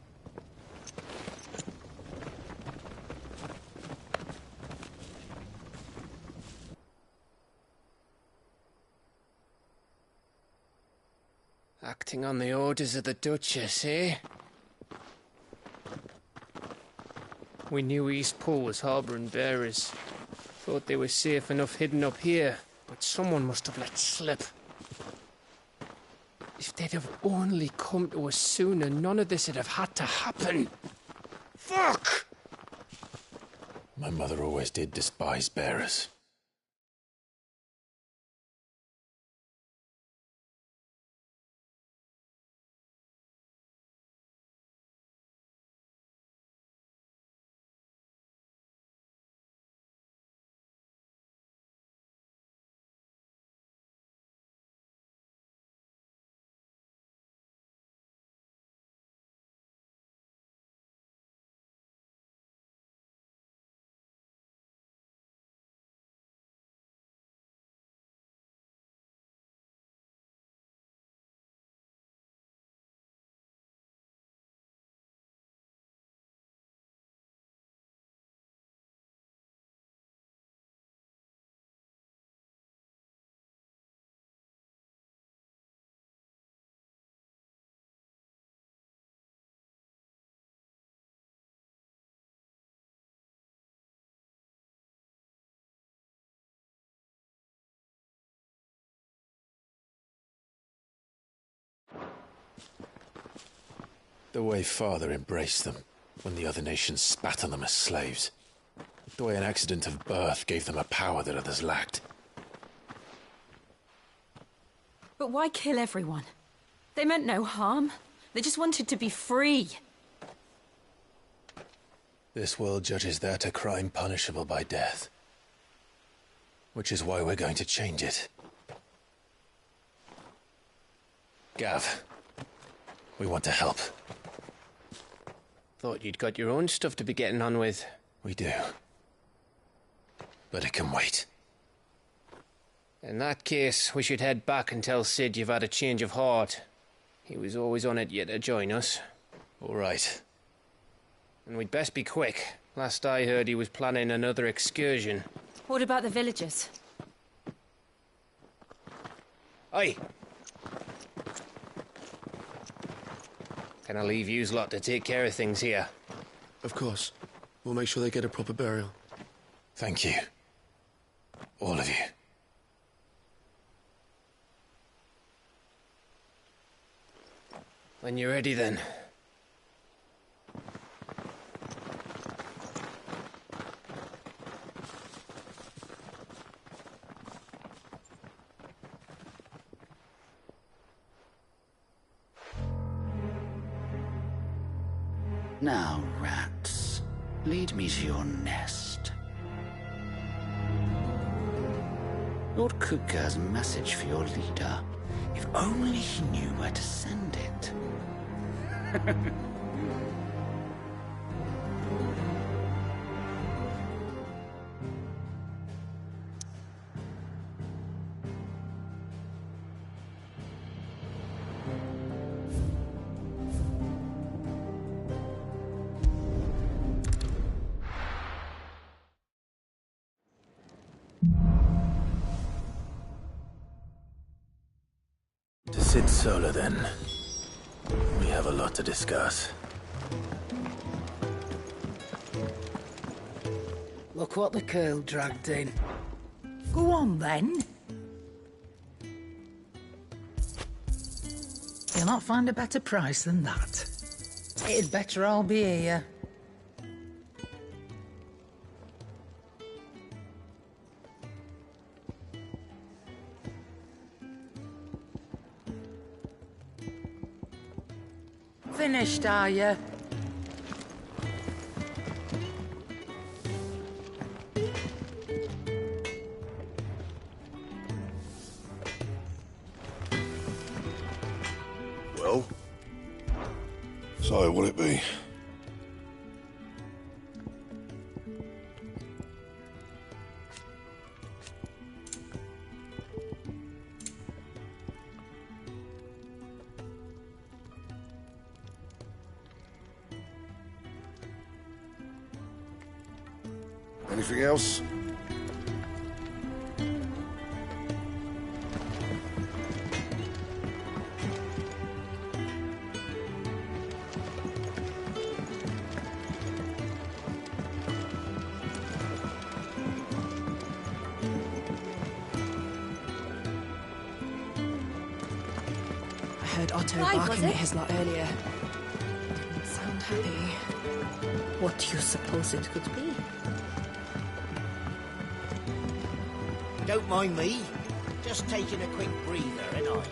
Acting on the orders of the Duchess, eh? We knew East Pool was harbouring bearers. Thought they were safe enough hidden up here, but someone must have let slip. If they'd have only come to us sooner, none of this would have had to happen. Fuck! My mother always did despise bearers. The way Father embraced them, when the other nations spat on them as slaves. The way an accident of birth gave them a power that others lacked. But why kill everyone? They meant no harm. They just wanted to be free. This world judges that a crime punishable by death. Which is why we're going to change it. Gav, we want to help. Thought you'd got your own stuff to be getting on with. We do. But it can wait. In that case, we should head back and tell Sid you've had a change of heart. He was always on it yet to join us. All right. And we'd best be quick. Last I heard, he was planning another excursion. What about the villagers? Aye. Can I leave yous lot to take care of things here? Of course. We'll make sure they get a proper burial. Thank you. All of you. When you're ready, then. Now, rats, lead me to your nest. Lord Kuka has a message for your leader. If only he knew where to send it. To Sid Solar, then. We have a lot to discuss. Look what the curl dragged in. Go on, then. You'll not find a better price than that. It'd better all be here. Finished, are you? Well? So, what'll it be? Anything else? I heard Otto Why, was barking it? at his lot earlier. Didn't sound happy. What do you suppose it could be? Don't mind me. Just taking a quick breather, ain't I?